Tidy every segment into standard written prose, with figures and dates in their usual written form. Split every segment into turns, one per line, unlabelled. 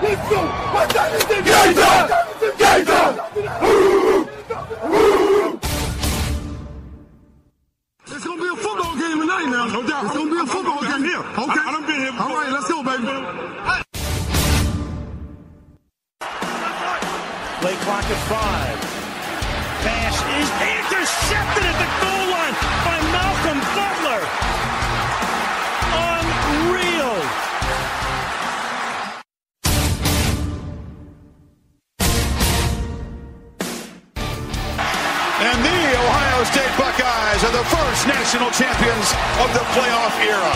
Let's go! What's that? It's gonna be a football game tonight now. No doubt. It's gonna be a football game here. Okay. I done been here before. All right, let's go, baby.
Play clock at 5. Pass is intercepted at the goal line by Malcolm Butler. Unreal.
And the Ohio State Buckeyes are the first national champions of the playoff era.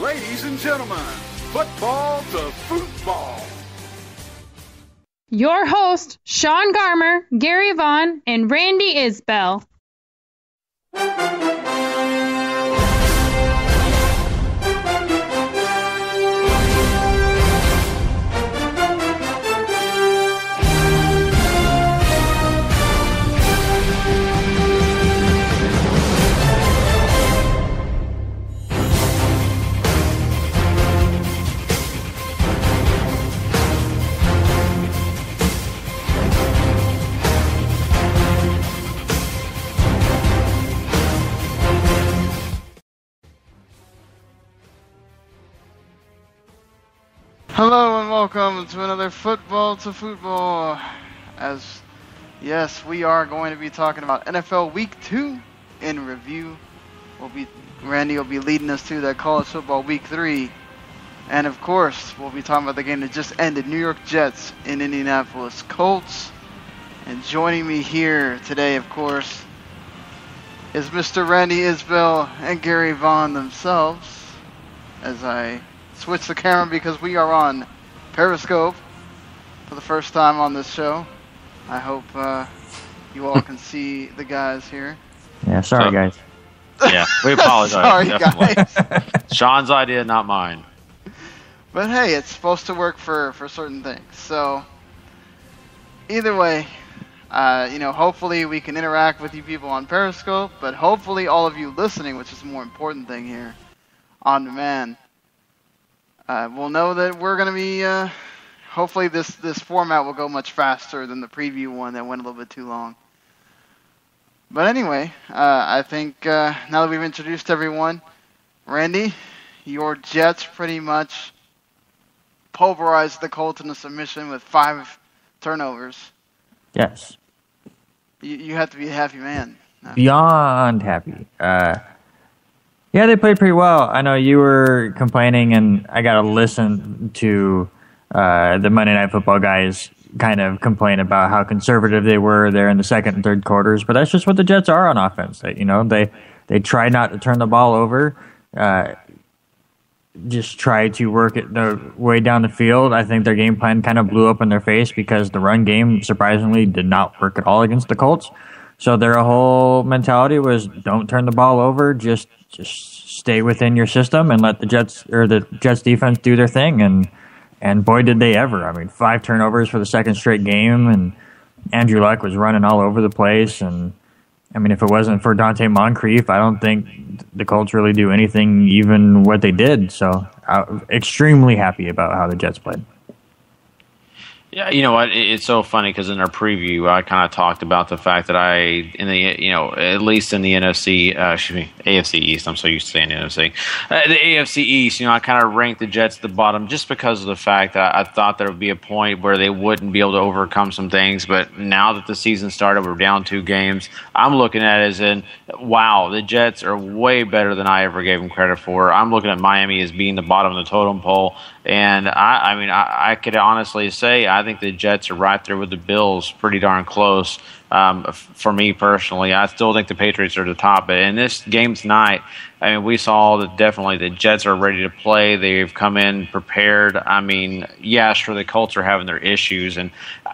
Ladies and gentlemen, football to football.
Your host, Sean Garmer, Gary Vaughn, and Randy Isbell.
Hello and welcome to another Football to Football. Yes, we are going to be talking about NFL Week 2 in review. Randy will be leading us to that college football Week 3. And of course, we'll be talking about the game that just ended, New York Jets and Indianapolis Colts. And joining me here today, of course, is Mr. Randy Isbell and Gary Vaughn themselves. As I switch the camera because we are on Periscope for the first time on this show. I hope you all can see the guys here.
Yeah, sorry guys.
Yeah, we apologize.
Sorry guys.
Sean's idea, not mine.
But hey, it's supposed to work for certain things. So either way, hopefully we can interact with you people on Periscope, but hopefully all of you listening, which is the more important thing here, on demand, we'll know that we're going to be, hopefully this format will go much faster than the preview one that went a little bit too long. But anyway, I think now that we've introduced everyone, Randy, your Jets pretty much pulverized the Colts in a submission with 5 turnovers.
Yes.
You have to be a happy man.
Beyond happy. Yeah, they played pretty well. I know you were complaining, and I got to listen to the Monday Night Football guys kind of complain about how conservative they were there in the second and third quarters. But that's just what the Jets are on offense. They try not to turn the ball over, just try to work it the way down the field. I think their game plan kind of blew up in their face because the run game surprisingly did not work at all against the Colts. So their whole mentality was don't turn the ball over, just stay within your system and let the Jets defense do their thing. And boy, did they ever. I mean, 5 turnovers for the second straight game, and Andrew Luck was running all over the place. And I mean, if it wasn't for Dante Moncrief, I don't think the Colts really do anything, even what they did. So I'm extremely happy about how the Jets played.
Yeah, you know what? It's so funny because in our preview, I kind of talked about the fact that at least in the AFC East. I'm so used to saying NFC. The AFC East, I kind of ranked the Jets at the bottom just because of the fact that I thought there would be a point where they wouldn't be able to overcome some things. But now that the season started, we're down 2 games. I'm looking at it as in, wow, the Jets are way better than I ever gave them credit for. I'm looking at Miami as being the bottom of the totem pole. And I could honestly say I think the Jets are right there with the Bills, pretty darn close. For me personally, I still think the Patriots are at the top. But in this game tonight, we saw that definitely the Jets are ready to play. They've come in prepared. Sure, the Colts are having their issues, and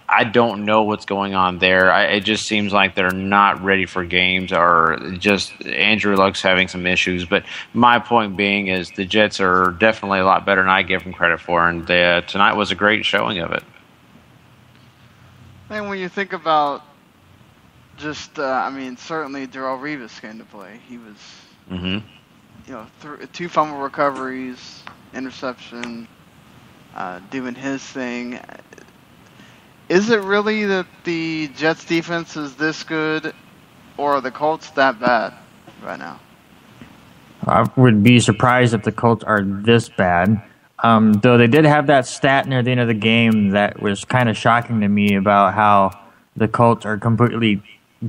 I don't know what's going on there. It just seems like they're not ready for games, or just Andrew Luck's having some issues. But my point being is the Jets are definitely a lot better than I give them credit for, and tonight was a great showing of it.
And when you think about just, certainly Darrelle Revis came to play. He was 2 fumble recoveries, interception, doing his thing. Is it really that the Jets defense is this good, or are the Colts that bad right now?
I would be surprised if the Colts are this bad. Though they did have that stat near the end of the game that was kind of shocking to me about how the Colts are completely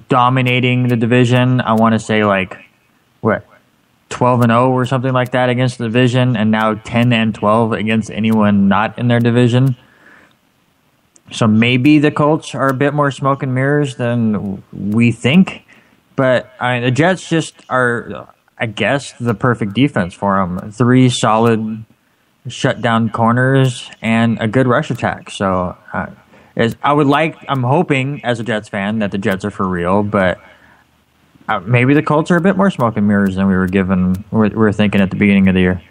dominating the division. I want to say 12-0 or something like that against the division, and now 10-12 against anyone not in their division. So maybe the Colts are a bit more smoke and mirrors than we think. But the Jets just are, I guess, the perfect defense for them. 3 solid shutdown corners and a good rush attack. So I'm hoping as a Jets fan that the Jets are for real, but maybe the Colts are a bit more smoke and mirrors than we were thinking at the beginning of the year.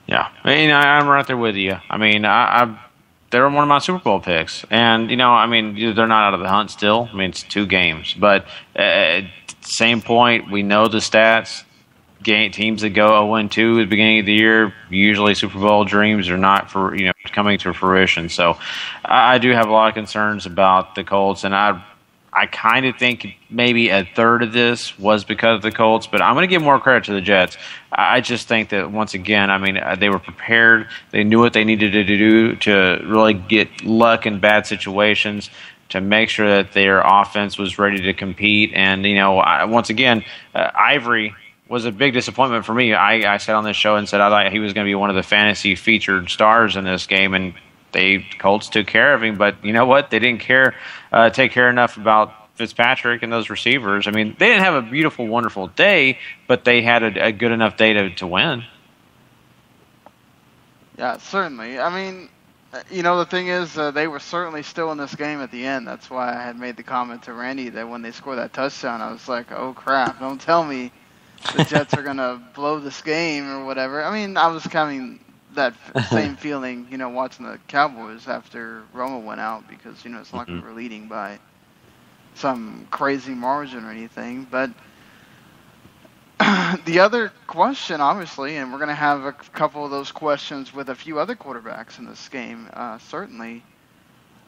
Yeah, I'm right there with you. They're one of my Super Bowl picks, and they're not out of the hunt still. It's 2 games, but at the same point, we know the stats. Teams that go 0-2 at the beginning of the year, usually Super Bowl dreams are not coming to fruition. So I do have a lot of concerns about the Colts, and I kind of think maybe a third of this was because of the Colts, but I'm going to give more credit to the Jets. I just think that, once again, they were prepared. They knew what they needed to do to really get luck in bad situations, to make sure that their offense was ready to compete. And, once again, Ivory was a big disappointment for me. I said on this show and said I thought he was going to be one of the fantasy featured stars in this game, and Colts took care of him. But you know what? They didn't take care enough about Fitzpatrick and those receivers. They didn't have a beautiful, wonderful day, but they had a good enough day to win.
Yeah, certainly. The thing is, they were certainly still in this game at the end. That's why I had made the comment to Randy that when they scored that touchdown, I was like, oh, crap, don't tell me the Jets are going to blow this game or whatever. I was having that same feeling, watching the Cowboys after Roma went out, because, it's not like we were leading by some crazy margin or anything. But the other question, obviously, and we're going to have a couple of those questions with a few other quarterbacks in this game, certainly,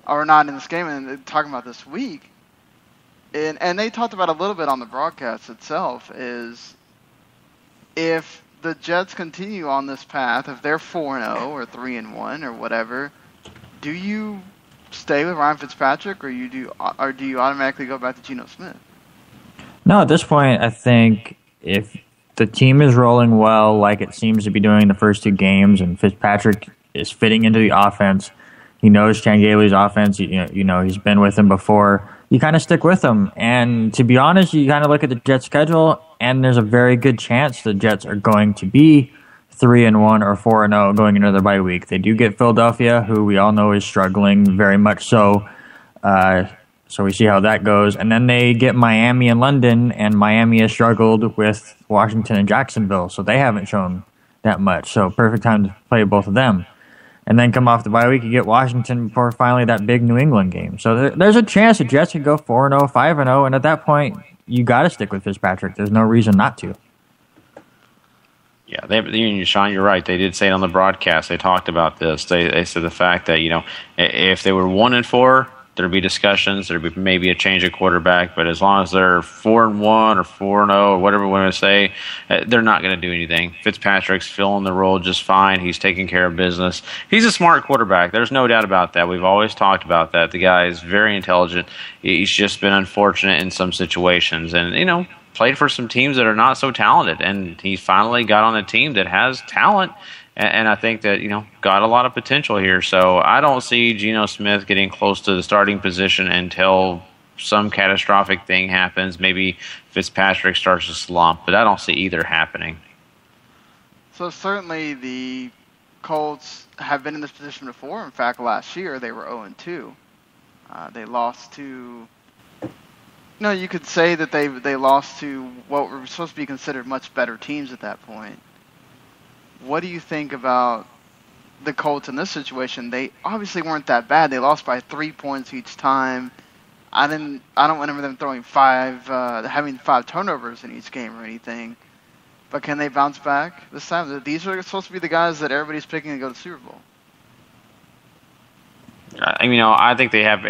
or not in this game, and talking about this week, and they talked about a little bit on the broadcast itself, is if the Jets continue on this path, if they're 4-0 or 3-1 or whatever, do you stay with Ryan Fitzpatrick, or do you automatically go back to Geno Smith?
No, at this point, I think if the team is rolling well, like it seems to be doing the first 2 games, and Fitzpatrick is fitting into the offense, he knows Changaley's offense, he's been with him before, you kind of stick with him. And to be honest, you kind of look at the Jets' schedule, and there's a very good chance the Jets are going to be 3-1 or 4-0 going into their bye week. They do get Philadelphia, who we all know is struggling very much so. So we see how that goes. And then they get Miami and London, and Miami has struggled with Washington and Jacksonville, so they haven't shown that much. So perfect time to play both of them. And then come off the bye week, you get Washington before finally that big New England game. So there's a chance the Jets could go 4-0, 5-0, and at that point, you got to stick with Fitzpatrick. There's no reason not to.
Yeah, Sean, you're right. They did say it on the broadcast. They talked about this. They said the fact that if they were 1-4, there'd be discussions. There'd be maybe a change of quarterback. But as long as they're 4-1 or 4-0 or whatever we want to say, they're not going to do anything. Fitzpatrick's filling the role just fine. He's taking care of business. He's a smart quarterback. There's no doubt about that. We've always talked about that. The guy is very intelligent. He's just been unfortunate in some situations, and played for some teams that are not so talented. And he finally got on a team that has talent. And I think that, got a lot of potential here. So I don't see Geno Smith getting close to the starting position until some catastrophic thing happens. Maybe Fitzpatrick starts to slump, but I don't see either happening.
So certainly the Colts have been in this position before. In fact, last year they were 0-2. They lost to... you could say that they lost to what were supposed to be considered much better teams at that point. What do you think about the Colts in this situation? They obviously weren't that bad. They lost by 3 points each time. I don't remember them throwing having 5 turnovers in each game or anything. But can they bounce back this time? These are supposed to be the guys that everybody's picking to go to the Super Bowl.
I think they have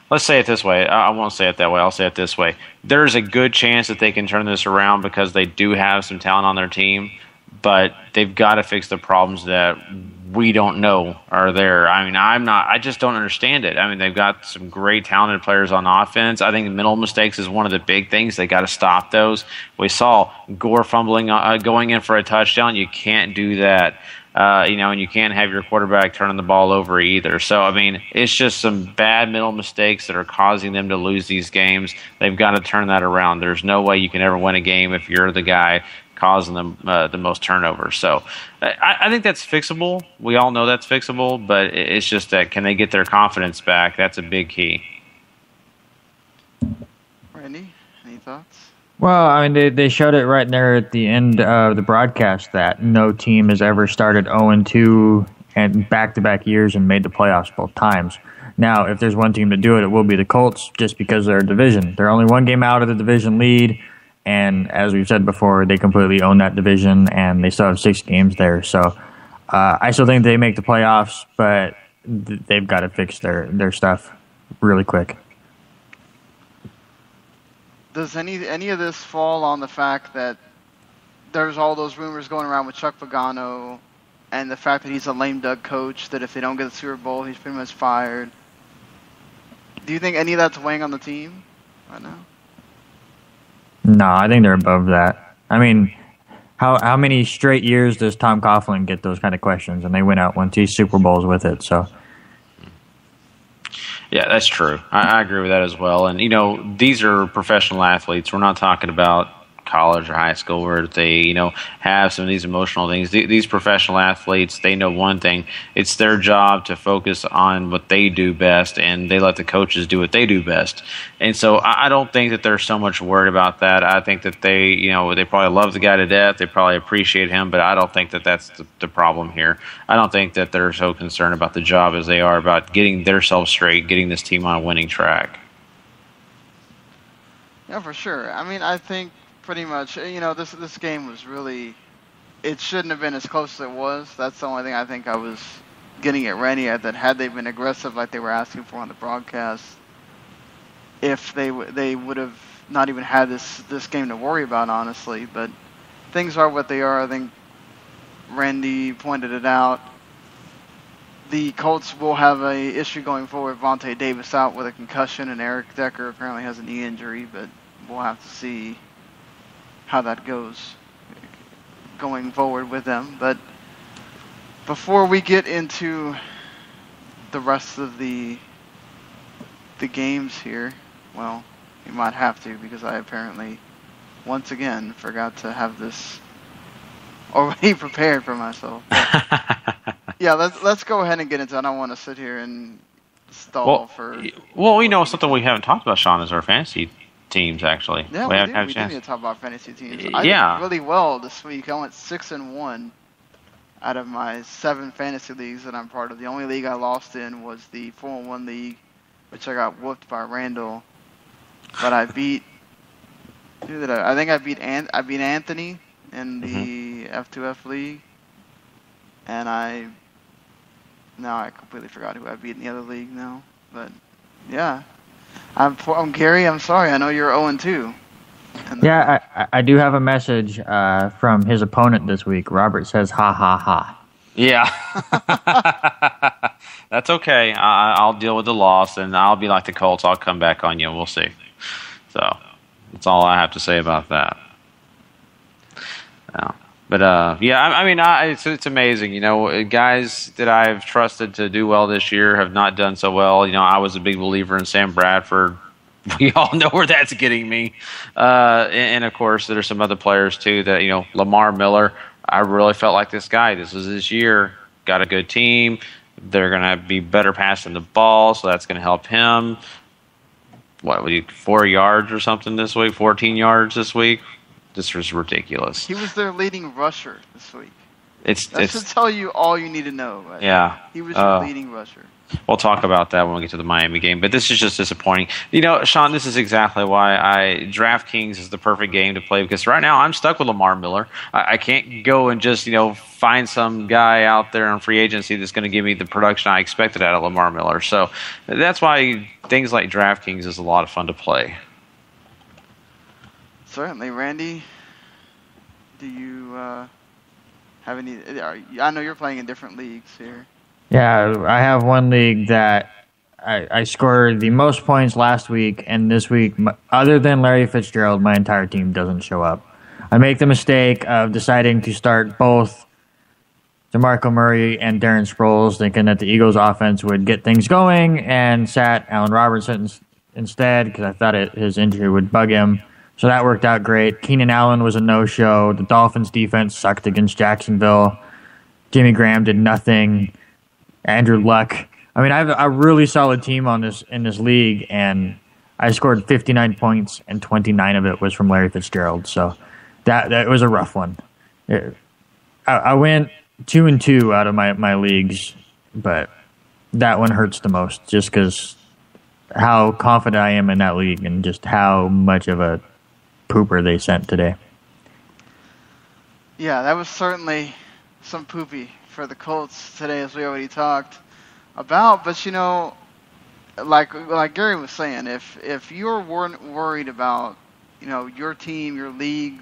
let's say it this way. I won't say it that way. I'll say it this way. There's a good chance that they can turn this around because they do have some talent on their team, but they've got to fix the problems that we don't know are there. I just don't understand it. They've got some great talented players on offense. I think mental mistakes is one of the big things. They got to stop those. We saw Gore fumbling, going in for a touchdown. You can't do that. And you can't have your quarterback turning the ball over either. So, it's just some bad mental mistakes that are causing them to lose these games. They've got to turn that around. There's no way you can ever win a game if you're the guy causing them the most turnovers. So, I think that's fixable. We all know that's fixable, but it's just that can they get their confidence back? That's a big key.
Randy, any thoughts?
Well, they showed it right there at the end of the broadcast that no team has ever started 0-2 and back-to-back years and made the playoffs both times. Now, if there's one team to do it, it will be the Colts just because they're a division. They're only one game out of the division lead, and as we've said before, they completely own that division, and they still have 6 games there. So I still think they make the playoffs, but they've got to fix their stuff really quick.
Does any of this fall on the fact that there's all those rumors going around with Chuck Pagano and the fact that he's a lame duck coach, that if they don't get the Super Bowl, he's pretty much fired? Do you think any of that's weighing on the team right now?
No, I think they're above that. How many straight years does Tom Coughlin get those kind of questions? And they went out won 2 Super Bowls with it, so...
Yeah, that's true. I agree with that as well. And, these are professional athletes. We're not talking about college or high school where they, have some of these emotional things. These professional athletes, they know one thing. It's their job to focus on what they do best, and they let the coaches do what they do best. And so I don't think that they're so much worried about that. I think that they probably love the guy to death. They probably appreciate him, but I don't think that that's the problem here. I don't think that they're so concerned about the job as they are about getting themselves straight, getting this team on a winning track.
Yeah, for sure. I think pretty much, this game was really, it shouldn't have been as close as it was. That's the only thing I think I was getting at Randy, that had they been aggressive like they were asking for on the broadcast, if they would have not even had this game to worry about, honestly. But things are what they are. I think Randy pointed it out. The Colts will have a issue going forward. Vontae Davis out with a concussion, and Eric Decker apparently has a knee injury, but we'll have to see how that goes going forward with them. But before we get into the rest of the games here, well, we might have to, because I apparently once again forgot to have this already prepared for myself. Yeah, let's go ahead and get into it. I don't want to sit here and stall for...
Well, something we haven't talked about, Sean, is our fantasy teams, actually.
Yeah, we do need to talk about fantasy teams. I did really well this week. I went 6-1 out of my 7 fantasy leagues that I'm part of. The only league I lost in was the 4-1 league, which I got whooped by Randall. But I beat... Who did I think I beat Anthony in the F2F league. And now I completely forgot who I beat in the other league now. But, yeah. I'm Gary. I'm sorry. I know you're 0-2.
Yeah, I do have a message from his opponent this week. Robert says, ha, ha, ha.
Yeah. That's okay. I'll deal with the loss, and I'll be like the Colts. I'll come back on you. We'll see. So that's all I have to say about that. Yeah. But, it's amazing. Guys that I've trusted to do well this year have not done so well. I was a big believer in Sam Bradford. We all know where that's getting me. And of course, there are some other players, too, that, Lamar Miller, I really felt like this guy. This was his year. Got a good team. They're going to be better passing the ball, so that's going to help him. 4 yards or something this week? 14 yards this week? This was ridiculous.
He was their leading rusher this week. That should tell you all you need to know. Right?
Yeah.
He was your leading rusher.
We'll talk about that when we get to the Miami game, but this is just disappointing. You know, Sean, this is exactly why DraftKings is the perfect game to play, because right now I'm stuck with Lamar Miller. I can't go and just, find some guy out there on free agency that's going to give me the production I expected out of Lamar Miller. So that's why things like DraftKings is a lot of fun to play.
Certainly. Randy, do you have any? I know you're playing in different leagues here.
Yeah, I have one league that I scored the most points last week, and this week, other than Larry Fitzgerald, my entire team doesn't show up. I make the mistake of deciding to start both DeMarco Murray and Darren Sproles, thinking that the Eagles' offense would get things going, and sat Allen Robinson instead because I thought his injury would bug him. So that worked out great. Keenan Allen was a no-show. The Dolphins' defense sucked against Jacksonville. Jimmy Graham did nothing. Andrew Luck. I mean, I have a really solid team in this league, and I scored 59 points, and 29 of it was from Larry Fitzgerald. So that was a rough one. I went 2-2 out of my leagues, but that one hurts the most just because how confident I am in that league and just how much of a pooper they sent today.
Yeah, that was certainly some poopy for the Colts today, as we already talked about. But like Gary was saying, if you're worried about your team, your league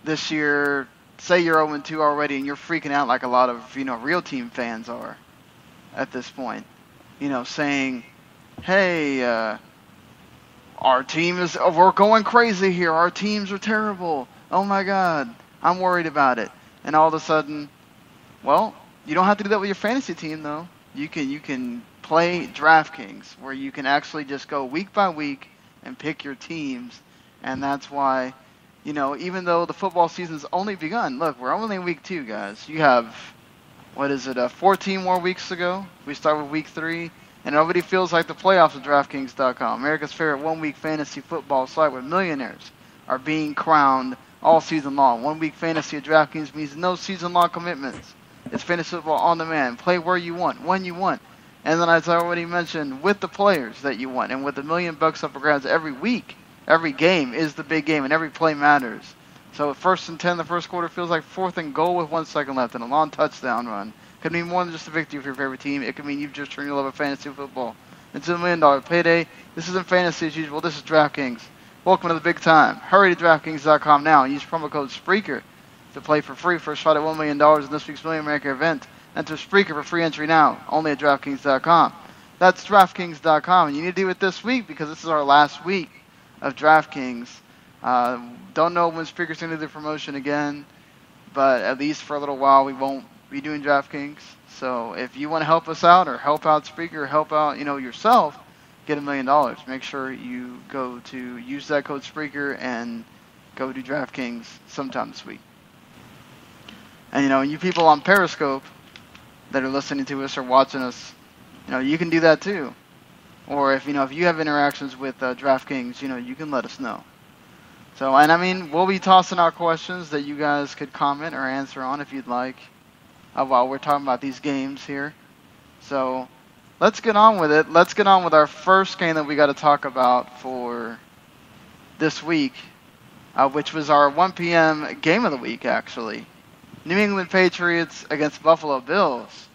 this year, say you're 0-2 already, and you're freaking out like a lot of real team fans are at this point, saying, "Hey, our team we're going crazy here. Our teams are terrible. Oh my God, I'm worried about it." And all of a sudden, well, you don't have to do that with your fantasy team, though. You can play DraftKings, where you can actually just go week by week and pick your teams. And that's why, even though the football season's only begun, look, we're only in week 2, guys. You have, 14 more weeks to go? We start with week 3, and nobody feels like the playoffs at DraftKings.com. America's favorite one-week fantasy football site where millionaires are being crowned all season long. 1 week fantasy at DraftKings means no season-long commitments. It's fantasy football on demand. Play where you want, when you want. And then, as I already mentioned, with the players that you want. And with $1 million up for grabs every week, every game is the big game, and every play matters. So 1st and 10 the first quarter feels like 4th and goal with 1 second left and a long touchdown run. Could mean more than just a victory for your favorite team. It could mean you've just turned your love of fantasy football into $1 million payday. This isn't fantasy as usual. This is DraftKings. Welcome to the big time. Hurry to DraftKings.com now and use promo code SPREAKER to play for free for a shot at $1 million in this week's Million America event. Enter Spreaker for free entry now, only at DraftKings.com. That's DraftKings.com, and you need to do it this week because this is our last week of DraftKings. Don't know when Spreaker's going to do the promotion again, but at least for a little while we won't be doing DraftKings. So if you want to help us out or help out Spreaker or help out yourself, get $1 million. Make sure you go to use that code Spreaker and go to DraftKings sometime this week. And you people on Periscope that are listening to us or watching us, you can do that too. Or if you have interactions with DraftKings, you can let us know. So, and we'll be tossing out questions that you guys could comment or answer on if you'd like while we're talking about these games here. So, let's get on with it. Let's get on with our first game that we got to talk about for this week, which was our 1 p.m. game of the week, actually. New England Patriots against Buffalo Bills.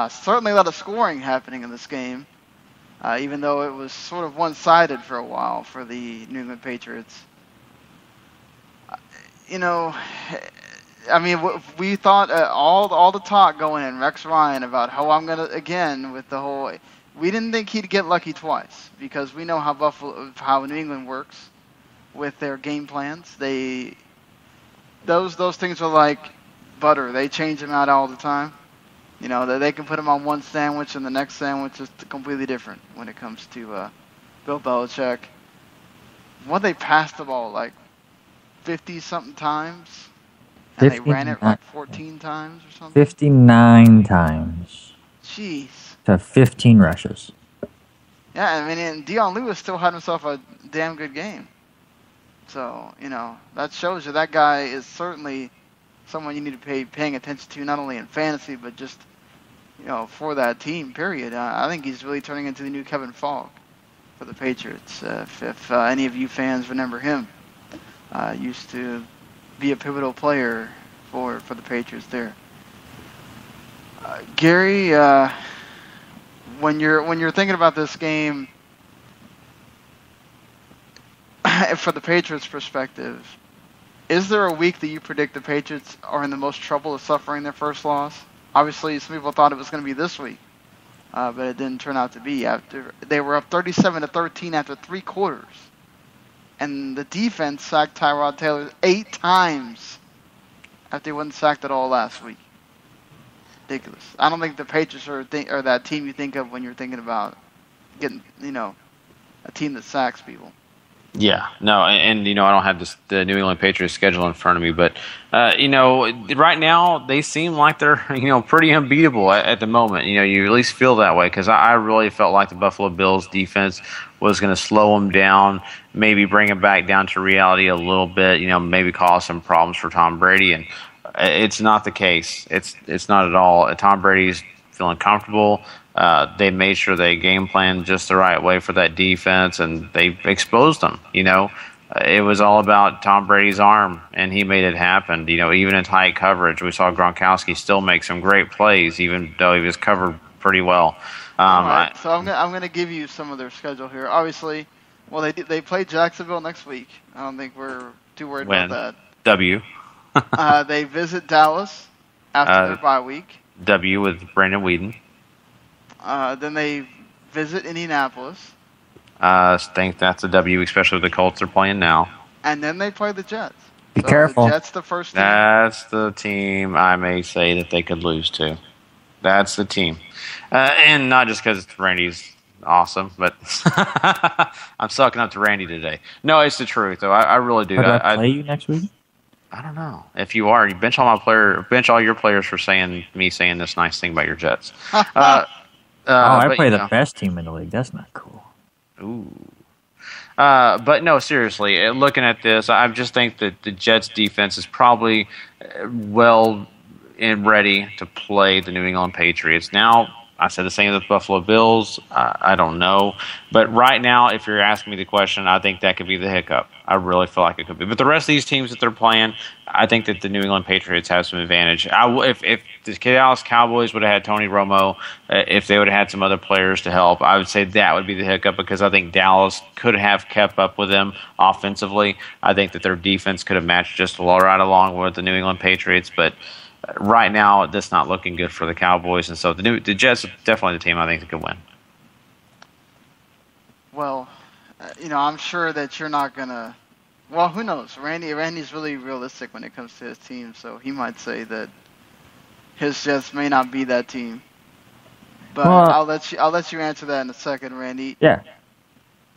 Certainly a lot of scoring happening in this game, even though it was sort of one-sided for a while for the New England Patriots. We thought all the talk going in, Rex Ryan, about how I'm going to, again, with the whole, we didn't think he'd get lucky twice because we know how New England works with their game plans. Those things are like butter. They change them out all the time. They can put them on one sandwich and the next sandwich is completely different when it comes to Bill Belichick. They passed the ball like 50-something times, and they ran it like 14 times or something?
59 times.
Jeez.
To 15 rushes.
Yeah, and Dion Lewis still had himself a damn good game. So, that shows you that guy is certainly someone you need to be paying attention to, not only in fantasy but just for that team. Period. I think he's really turning into the new Kevin Falk for the Patriots. If any of you fans remember him, used to be a pivotal player for the Patriots there. Gary, when you're thinking about this game, for the Patriots' perspective, is there a week that you predict the Patriots are in the most trouble of suffering their first loss? Obviously, some people thought it was going to be this week, but it didn't turn out to be. After they were up 37-13 after 3 quarters, and the defense sacked Tyrod Taylor 8 times after he wasn't sacked at all last week. Ridiculous. I don't think the Patriots are that team you think of when you're thinking about getting, a team that sacks people.
Yeah, no, and I don't have the New England Patriots schedule in front of me, but right now they seem like they're pretty unbeatable at the moment. You at least feel that way, because I really felt like the Buffalo Bills defense was going to slow them down, maybe bring them back down to reality a little bit. Maybe cause some problems for Tom Brady, and it's not the case. It's not at all. Tom Brady's feeling comfortable. They made sure they game planned just the right way for that defense, and they exposed them. It was all about Tom Brady's arm, and he made it happen. Even in tight coverage, we saw Gronkowski still make some great plays, even though he was covered pretty well.
All right, so I'm going to give you some of their schedule here. Obviously, well, they play Jacksonville next week. I don't think we're too worried about that.
W.
They visit Dallas after their bye week.
W with Brandon Weeden.
Then they visit Indianapolis.
I think that's a W, especially with the Colts are playing now.
And then they play the Jets.
Be careful.
The Jets the first team.
That's the team I may say that they could lose to. That's the team. And not just because Randy's awesome, but I'm sucking up to Randy today. No, it's the truth, though. I really do.
Do I play you next week?
I don't know. If you are, you bench all your players for saying this nice thing about your Jets.
I play the best team in the league. That's not cool.
Ooh. But no, seriously, looking at this, I just think that the Jets defense is probably well and ready to play the New England Patriots. Now, I said the same with the Buffalo Bills. I don't know. But right now, if you're asking me the question, I think that could be the hiccup. I really feel like it could be. But the rest of these teams that they're playing, I think that the New England Patriots have some advantage. If the Dallas Cowboys would have had Tony Romo, if they would have had some other players to help, I would say that would be the hiccup, because I think Dallas could have kept up with them offensively. I think that their defense could have matched just right along with the New England Patriots. But right now, that's not looking good for the Cowboys. And so the Jets are definitely the team I think that could win.
Well, I'm sure that you're not going to... Well, who knows? Randy's really realistic when it comes to his team, so he might say that his Jets may not be that team. But I'll let you answer that in a second, Randy.
Yeah.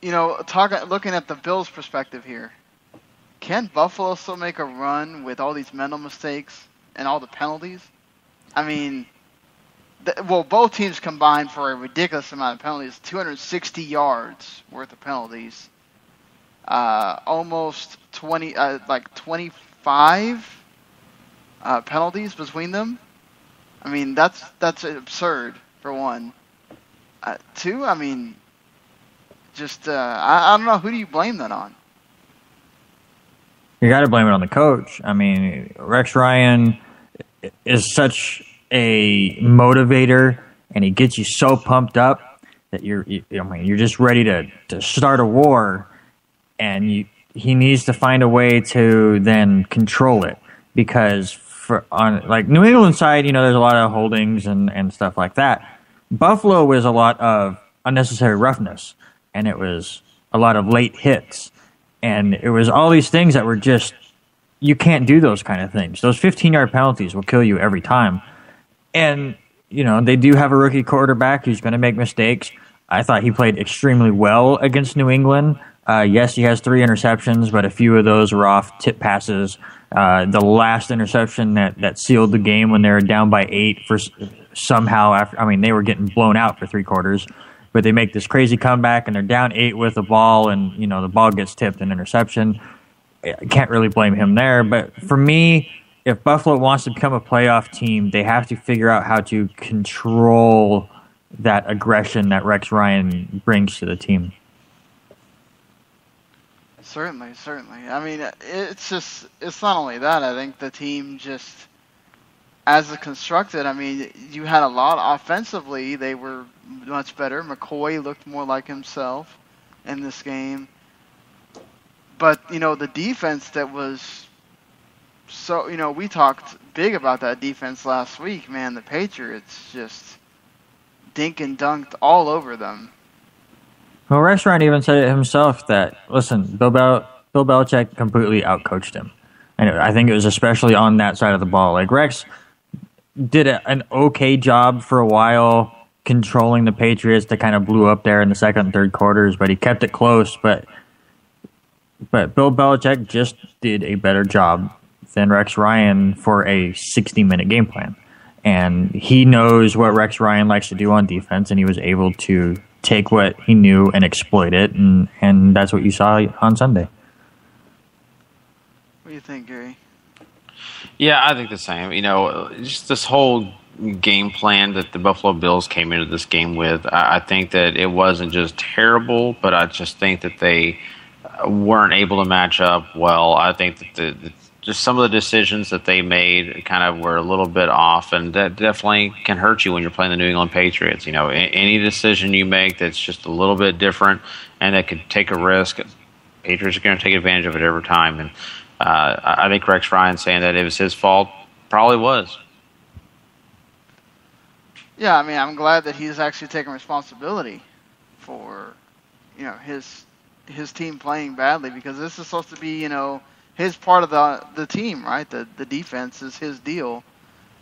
Looking at the Bills' perspective here, can Buffalo still make a run with all these mental mistakes and all the penalties? I mean, both teams combined for a ridiculous amount of penalties, 260 yards worth of penalties. Almost 25 penalties between them. I mean, that's absurd, for one. Two, I mean, just I don't know, who do you blame that on?
You got to blame it on the coach. I mean, Rex Ryan is such a motivator, and he gets you so pumped up that you're just ready to start a war. And he needs to find a way to then control it, because on New England side, there's a lot of holdings and stuff like that. Buffalo was a lot of unnecessary roughness, and it was a lot of late hits, and it was all these things that were just, you can't do those kind of things. Those 15-yard penalties will kill you every time. And they do have a rookie quarterback who's going to make mistakes. I thought he played extremely well against New England. Yes, he has 3 interceptions, but a few of those were off tip passes. The last interception that sealed the game when they were down by 8 for somehow they were getting blown out for 3 quarters, but they make this crazy comeback and they're down 8 with the ball, and the ball gets tipped, an interception. I can't really blame him there, but for me, if Buffalo wants to become a playoff team, they have to figure out how to control that aggression that Rex Ryan brings to the team.
Certainly. I mean, it's not only that. I think the team just, as it's constructed, I mean, you had a lot offensively. They were much better. McCoy looked more like himself in this game. But, the defense that was so, we talked big about that defense last week, man. The Patriots just dink and dunked all over them.
Well, Rex Ryan even said it himself that, listen, Bill Belichick completely outcoached him. And I think it was especially on that side of the ball. Like, Rex did an okay job for a while controlling the Patriots that kind of blew up there in the second and third quarters, but he kept it close. But Bill Belichick just did a better job than Rex Ryan for a 60-minute game plan. And he knows what Rex Ryan likes to do on defense, and he was able to take what he knew and exploit it, and that's what you saw on Sunday.
What do you think, Gary?
Yeah, I think the same. Just this whole game plan that the Buffalo Bills came into this game with, I think that it wasn't just terrible, but I just think that they weren't able to match up well. I think that just some of the decisions that they made kind of were a little bit off, and that definitely can hurt you when you're playing the New England Patriots. Any decision you make that's just a little bit different and that could take a risk, Patriots are going to take advantage of it every time. And I think Rex Ryan saying that it was his fault probably was.
Yeah, I mean, I'm glad that he's actually taking responsibility for, his team playing badly, because this is supposed to be, his part of the team, right? The defense is his deal.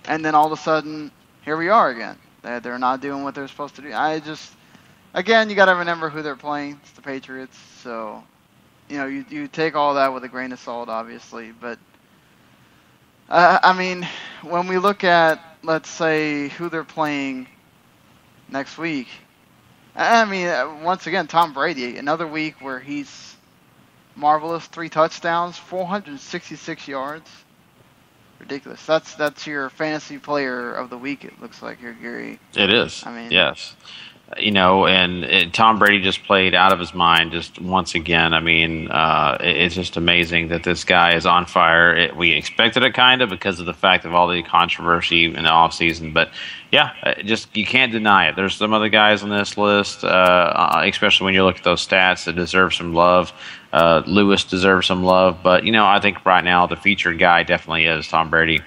And then all of a sudden, here we are again. They're not doing what they're supposed to do. Again, you got to remember who they're playing. It's the Patriots. So, you take all that with a grain of salt, obviously. But, I mean, when we look at, let's say, who they're playing next week, I mean, once again, Tom Brady, another week where he's marvelous, 3 touchdowns, 466 yards. Ridiculous. That's your fantasy player of the week, it looks like here, Gary.
It is. I mean, yes. And Tom Brady just played out of his mind just once again. I mean, it's just amazing that this guy is on fire. We expected it kind of because of the fact of all the controversy in the offseason. But, yeah, just you can't deny it. There's some other guys on this list, especially when you look at those stats, that deserve some love. Lewis deserves some love. But, I think right now the featured guy definitely is Tom Brady.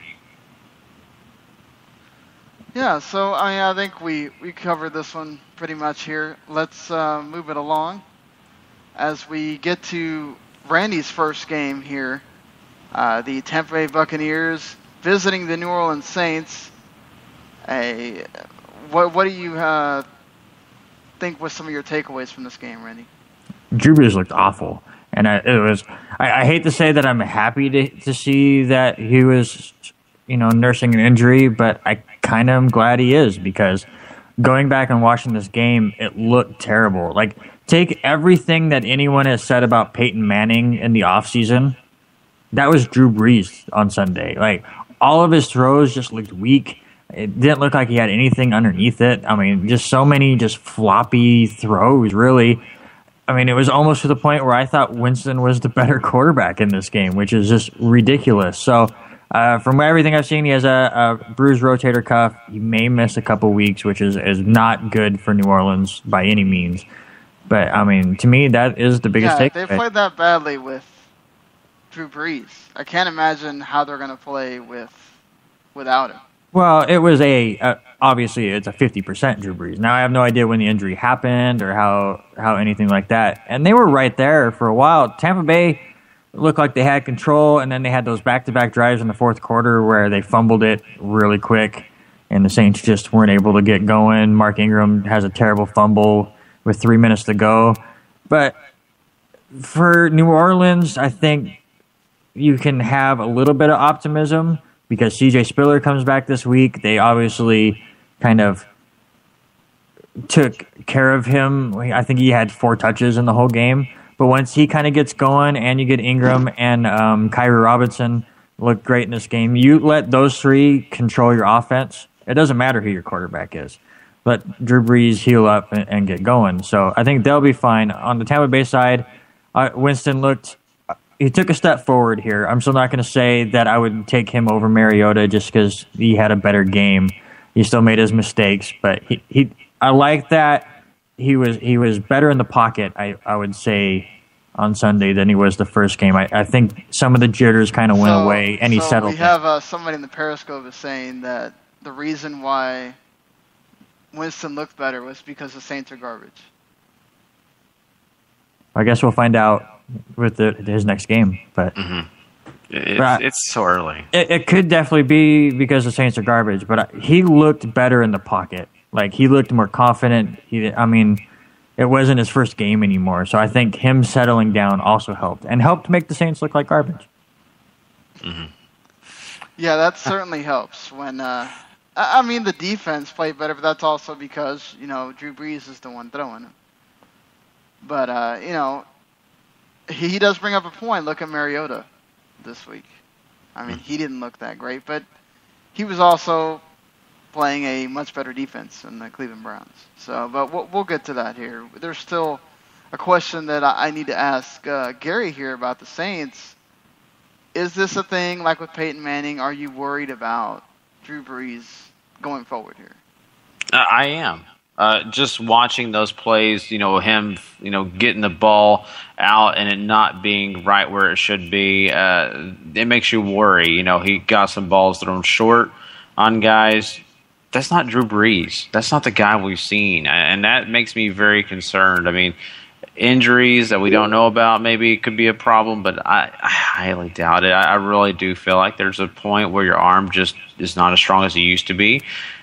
Yeah, so I think we covered this one pretty much here. Let's move it along as we get to Randy's first game here. The Tampa Bay Buccaneers visiting the New Orleans Saints. What do you think was some of your takeaways from this game, Randy?
Drew Brees looked awful, and I hate to say that I'm happy to see that he was nursing an injury, but I kind of am glad he is, because going back and watching this game, it looked terrible. Like, take everything that anyone has said about Peyton Manning in the offseason, that was Drew Brees on Sunday. Like, all of his throws just looked weak. It didn't look like he had anything underneath it. I mean, just so many just floppy throws, really. I mean, it was almost to the point where I thought Winston was the better quarterback in this game, which is just ridiculous. So, from everything I've seen, he has a bruised rotator cuff. He may miss a couple weeks, which is not good for New Orleans by any means. But, I mean, to me, that is the biggest takeaway.
They played that badly with Drew Brees. I can't imagine how they're going to play without him.
Well, it was obviously it's a 50% Drew Brees. Now I have no idea when the injury happened or how anything like that. And they were right there for a while. Tampa Bay looked like they had control, and then they had those back-to-back drives in the fourth quarter where they fumbled it really quick, and the Saints just weren't able to get going. Mark Ingram has a terrible fumble with 3 minutes to go. But for New Orleans, I think you can have a little bit of optimism because C.J. Spiller comes back this week. They obviously kind of took care of him. I think he had 4 touches in the whole game. But once he kind of gets going and you get Ingram and Kyrie Robinson looked great in this game. You let those three control your offense. It doesn't matter who your quarterback is. Let Drew Brees heal up and get going. So I think they'll be fine. On the Tampa Bay side, Winston he took a step forward here. I'm still not going to say that I would take him over Mariota just because he had a better game. He still made his mistakes, but I like that he was better in the pocket, I would say, on Sunday than he was the first game. I think some of the jitters kind of went away, and he settled.
We have somebody in the Periscope is saying that the reason why Winston looked better was because the Saints are garbage.
I guess we'll find out with his next game, but
it's so early.
It could definitely be because the Saints are garbage, but he looked better in the pocket. Like, he looked more confident. It wasn't his first game anymore, so I think him settling down also helped make the Saints look like garbage.
Mm-hmm. Yeah, that certainly helps. When the defense played better, but that's also because Drew Brees is the one throwing it. But he does bring up a point. Look at Mariota this week. He didn't look that great, but he was also playing a much better defense than the Cleveland Browns. So, but we'll get to that here. There's still a question that I need to ask Gary here about the Saints. Is this a thing like with Peyton Manning? Are you worried about Drew Brees going forward here?
I am. Just watching those plays, him, getting the ball out and it not being right where it should be, it makes you worry. He got some balls thrown short on guys. That's not Drew Brees. That's not the guy we've seen, and that makes me very concerned. Injuries that we don't know about maybe could be a problem, but I highly doubt it. I really do feel like there's a point where your arm just is not as strong as it used to be,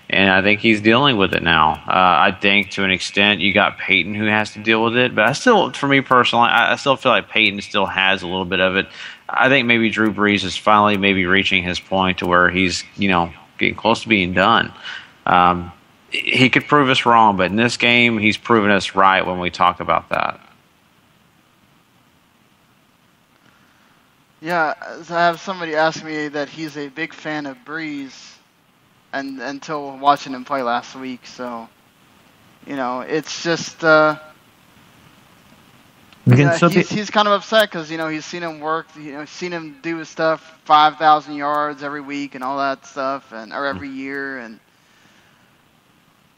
and I think he's dealing with it now. I think to an extent you got Peyton who has to deal with it, but for me personally, I still feel like Peyton still has a little bit of it. I think maybe Drew Brees is finally maybe reaching his point to where he's getting close to being done. He could prove us wrong, but in this game, he's proven us right when we talk about that.
Yeah, I have somebody ask me that he's a big fan of Brees, and until watching him play last week. So, it's just he's kind of upset because he's seen him work, seen him do his stuff, 5,000 yards every week and all that stuff, or every year, and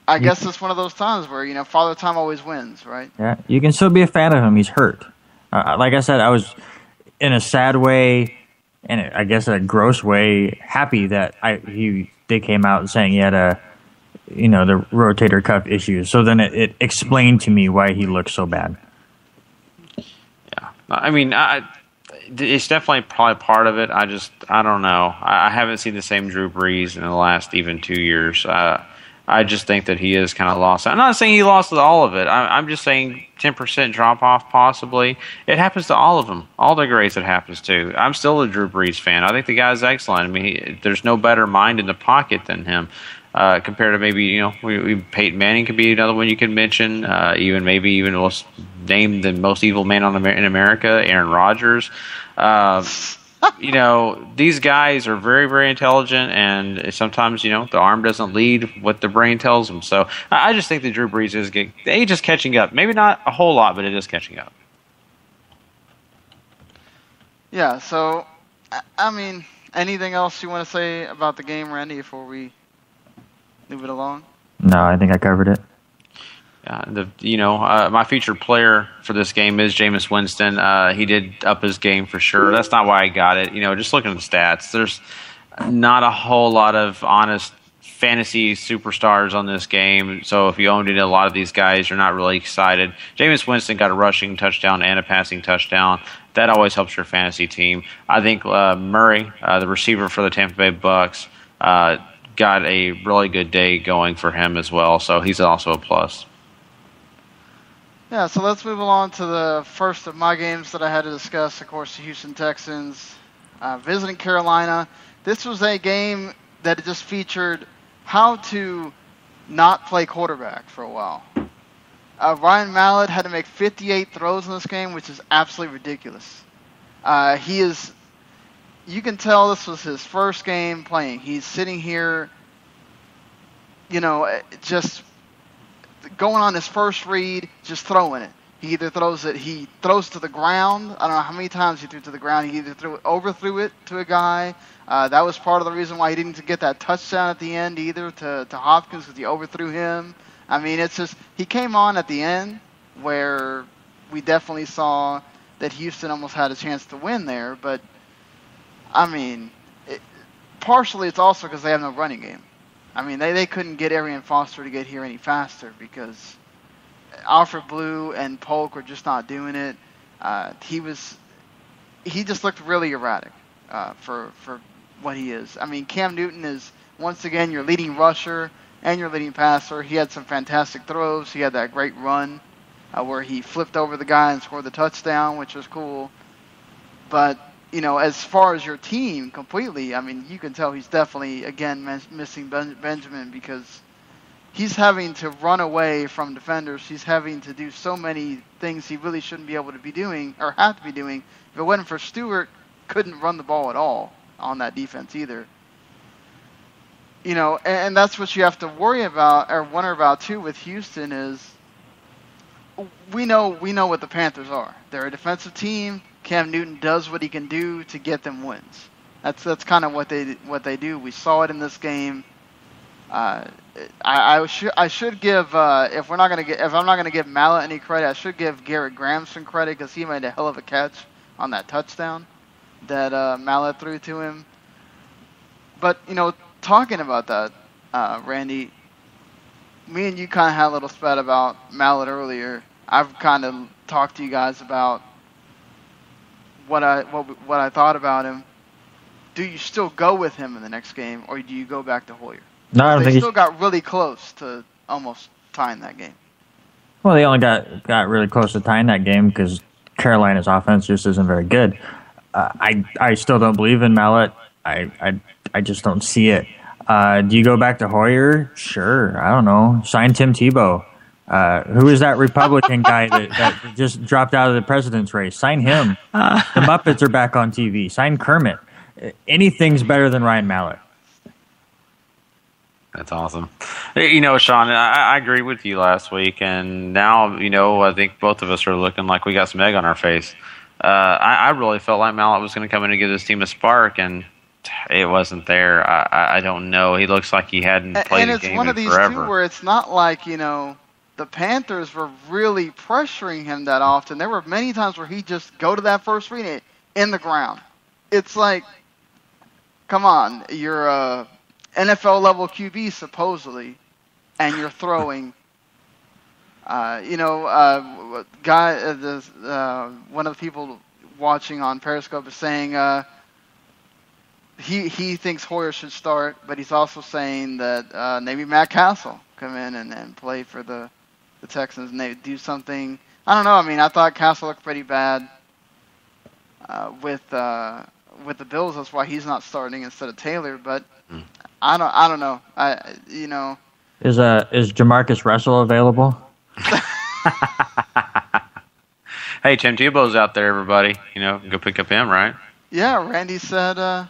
I guess it's one of those times where, Father Time always wins, right?
Yeah, you can still be a fan of him. He's hurt. Like I said, I was in a sad way, and I guess a gross way, happy that they came out saying he had the rotator cuff issues. So then it explained to me why he looked so bad.
Yeah, it's definitely probably part of it. I don't know. I haven't seen the same Drew Brees in the last even 2 years. I just think that he is kind of lost. I'm not saying he lost all of it. I'm just saying 10% drop-off possibly. It happens to all of them. All the greats it happens to. I'm still a Drew Brees fan. I think the guy's excellent. There's no better mind in the pocket than him compared to maybe, Peyton Manning could be another one you could mention. Even let's name the most evil man in America, Aaron Rodgers. These guys are very, very intelligent, and sometimes, the arm doesn't lead what the brain tells them. So I just think that Drew Brees is just catching up. Maybe not a whole lot, but it is catching up.
Yeah, so, anything else you want to say about the game, Randy, before we move it along?
No, I think I covered it.
My featured player for this game is Jameis Winston. He did up his game for sure. That's not why I got it. Just looking at the stats, there's not a whole lot of honest fantasy superstars on this game. So if you owned a lot of these guys, you're not really excited. Jameis Winston got a rushing touchdown and a passing touchdown. That always helps your fantasy team. I think Murray, the receiver for the Tampa Bay Bucks, got a really good day going for him as well. So he's also a plus.
Yeah, so let's move along to the first of my games that I had to discuss. Of course, the Houston Texans visiting Carolina. This was a game that just featured how to not play quarterback for a while. Ryan Mallett had to make 58 throws in this game, which is absolutely ridiculous. He is you can tell this was his first game playing. He's sitting here, just going on his first read, just throwing it. He throws to the ground. I don't know how many times he threw to the ground. He either overthrew it to a guy. That was part of the reason why he didn't get that touchdown at the end either to Hopkins, because he overthrew him. I mean, it's just, he came on at the end where we definitely saw that Houston almost had a chance to win there. But, I mean, partially it's also because they have no running game. I mean, they couldn't get Arian Foster to get here any faster because Alfred Blue and Polk were just not doing it. He just looked really erratic for what he is. I mean, Cam Newton is, once again, your leading rusher and your leading passer. He had some fantastic throws. He had that great run where he flipped over the guy and scored the touchdown, which was cool. But, as far as your team completely, I mean, you can tell he's definitely, again, missing Benjamin because he's having to run away from defenders. He's having to do so many things he really shouldn't be able to be doing or have to be doing. If it wasn't for Stewart, couldn't run the ball at all on that defense either. And that's what you have to worry about or wonder about too with Houston is we know what the Panthers are. They're a defensive team. Cam Newton does what he can do to get them wins. That's kind of what they do. We saw it in this game. I should give if I'm not gonna give Mallett any credit, I should give Garrett Graham some credit because he made a hell of a catch on that touchdown that Mallett threw to him. But talking about that, Randy, me and you kind of had a little spat about Mallett earlier. I've kind of talked to you guys about what I thought about him. Do you still go with him in the next game, or do you go back to Hoyer?
No, I don't think
they still got really close to almost tying that game.
Well, they only got really close to tying that game because Carolina's offense just isn't very good. I still don't believe in Mallett. I just don't see it. Do you go back to Hoyer? Sure. I don't know. Sign Tim Tebow. Who is that Republican guy that just dropped out of the president's race? Sign him. The Muppets are back on TV. Sign Kermit. Anything's better than Ryan Mallett.
That's awesome. Sean, I agree with you last week, and now, I think both of us are looking like we got some egg on our face. I really felt like Mallett was going to come in and give this team a spark, and it wasn't there. I don't know. He looks like he hadn't played a game in forever. And it's one of these, too,
where it's not like, the Panthers were really pressuring him that often. There were many times where he'd just go to that first read in the ground. It's like, come on, you're a NFL level QB supposedly, and you're throwing. One of the people watching on Periscope is saying he thinks Hoyer should start, but he's also saying that maybe Matt Castle come in and play for the Texans and they do something. I don't know. I mean, I thought Castle looked pretty bad with the Bills. That's why he's not starting instead of Taylor. But I don't know.
Is Jamarcus Russell available?
Hey, Tim Tebow's out there, everybody. Go pick up him, right?
Yeah, Randy said.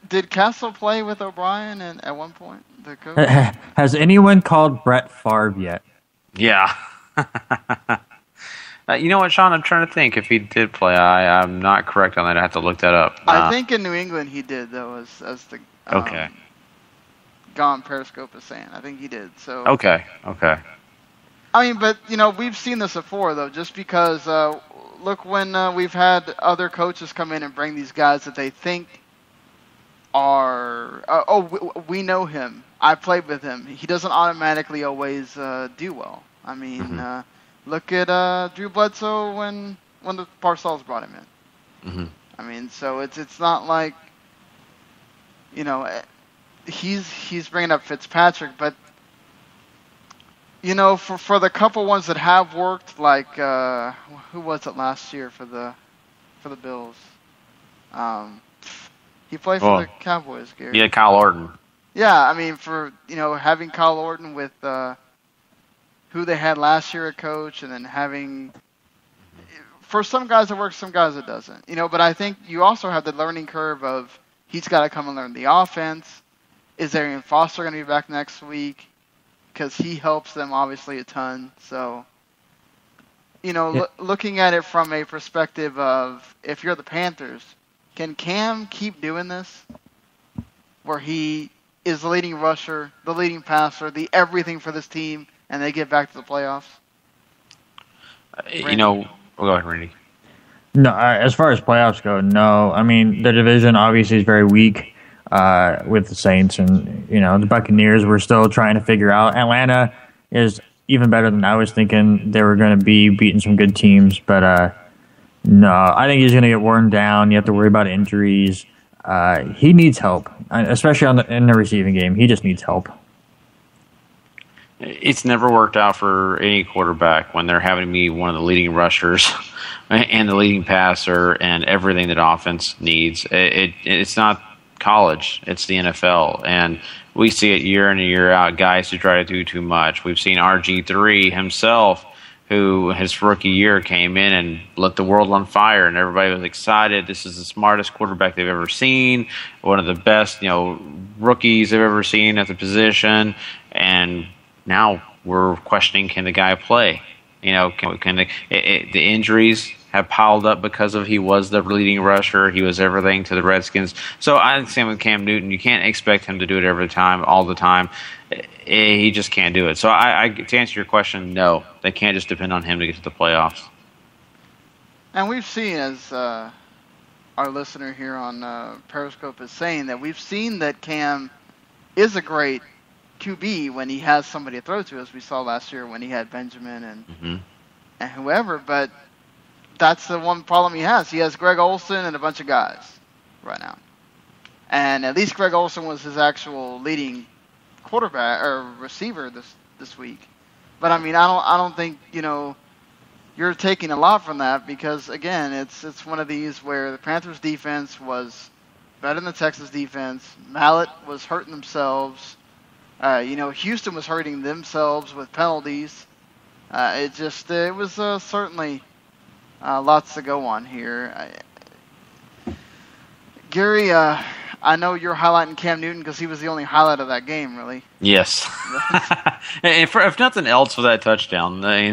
Did Castle play with O'Brien at one point? The coach?
Has anyone called Brett Favre yet?
Yeah. You know what, Sean? I'm trying to think if he did play. I'm not correct on that. I have to look that up.
I think in New England he did, though, as the
okay.
Gone Periscope is saying. I think he did. So
okay.
I mean, but we've seen this before, though. Just because look when we've had other coaches come in and bring these guys that they think are we know him. I played with him. He doesn't automatically always do well. I mean, look at Drew Bledsoe when the Parcells brought him in. I mean, so it's not like he's bringing up Fitzpatrick, but for the couple ones that have worked, like who was it last year for the Bills? He played for the Cowboys, Gary.
Yeah, Kyle Orton.
Yeah, I mean, for having Kyle Orton with who they had last year at coach, and then having for some guys it works, some guys it doesn't. But I think you also have the learning curve of he's got to come and learn the offense. Is Arian Foster going to be back next week? Because he helps them obviously a ton. So, looking at it from a perspective of if you're the Panthers, can Cam keep doing this? Where he is the leading rusher, the leading passer, the everything for this team, and they get back to the playoffs?
We'll go ahead, Randy.
No, as far as playoffs go, no. I mean, the division obviously is very weak with the Saints, and the Buccaneers we're still trying to figure out. Atlanta is even better than I was thinking they were going to be, beating some good teams. But no, I think he's going to get worn down. You have to worry about injuries. He needs help, especially in the receiving game. He just needs help.
It's never worked out for any quarterback when they're having to be one of the leading rushers and the leading passer and everything that offense needs. It's not college, it's the NFL. And we see it year in and year out, guys who try to do too much. We've seen RG3 himself, who his rookie year came in and lit the world on fire, and everybody was excited. This is the smartest quarterback they've ever seen, one of the best, rookies they've ever seen at the position, and now we're questioning, can the guy play? The injuries have piled up because of he was the leading rusher. He was everything to the Redskins. So I understand with Cam Newton, you can't expect him to do it every time, all the time. He just can't do it. So to answer your question, no, they can't just depend on him to get to the playoffs.
And we've seen, as our listener here on Periscope is saying, that we've seen that Cam is a great QB when he has somebody to throw to, as we saw last year when he had Benjamin and whoever. But that's the one problem he has. He has Greg Olsen and a bunch of guys right now. And at least Greg Olsen was his actual leading quarterback or receiver this week. But I mean, I don't think you're taking a lot from that, because again, it's one of these where the Panthers defense was better than the Texas defense. Mallet was hurting themselves. Houston was hurting themselves with penalties. It was certainly lots to go on here. Gary, I know you're highlighting Cam Newton because he was the only highlight of that game, really.
Yes. And if nothing else for that touchdown, I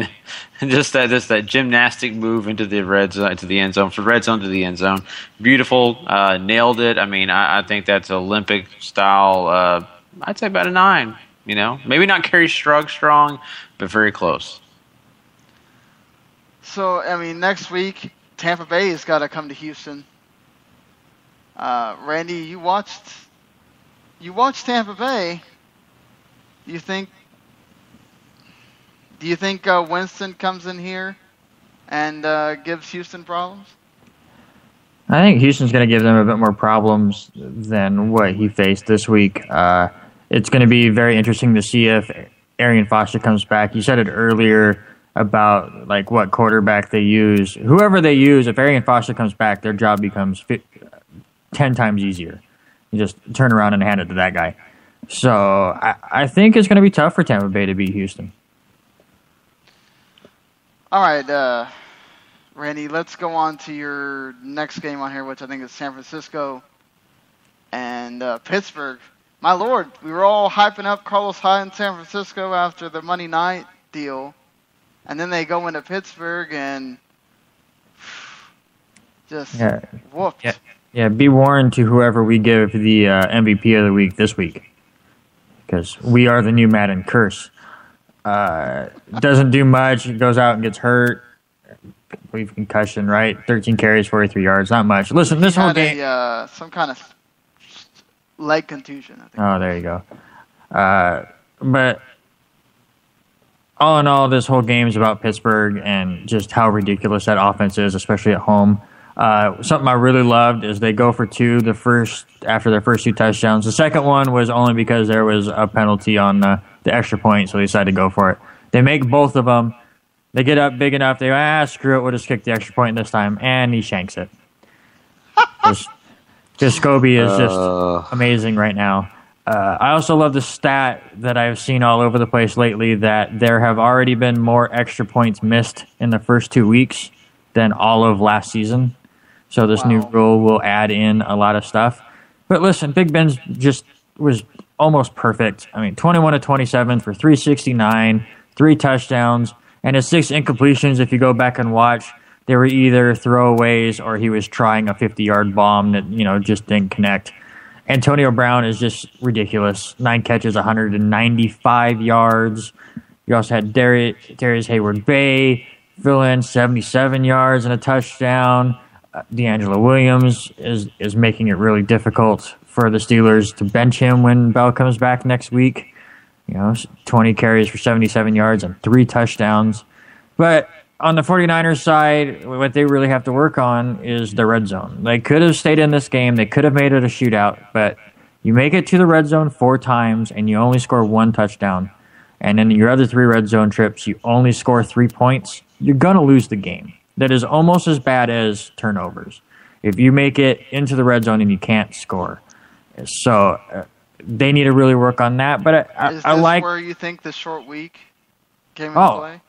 mean, just that gymnastic move into the red zone, to the end zone, from red zone to the end zone. Beautiful. Nailed it. I mean, I think that's Olympic style. I'd say about a 9. Maybe not Kerry strong, but very close.
So, I mean, next week, Tampa Bay has got to come to Houston. Randy, you watched Tampa Bay. Do you think Winston comes in here and gives Houston problems?
I think Houston's going to give them a bit more problems than what he faced this week. It's going to be very interesting to see if Arian Foster comes back. You said it earlier about what quarterback they use. Whoever they use, if Arian Foster comes back, their job becomes 10 times easier. You just turn around and hand it to that guy. So I think it's going to be tough for Tampa Bay to beat Houston.
All right, Randy, let's go on to your next game on here, which I think is San Francisco and Pittsburgh. My Lord, we were all hyping up Carlos Hyde in San Francisco after the Monday night deal, and then they go into Pittsburgh and just whooped.
Yeah, be warned to whoever we give the MVP of the week this week, because we are the new Madden curse. Doesn't do much. He goes out and gets hurt. I believe concussion, right? 13 carries, 43 yards. Not much. Listen, this whole game...
some kind of leg contusion, I think.
Oh, there you go. But all in all, this whole game is about Pittsburgh and just how ridiculous that offense is, especially at home. Something I really loved is they go for 2 after their first 2 touchdowns. The second one was only because there was a penalty on the extra point, so they decided to go for it. They make both of them. They get up big enough. They screw it. We'll just kick the extra point this time, and he shanks it. Just Scobie is just amazing right now. I also love the stat that I've seen all over the place lately that there have already been more extra points missed in the first 2 weeks than all of last season. So this new rule will add in a lot of stuff. But listen, Big Ben's just was almost perfect. I mean, 21 to 27 for 369, 3 touchdowns, and his 6 incompletions, if you go back and watch, they were either throwaways or he was trying a 50-yard bomb that, just didn't connect. Antonio Brown is just ridiculous. 9 catches, 195 yards. You also had Darius Hayward-Bay fill in 77 yards and a touchdown. D'Angelo Williams is making it really difficult for the Steelers to bench him when Bell comes back next week. 20 carries for 77 yards and 3 touchdowns. But on the 49ers side, what they really have to work on is the red zone. They could have stayed in this game. They could have made it a shootout. But you make it to the red zone 4 times and you only score 1 touchdown. And in your other 3 red zone trips, you only score 3 points. You're going to lose the game. That is almost as bad as turnovers. If you make it into the red zone and you can't score. So they need to really work on that. But I like
where you think the short week came into play?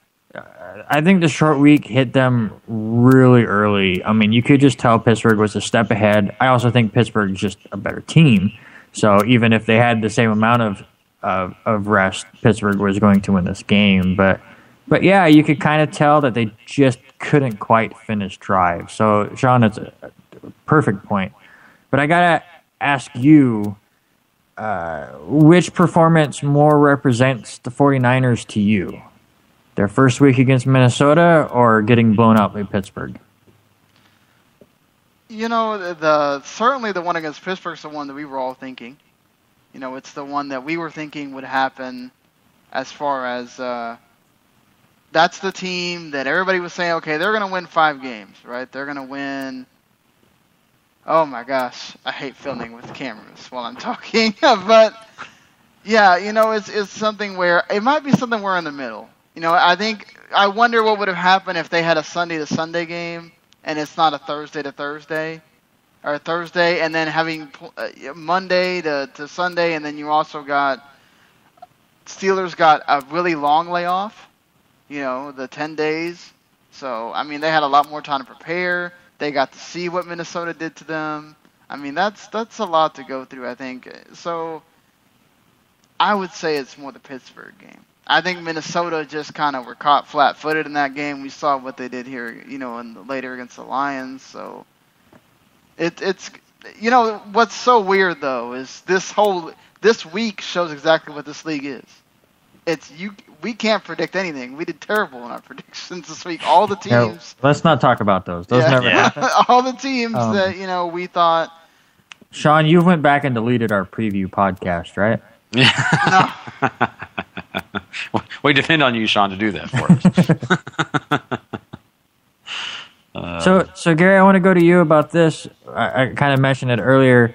I think the short week hit them really early. I mean, you could just tell Pittsburgh was a step ahead. I also think Pittsburgh is just a better team. So even if they had the same amount of rest, Pittsburgh was going to win this game. But yeah, you could kind of tell that they just couldn't quite finish drive. So, Sean, it's a perfect point. But I got to ask you, which performance more represents the 49ers to you? Their first week against Minnesota or getting blown out by Pittsburgh?
Certainly the one against Pittsburgh is the one that we were all thinking. It's the one that we were thinking would happen as far as that's the team that everybody was saying, okay, they're going to win 5 games, right? They're going to win. Oh my gosh, I hate filming with cameras while I'm talking. But yeah, it's something where it might be something we're in the middle. I wonder what would have happened if they had a Sunday to Sunday game and it's not a Thursday to Thursday or Thursday and then having Monday to Sunday, and then you also got Steelers got a really long layoff. The 10 days. So, I mean, they had a lot more time to prepare. They got to see what Minnesota did to them. I mean, that's a lot to go through, I think. So, I would say it's more the Pittsburgh game. I think Minnesota just kind of were caught flat-footed in that game. We saw what they did here, later against the Lions. So, it's what's so weird, though, is this week shows exactly what this league is. We can't predict anything. We did terrible in our predictions this week. All the teams.
No, let's not talk about those. Those never happen.
All the teams that we thought.
Sean, you went back and deleted our preview podcast, right?
Yeah. No. We depend on you, Sean, to do that for
us. So Gary, I want to go to you about this. I kind of mentioned it earlier.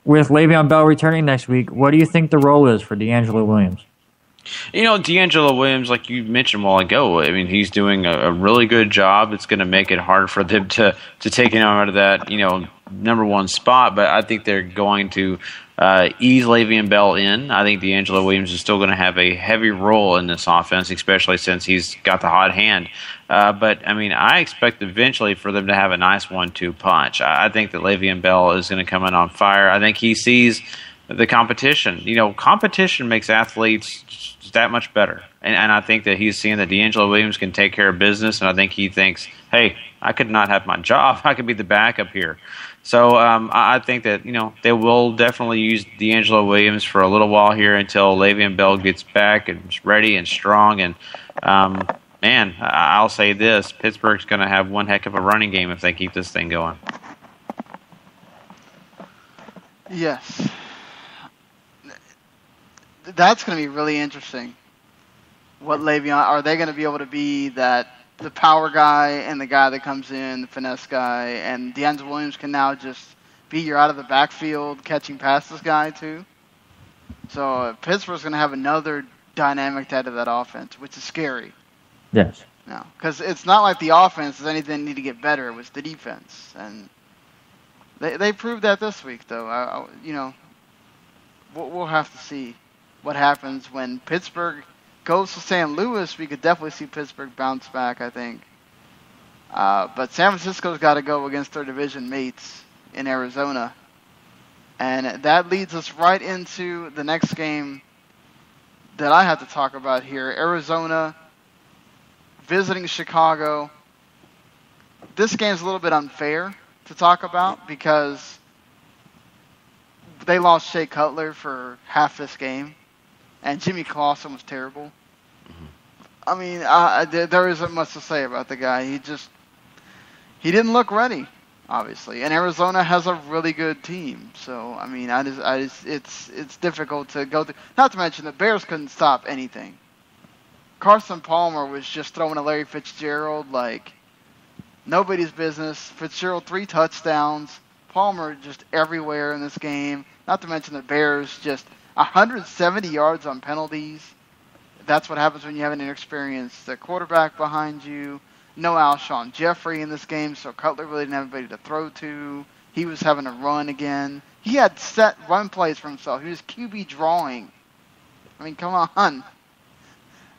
With Le'Veon Bell returning next week, what do you think the role is for D'Angelo Williams?
D'Angelo Williams, like you mentioned a while ago, I mean, he's doing a really good job. It's going to make it hard for them to take him out of that, number 1 spot. But I think they're going to ease Le'Veon Bell in. I think D'Angelo Williams is still going to have a heavy role in this offense, especially since he's got the hot hand. But, I mean, I expect eventually for them to have a nice 1-2 punch. I think that Le'Veon Bell is going to come in on fire. I think he sees the competition. Competition makes athletes that much better. And I think that he's seeing that D'Angelo Williams can take care of business, and I think he thinks, hey, I could not have my job. I could be the backup here. So I think that, they will definitely use D'Angelo Williams for a little while here until Le'Veon Bell gets back and is ready and strong. And, man, I'll say this. Pittsburgh's going to have one heck of a running game if they keep this thing going.
Yes. That's going to be really interesting. What Le'Veon, are they going to be able to be the power guy and the guy that comes in, the finesse guy, and D'Angelo Williams can now just be your out of the backfield catching passes guy too? So Pittsburgh's going to have another dynamic to add to that offense, which is scary.
Yes.
No, because it's not like the offense is anything need to get better. It was the defense, and they proved that this week, though. We'll have to see what happens when Pittsburgh goes to St. Louis. We could definitely see Pittsburgh bounce back, I think. But San Francisco's got to go against their division mates in Arizona. And that leads us right into the next game that I have to talk about here. Arizona visiting Chicago. This game's a little bit unfair to talk about because they lost Shea Cutler for half this game, and Jimmy Clausen was terrible. I mean, there isn't much to say about the guy. He didn't look ready, obviously. And Arizona has a really good team, so I mean, it's difficult to go through. Not to mention the Bears couldn't stop anything. Carson Palmer was just throwing a Larry Fitzgerald like nobody's business. Fitzgerald 3 touchdowns. Palmer just everywhere in this game. Not to mention the Bears just 170 yards on penalties. That's what happens when you have an inexperienced quarterback behind you. No Alshon Jeffrey in this game, so Cutler really didn't have anybody to throw to. He was having to run again. He had set run plays for himself. He was QB drawing. I mean, come on.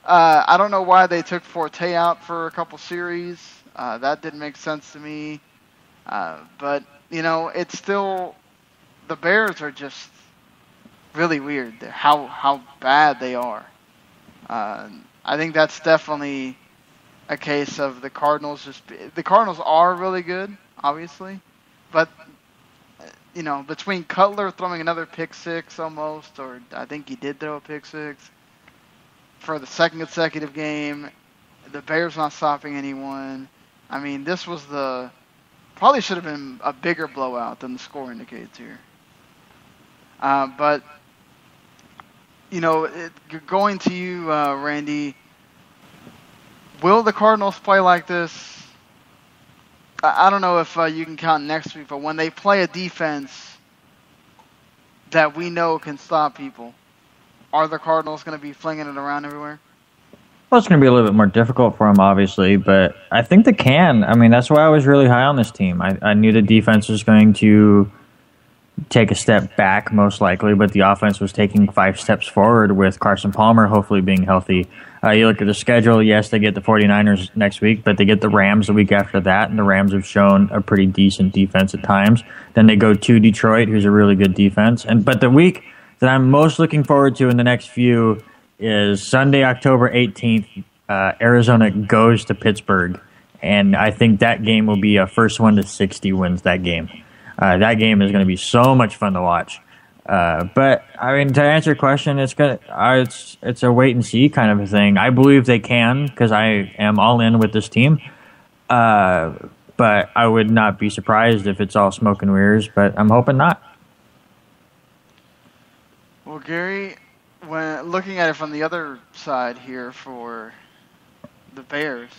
I don't know why they took Forte out for a couple series. That didn't make sense to me. But, you know, it's still – the Bears are just really weird. How bad they are. I think that's definitely a case of the Cardinals the Cardinals are really good, obviously, but you know, between Cutler throwing another pick six almost, or I think he did throw a pick six for the second consecutive game, the Bears not stopping anyone. I mean, this was probably should have been a bigger blowout than the score indicates here. But you know, going to you, Randy, will the Cardinals play like this? I don't know if you can count next week, but when they play a defense that we know can stop people, are the Cardinals going to be flinging it around everywhere?
Well, it's going to be a little bit more difficult for them, obviously, but I think they can. I mean, that's why I was really high on this team. I knew the defense was going to take a step back, most likely, but the offense was taking 5 steps forward with Carson Palmer hopefully being healthy. You look at the schedule, yes, they get the 49ers next week, but they get the Rams the week after that, and the Rams have shown a pretty decent defense at times. Then they go to Detroit, who's a really good defense. But the week that I'm most looking forward to in the next few is Sunday, October 18th. Arizona goes to Pittsburgh, and I think that game will be a first one to 60 wins that game. That game is going to be so much fun to watch. But I mean, to answer your question, it's a wait and see kind of a thing. I believe they can because I am all in with this team. But I would not be surprised if it's all smoke and mirrors. But I'm hoping not.
Well, Gary, when looking at it from the other side here for the Bears,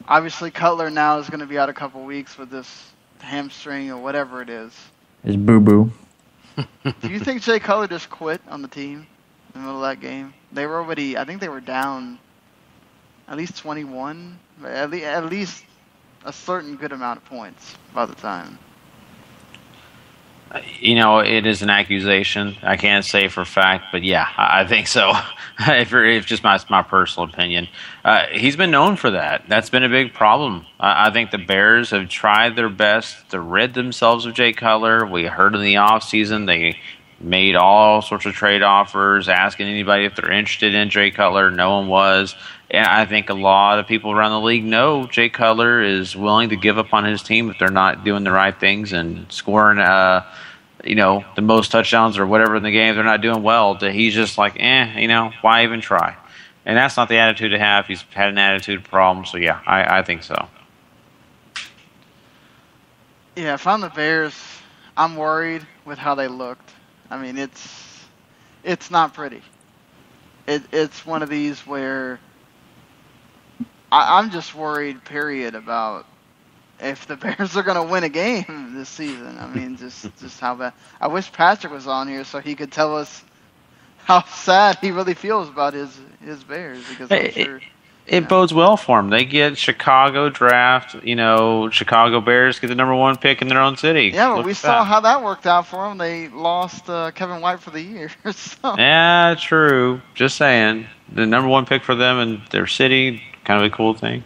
obviously Cutler now is going to be out a couple weeks with this hamstring or whatever it is.
His boo-boo.
Do you think Jay Cutler just quit on the team in the middle of that game? They were already, I think they were down at least 21, at least a certain good amount of points by the time.
You know, it is an accusation. I can't say for a fact, but yeah, I think so. if just my personal opinion. He's been known for that. That's been a big problem. I think the Bears have tried their best to rid themselves of Jay Cutler. We heard in the offseason they made all sorts of trade offers, asking anybody if they're interested in Jay Cutler. No one was. And I think a lot of people around the league know Jay Cutler is willing to give up on his team if they're not doing the right things and scoring, the most touchdowns or whatever in the game. If they're not doing well, he's just like, why even try? And that's not the attitude to have. He's had an attitude problem. So, yeah, I think so.
Yeah, if I'm the Bears, I'm worried with how they looked. I mean, it's not pretty. It's one of these where I'm just worried, period, about if the Bears are going to win a game this season. I mean, just how bad. I wish Patrick was on here so he could tell us how sad he really feels about his Bears. Because I'm sure
it bodes well for them. They get Chicago draft, Chicago Bears get the number 1 pick in their own city.
Yeah, but we saw how that worked out for them. They lost Kevin White for the year. So.
Yeah, true. Just saying. The number 1 pick for them in their city, kind of a cool thing.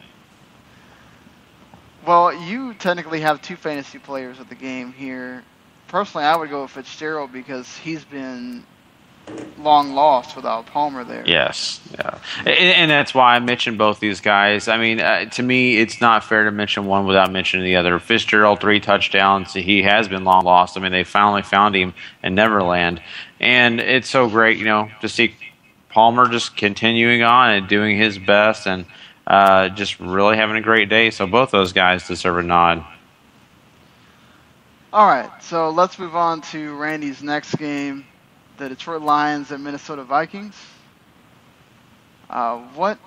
Well, you technically have two fantasy players at the game here. Personally, I would go with Fitzgerald because he's been long lost without Palmer there.
Yes, yeah, and that's why I mentioned both these guys. I mean, to me, it's not fair to mention one without mentioning the other. Fitzgerald, 3 touchdowns. He has been long lost. I mean, they finally found him in Neverland, and it's so great, to see Palmer just continuing on and doing his best, and just really having a great day. So both those guys deserve a nod.
All right, so let's move on to Randy's next game. The Detroit Lions and Minnesota Vikings. What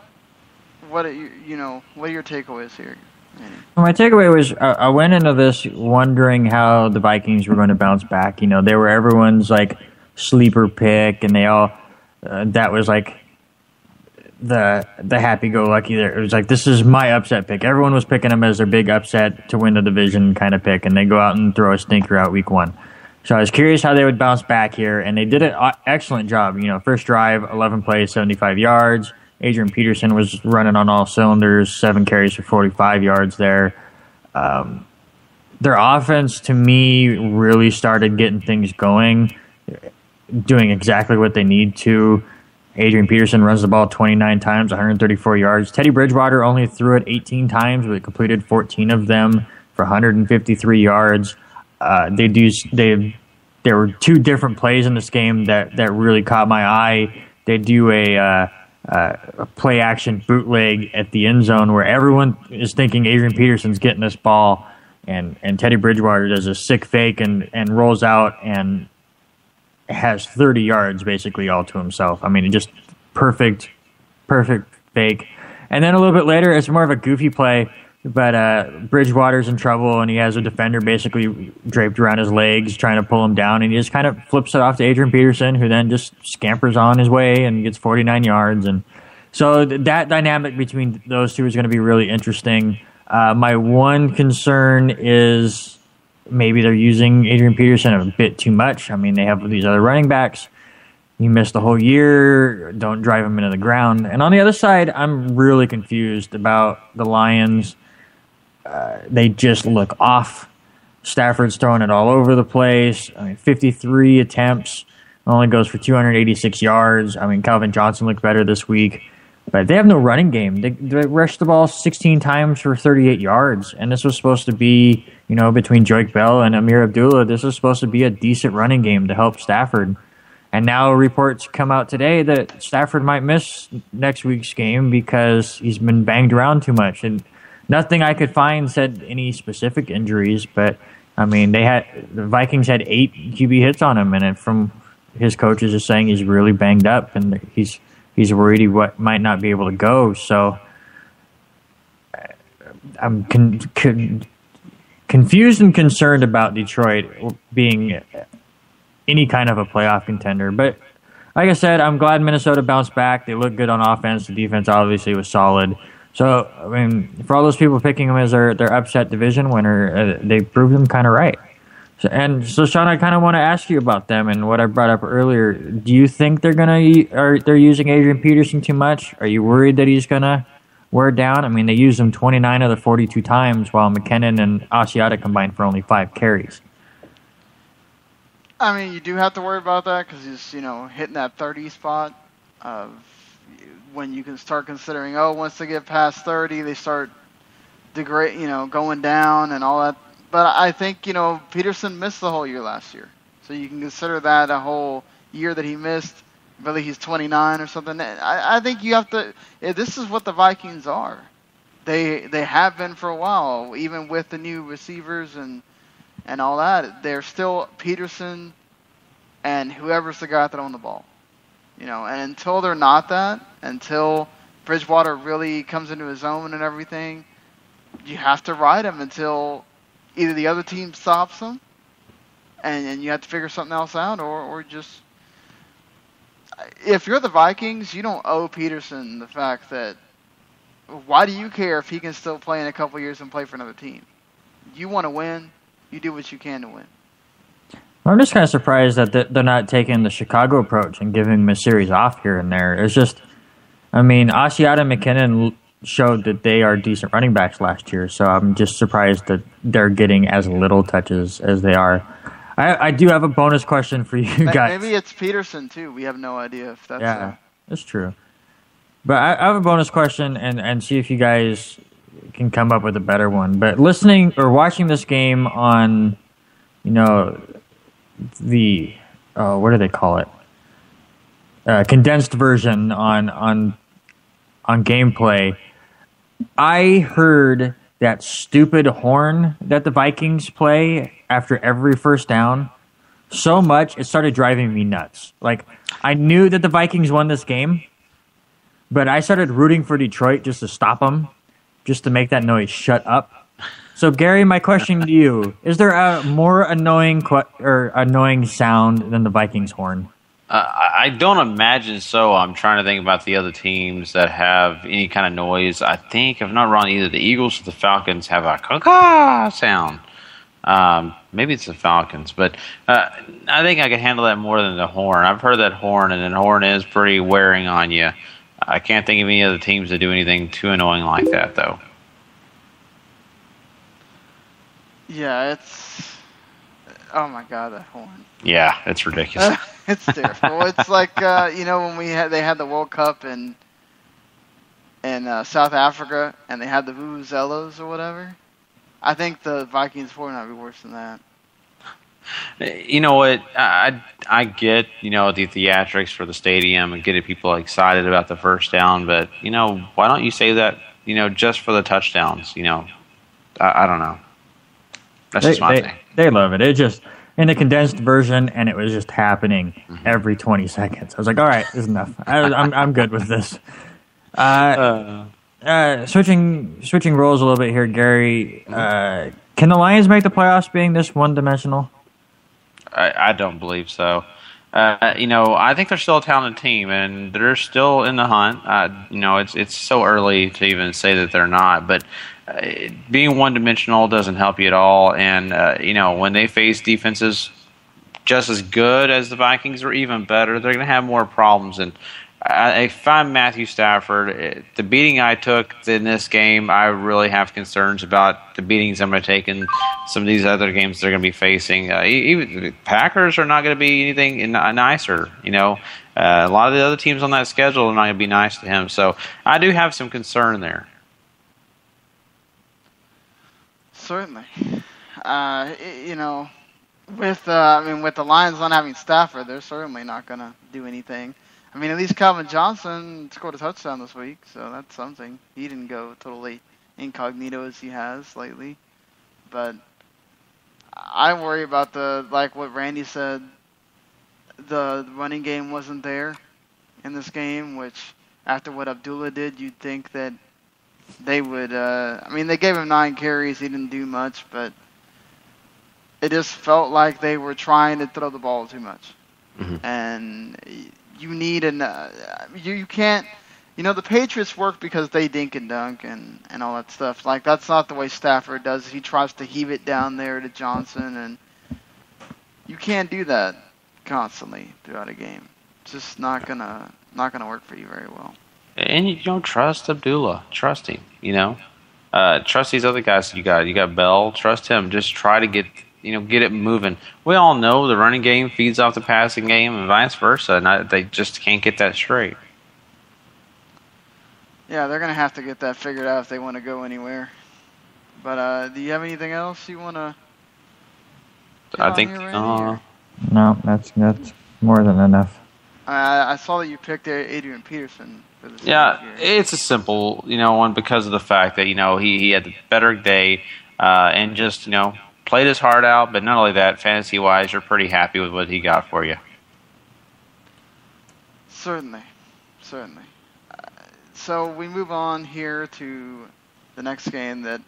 are your takeaways here, Andy?
Well, my takeaway was I went into this wondering how the Vikings were going to bounce back. They were everyone's like sleeper pick, and they all that was like the happy-go-lucky there. It was like, this is my upset pick. Everyone was picking them as their big upset to win the division kind of pick, and they go out and throw a stinker out week 1. So I was curious how they would bounce back here, and they did an excellent job. First drive, 11 plays, 75 yards. Adrian Peterson was running on all cylinders, 7 carries for 45 yards there. Their offense, to me, really started getting things going, doing exactly what they need to. Adrian Peterson runs the ball 29 times, 134 yards. Teddy Bridgewater only threw it 18 times, but completed 14 of them for 153 yards. There were 2 different plays in this game that really caught my eye. They do a play action bootleg at the end zone where everyone is thinking Adrian Peterson's getting this ball, and Teddy Bridgewater does a sick fake and rolls out and has 30 yards basically all to himself. I mean, just perfect fake. And then a little bit later, it's more of a goofy play, but Bridgewater's in trouble, and he has a defender basically draped around his legs trying to pull him down, and he just kind of flips it off to Adrian Peterson, who then just scampers on his way and gets 49 yards. And so that dynamic between those two is going to be really interesting. My one concern is maybe they're using Adrian Peterson a bit too much. I mean, they have these other running backs. He missed the whole year. Don't drive him into the ground. And on the other side, I'm really confused about the Lions. They just look off. Stafford's throwing it all over the place. I mean, 53 attempts, only goes for 286 yards. I mean, Calvin Johnson looked better this week. But they have no running game. They rushed the ball 16 times for 38 yards. And this was supposed to be, between Joique Bell and Amir Abdullah, this was supposed to be a decent running game to help Stafford. And now reports come out today that Stafford might miss next week's game because he's been banged around too much. And nothing I could find said any specific injuries, but I mean, the Vikings had 8 QB hits on him, and from his coaches are saying he's really banged up and he's worried he might not be able to go. So I'm confused and concerned about Detroit being any kind of a playoff contender. But like I said, I'm glad Minnesota bounced back. They looked good on offense. The defense obviously was solid. So, I mean, for all those people picking them as their upset division winner, they proved them kind of right. So, Sean, I kind of want to ask you about them and what I brought up earlier. Do you think they're using Adrian Peterson too much? Are you worried that he's gonna wear down? I mean, they used him 29 of the 42 times, while McKinnon and Asiata combined for only 5 carries.
I mean, you do have to worry about that because he's hitting that 30 spot of when you can start considering, once they get past 30, they start going down and all that. But I think, Peterson missed the whole year last year. So you can consider that a whole year that he missed. Really, he's 29 or something. I think you have to – this is what the Vikings are. They have been for a while, even with the new receivers and all that. They're still Peterson and whoever's the guy that owns the ball. And until they're not that, until Bridgewater really comes into his own and everything, you have to ride him until either the other team stops him and you have to figure something else out, or just if you're the Vikings, you don't owe Peterson the fact that why do you care if he can still play in a couple years and play for another team? You want to win, you do what you can to win.
I'm just kind of surprised that they're not taking the Chicago approach and giving him a series off here and there. It's just, I mean, Asiata and McKinnon showed that they are decent running backs last year. So I'm just surprised that they're getting as little touches as they are. I do have a bonus question for you guys.
Maybe it's Peterson too. We have no idea if that's.
Yeah, that's true. But I have a bonus question and see if you guys can come up with a better one. But listening or watching this game on, the what do they call it? Condensed version on gameplay, I heard that stupid horn that the Vikings play after every first down so much it started driving me nuts. Like, I knew that the Vikings won this game, but I started rooting for Detroit just to stop them, just to make that noise shut up. So, Gary, my question to you, is there a more annoying sound than the Vikings horn?
I don't imagine so. I'm trying to think about the other teams that have any kind of noise. I think, if I'm not wrong, either the Eagles or the Falcons have a caw sound. Maybe it's the Falcons, but I think I can handle that more than the horn. I've heard that horn, and the horn is pretty wearing on you. I can't think of any other teams that do anything too annoying like that, though.
Yeah, it's... Oh my God, that horn.
Yeah, it's ridiculous.
It's terrible. It's like when they had the World Cup in South Africa and they had the vuvuzelas or whatever. I think the Vikings horn might be worse than that.
You know what? I get the theatrics for the stadium and getting people excited about the first down, but why don't you say that just for the touchdowns? I don't know. That's just my thing.
They love it. It just in the condensed version, and it was just happening every 20 seconds. I was like, all right, this is enough. I'm good with this. Switching roles a little bit here, Gary. Can the Lions make the playoffs being this one-dimensional?
I don't believe so. I think they're still a talented team, and they're still in the hunt. It's so early to even say that they're not, but being one-dimensional doesn't help you at all. And when they face defenses just as good as the Vikings or even better, they're going to have more problems. And if I'm Matthew Stafford, the beating I took in this game, I really have concerns about the beatings I'm going to take in some of these other games they're going to be facing. Even the Packers are not going to be anything nicer. A lot of the other teams on that schedule are not going to be nice to him. So I do have some concern there.
Certainly. With the Lions not having Stafford, they're certainly not going to do anything. I mean, at least Calvin Johnson scored a touchdown this week, so that's something. He didn't go totally incognito as he has lately. But I worry about what Randy said, the running game wasn't there in this game, which after what Abdullah did, you'd think that they would, they gave him 9 carries, he didn't do much, but it just felt like they were trying to throw the ball too much. Mm-hmm. And you need you can't, the Patriots work because they dink and dunk and all that stuff. Like, that's not the way Stafford does. He tries to heave it down there to Johnson, and you can't do that constantly throughout a game. It's just not gonna work for you very well.
And you don't trust Abdullah. Trust him, Trust these other guys you got. You got Bell. Trust him. Just try to get it moving. We all know the running game feeds off the passing game and vice versa, and they just can't get that straight.
Yeah, they're going to have to get that figured out if they want to go anywhere. But do you have anything else you want to
I think
no, that's more than enough.
I saw that you picked Adrian Peterson for this.
Yeah, it's a simple, one because of the fact that, he had the better day and just, played his heart out. But not only that, fantasy-wise, you're pretty happy with what he got for you.
Certainly. So we move on here to the next game that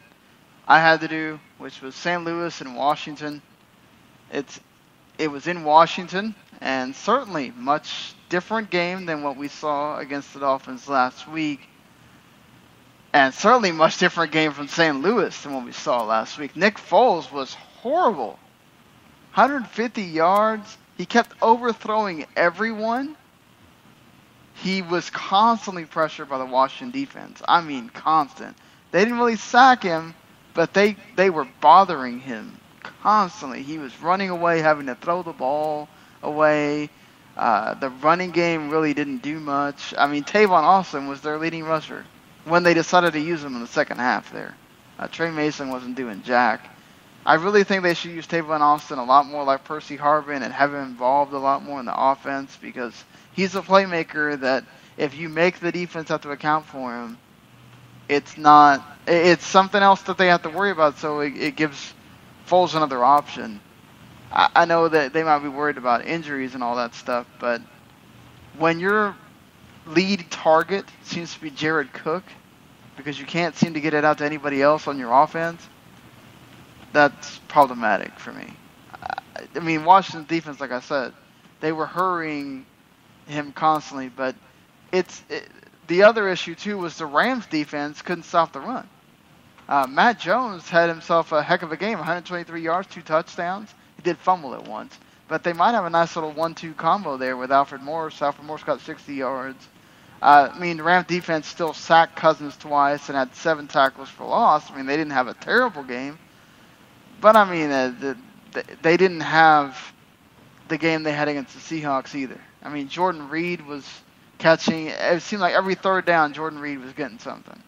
I had to do, which was St. Louis and Washington. It was in Washington, and certainly much different game than what we saw against the Dolphins last week. And certainly much different game from St. Louis than what we saw last week. Nick Foles was horrible. 150 yards. He kept overthrowing everyone. he was constantly pressured by the Washington defense. I mean, constant. They didn't really sack him, but they were bothering him constantly. He was running away, having to throw the ball away. The running game really didn't do much. I mean, Tavon Austin was their leading rusher when they decided to use him in the second half there. Trey Mason wasn't doing jack. I really think they should use Tavon Austin a lot more like Percy Harvin and have him involved a lot more in the offense, because he's a playmaker that if you make the defense have to account for him, it's something else that they have to worry about, so it gives Foles another option. I know that they might be worried about injuries and all that stuff, but when your lead target seems to be Jared Cook, because you can't seem to get it out to anybody else on your offense, that's problematic for me. I mean, Washington's defense, like I said, they were hurrying him constantly, but the other issue too was the Rams defense couldn't stop the run. Matt Jones had himself a heck of a game, 123 yards, 2 touchdowns. He did fumble it once, but they might have a nice little 1-2 combo there with Alfred Morris. Alfred Morris got 60 yards. I mean, the Rams defense still sacked Cousins twice and had 7 tackles for loss. I mean, they didn't have a terrible game, but I mean, they didn't have the game they had against the Seahawks either. I mean, Jordan Reed was catching. It seemed like every third down, Jordan Reed was getting something.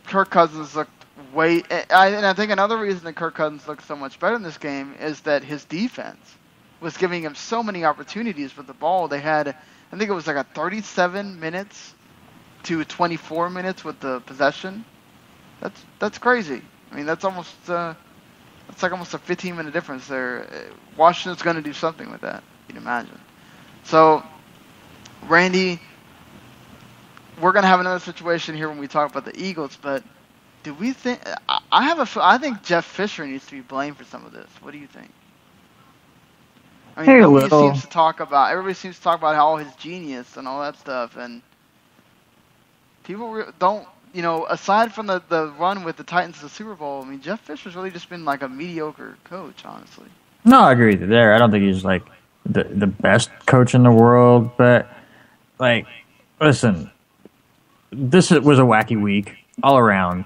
Kirk Cousins looked and I think another reason that Kirk Cousins looked so much better in this game is that his defense was giving him so many opportunities with the ball. They had, I think it was like a 37 minutes to 24 minutes with the possession. That's crazy. I mean, that's almost it's like almost a 15-minute difference there. Washington's going to do something with that, you'd imagine. So, Randy, we're going to have another situation here when we talk about the Eagles, but do we think I think Jeff Fisher needs to be blamed for some of this. What do you think? I mean, everybody seems to talk about how his genius and all that stuff, and people don't, aside from the run with the Titans to the Super Bowl, I mean, Jeff Fisher's really just been like a mediocre coach, honestly.
No, I agree with you there. I don't think he's like the best coach in the world, but like, listen, this was a wacky week all around,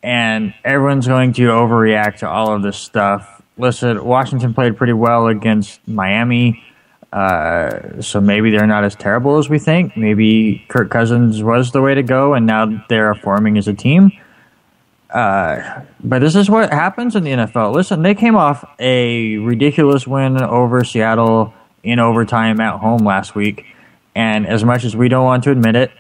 and everyone's going to overreact to all of this stuff. Listen, Washington played pretty well against Miami, so maybe they're not as terrible as we think. Maybe Kirk Cousins was the way to go, and now they're forming as a team. But this is what happens in the NFL. Listen, they came off a ridiculous win over Seattle in overtime at home last week, and as much as we don't want to admit it,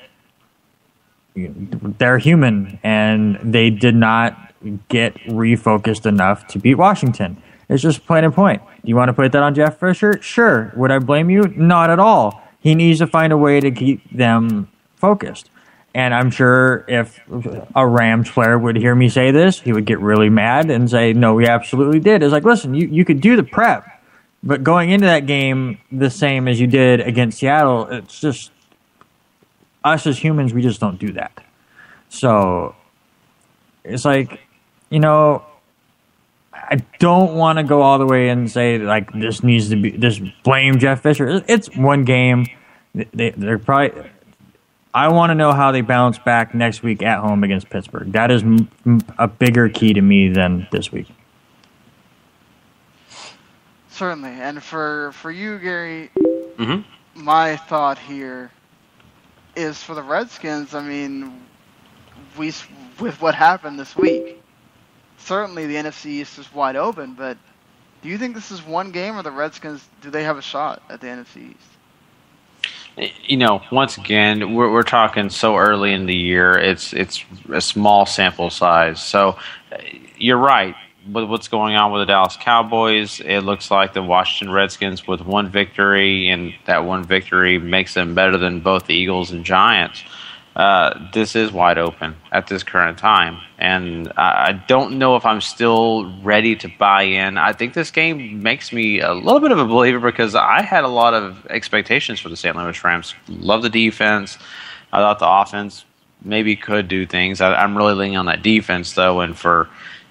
they're human, and they did not get refocused enough to beat Washington. It's just plain and point. Do you want to put that on Jeff Fisher? Sure. Would I blame you? Not at all. He needs to find a way to keep them focused. And I'm sure if a Rams player would hear me say this, he would get really mad and say, no, we absolutely did. It's like, listen, you could do the prep, but going into that game the same as you did against Seattle, it's just, us as humans, we just don't do that. So it's like, I don't want to go all the way and say like this needs to be just blame Jeff Fisher. It's one game. They're probably. I want to know how they bounce back next week at home against Pittsburgh. That is a bigger key to me than this week.
Certainly, and for you, Gary, my thought here is for the Redskins. I mean, with what happened this week. Certainly the NFC East is wide open, but do you think this is one game, or the Redskins, do they have a shot at the NFC East?
Once again, we're talking so early in the year. It's a small sample size. So you're right. With what's going on with the Dallas Cowboys, it looks like the Washington Redskins with one victory, and that one victory makes them better than both the Eagles and Giants. This is wide open at this current time, and I don't know if I'm still ready to buy in. I think this game makes me a little bit of a believer because I had a lot of expectations for the St. Louis Rams. Love the defense. I thought the offense maybe could do things. I'm really leaning on that defense, though, and for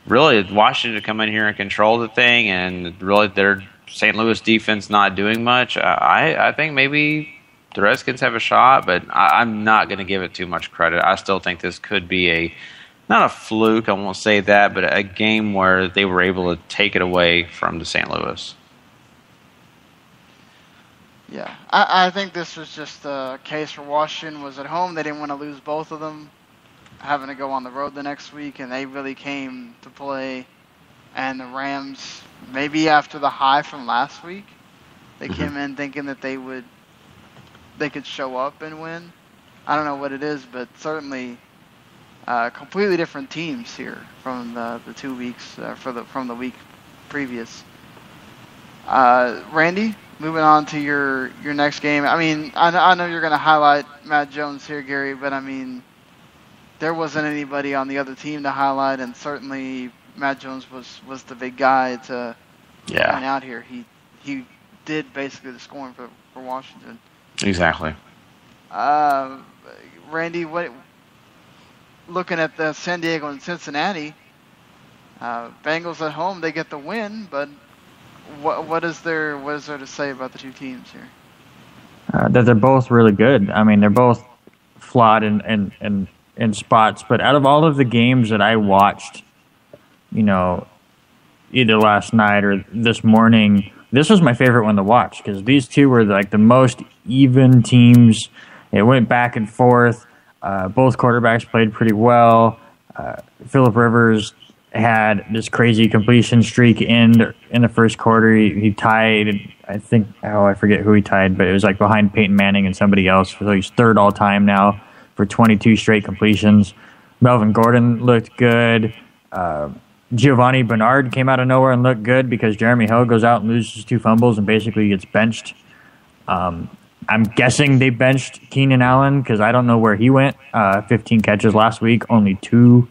really Washington to come in here and control the thing, and really they're St. Louis defense not doing much, I think maybe the Redskins have a shot, but I'm not going to give it too much credit. I still think this could be not a fluke, I won't say that, but a game where they were able to take it away from the St. Louis.
Yeah, I think this was just a case where Washington was at home. They didn't want to lose both of them, having to go on the road the next week, and they really came to play. And the Rams, maybe after the high from last week, they came in thinking that they could show up and win. I don't know what it is, but certainly completely different teams here from the 2 weeks from the week previous. Randy, moving on to your next game. I mean, I know you're going to highlight Matt Jones here, Gary, but I mean, there wasn't anybody on the other team to highlight, and certainly Matt Jones was the big guy to point out here. He did basically the scoring for Washington.
Exactly.
Randy, looking at the San Diego and Cincinnati, Bengals at home, they get the win, but what is there to say about the two teams here?
That they're both really good. I mean, they're both flawed in spots, but out of all of the games that I watched, either last night or this morning, this was my favorite one to watch because these two were like the most even teams. It went back and forth. Both quarterbacks played pretty well. Phillip Rivers had this crazy completion streak in the first quarter. He tied, I forget who he tied, but it was like behind Peyton Manning and somebody else. So he's third all time now for 22 straight completions. Melvin Gordon looked good. Giovanni Bernard came out of nowhere and looked good because Jeremy Hill goes out and loses 2 fumbles and basically gets benched. I'm guessing they benched Keenan Allen because I don't know where he went. 15 catches last week, only 2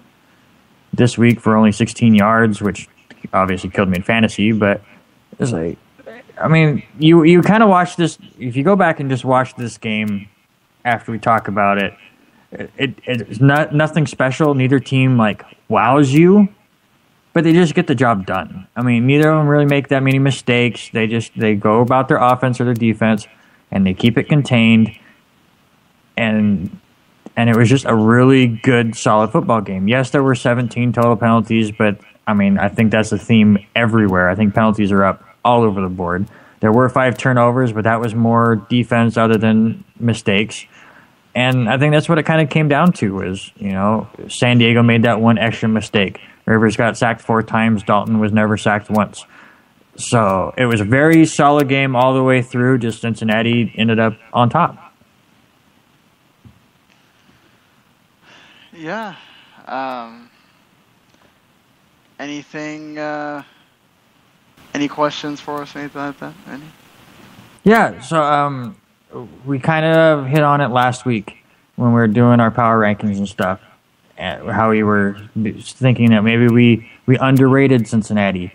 this week for only 16 yards, which obviously killed me in fantasy. But it's like, I mean, you kind of watch this. If you go back and just watch this game after we talk about it, it's nothing special. Neither team wows you, but they just get the job done. I mean, neither of them really make that many mistakes. They go about their offense or their defense, and they keep it contained. And it was just a really good, solid football game. Yes, there were 17 total penalties, but I mean, I think that's a theme everywhere. I think penalties are up all over the board. There were 5 turnovers, but that was more defense other than mistakes. And I think that's what it kind of came down to was, San Diego made that one extra mistake. Rivers got sacked 4 times. Dalton was never sacked once. So it was a very solid game all the way through. Just Cincinnati ended up on top.
Yeah. Any questions for us? Anything like that? Any?
Yeah. So we kind of hit on it last week when we were doing our power rankings and stuff. How we were thinking that maybe we underrated Cincinnati.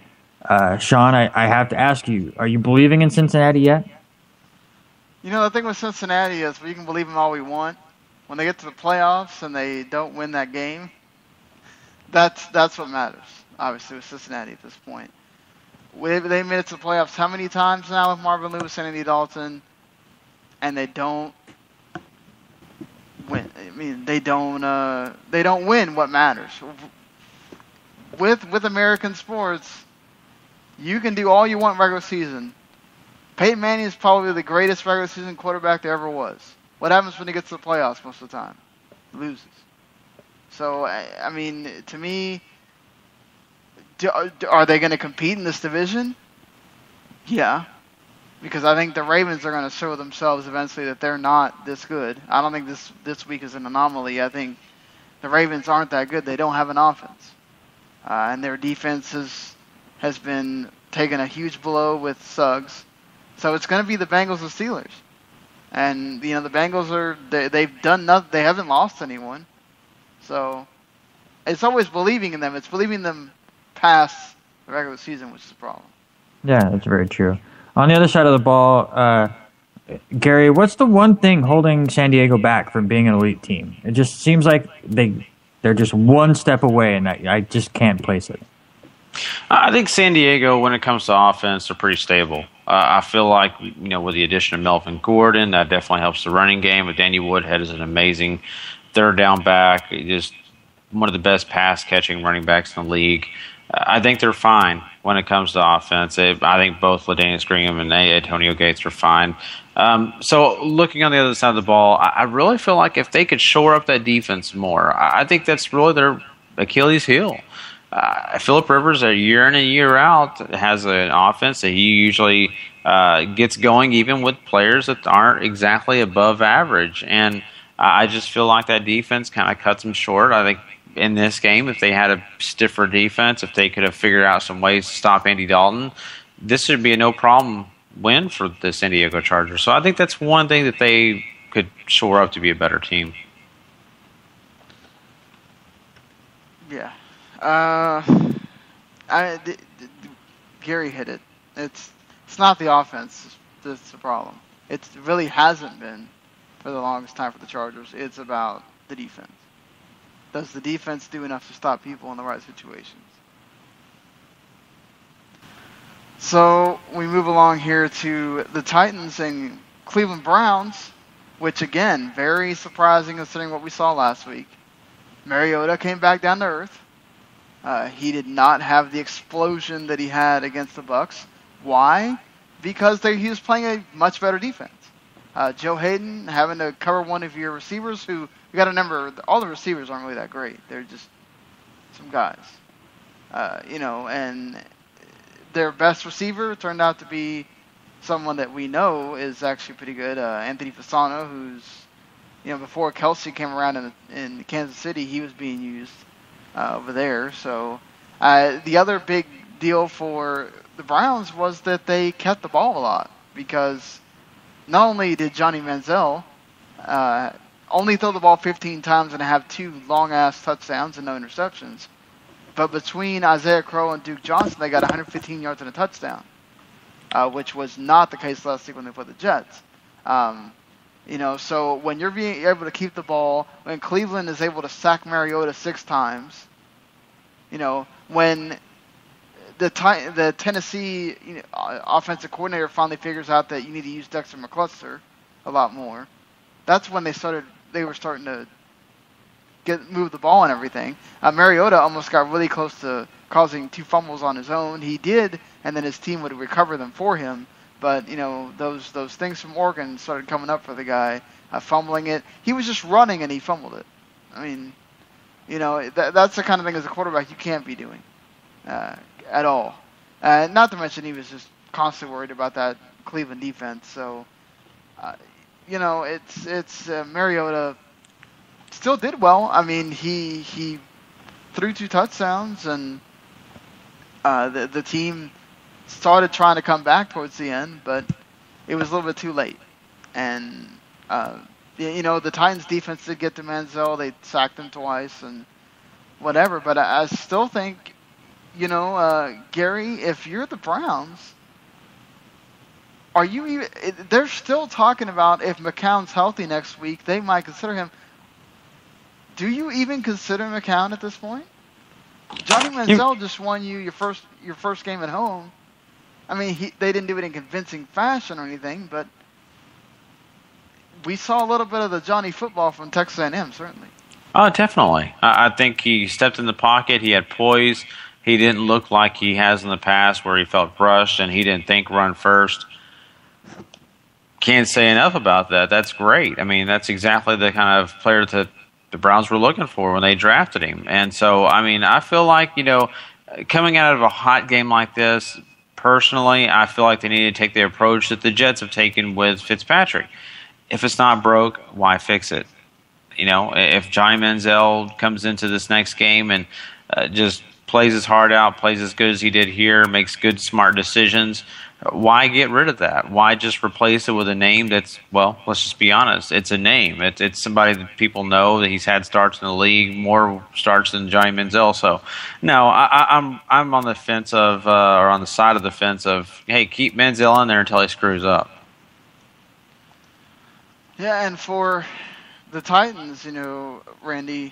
Sean, I have to ask you, are you believing in Cincinnati yet?
The thing with Cincinnati is we can believe them all we want. When they get to the playoffs and they don't win that game, that's what matters, obviously, with Cincinnati at this point. They made it to the playoffs how many times now with Marvin Lewis and Andy Dalton, and they don't win. I mean, they don't win what matters. With American sports, you can do all you want in regular season. Peyton Manning is probably the greatest regular season quarterback there ever was. What happens when he gets to the playoffs most of the time? He loses. So, I mean, to me, are they going to compete in this division? Yeah. Because I think the Ravens are going to show themselves eventually that they're not this good. I don't think this week is an anomaly. I think the Ravens aren't that good. They don't have an offense. And their defense has been taking a huge blow with Suggs. So it's going to be the Bengals and Steelers. And, the Bengals they've done nothing. They haven't lost anyone. So it's always believing in them. It's believing them past the regular season, which is the problem.
Yeah, that's very true. On the other side of the ball, Gary, what's the one thing holding San Diego back from being an elite team? It just seems like they're just one step away, and I just can't place it.
I think San Diego, when it comes to offense, are pretty stable. I feel like, with the addition of Melvin Gordon, that definitely helps the running game. But Danny Woodhead is an amazing third down back, just one of the best pass-catching running backs in the league. I think they're fine when it comes to offense. I think both LaDainius Graham and Antonio Gates are fine. So looking on the other side of the ball, I really feel like if they could shore up that defense more, I think that's really their Achilles heel. Phillip Rivers, a year in and year out, has an offense that he usually gets going even with players that aren't exactly above average. And I just feel like that defense kind of cuts them short. I think in this game, if they had a stiffer defense, if they could have figured out some ways to stop Andy Dalton, this should be a no-problem win for the San Diego Chargers. So I think that's one thing that they could shore up to be a better team.
Yeah. Gary hit it. It's not the offense that's the problem. It really hasn't been for the longest time for the Chargers. It's about the defense. Does the defense do enough to stop people in the right situations? So we move along here to the Titans and Cleveland Browns, which again, very surprising considering what we saw last week. Mariota came back down to earth. He did not have the explosion that he had against the Bucs. Why? Because he was playing a much better defense. Joe Hayden having to cover one of your receivers who, you got to remember, all the receivers aren't really that great. They're just some guys. And their best receiver turned out to be someone that we know is actually pretty good, Anthony Fasano, who's, before Kelsey came around in Kansas City, he was being used over there. So the other big deal for the Browns was that they kept the ball a lot, because not only did Johnny Manziel only throw the ball 15 times and have 2 long-ass touchdowns and no interceptions, but between Isaiah Crowe and Duke Johnson, they got 115 yards and a touchdown, which was not the case last week when they played the Jets. So when you're being able to keep the ball, when Cleveland is able to sack Mariota 6 times, when the Tennessee offensive coordinator finally figures out that you need to use Dexter McCluster a lot more, that's when they were starting to move the ball and everything. Mariota almost got really close to causing 2 fumbles on his own. He did, and then his team would recover them for him. But those things from Oregon started coming up for the guy, fumbling it. He was just running and he fumbled it. I mean, that's the kind of thing as a quarterback you can't be doing at all. Not to mention he was just constantly worried about that Cleveland defense. So, it's Mariota still did well. I mean, he threw 2 touchdowns, and the team started trying to come back towards the end, but it was a little bit too late. And the Titans defense did get to Manziel. They sacked him twice and whatever. But I still think, Gary, if you're the Browns, they're still talking about if McCown's healthy next week, they might consider him. Do you even consider McCown at this point? Johnny Manziel just won you your first game at home. I mean, they didn't do it in convincing fashion or anything, but we saw a little bit of the Johnny football from Texas A&M, certainly.
Oh, definitely. I think he stepped in the pocket. He had poise. He didn't look like he has in the past where he felt rushed and he didn't think run first. Can't say enough about that. That's great. I mean, that's exactly the kind of player that the Browns were looking for when they drafted him. And so, I mean, I feel like, coming out of a hot game like this, personally, I feel like they need to take the approach that the Jets have taken with Fitzpatrick. If it's not broke, why fix it? If Johnny Manziel comes into this next game and just plays his heart out, plays as good as he did here, makes good, smart decisions, why get rid of that? Why just replace it with a name that's, well, let's just be honest, it's a name. It's somebody that people know, that he's had starts in the league, more starts than Johnny Manziel. So, no, I'm on the fence of, or on the side of the fence of, hey, keep Manziel in there until he screws up.
Yeah, and for the Titans, Randy,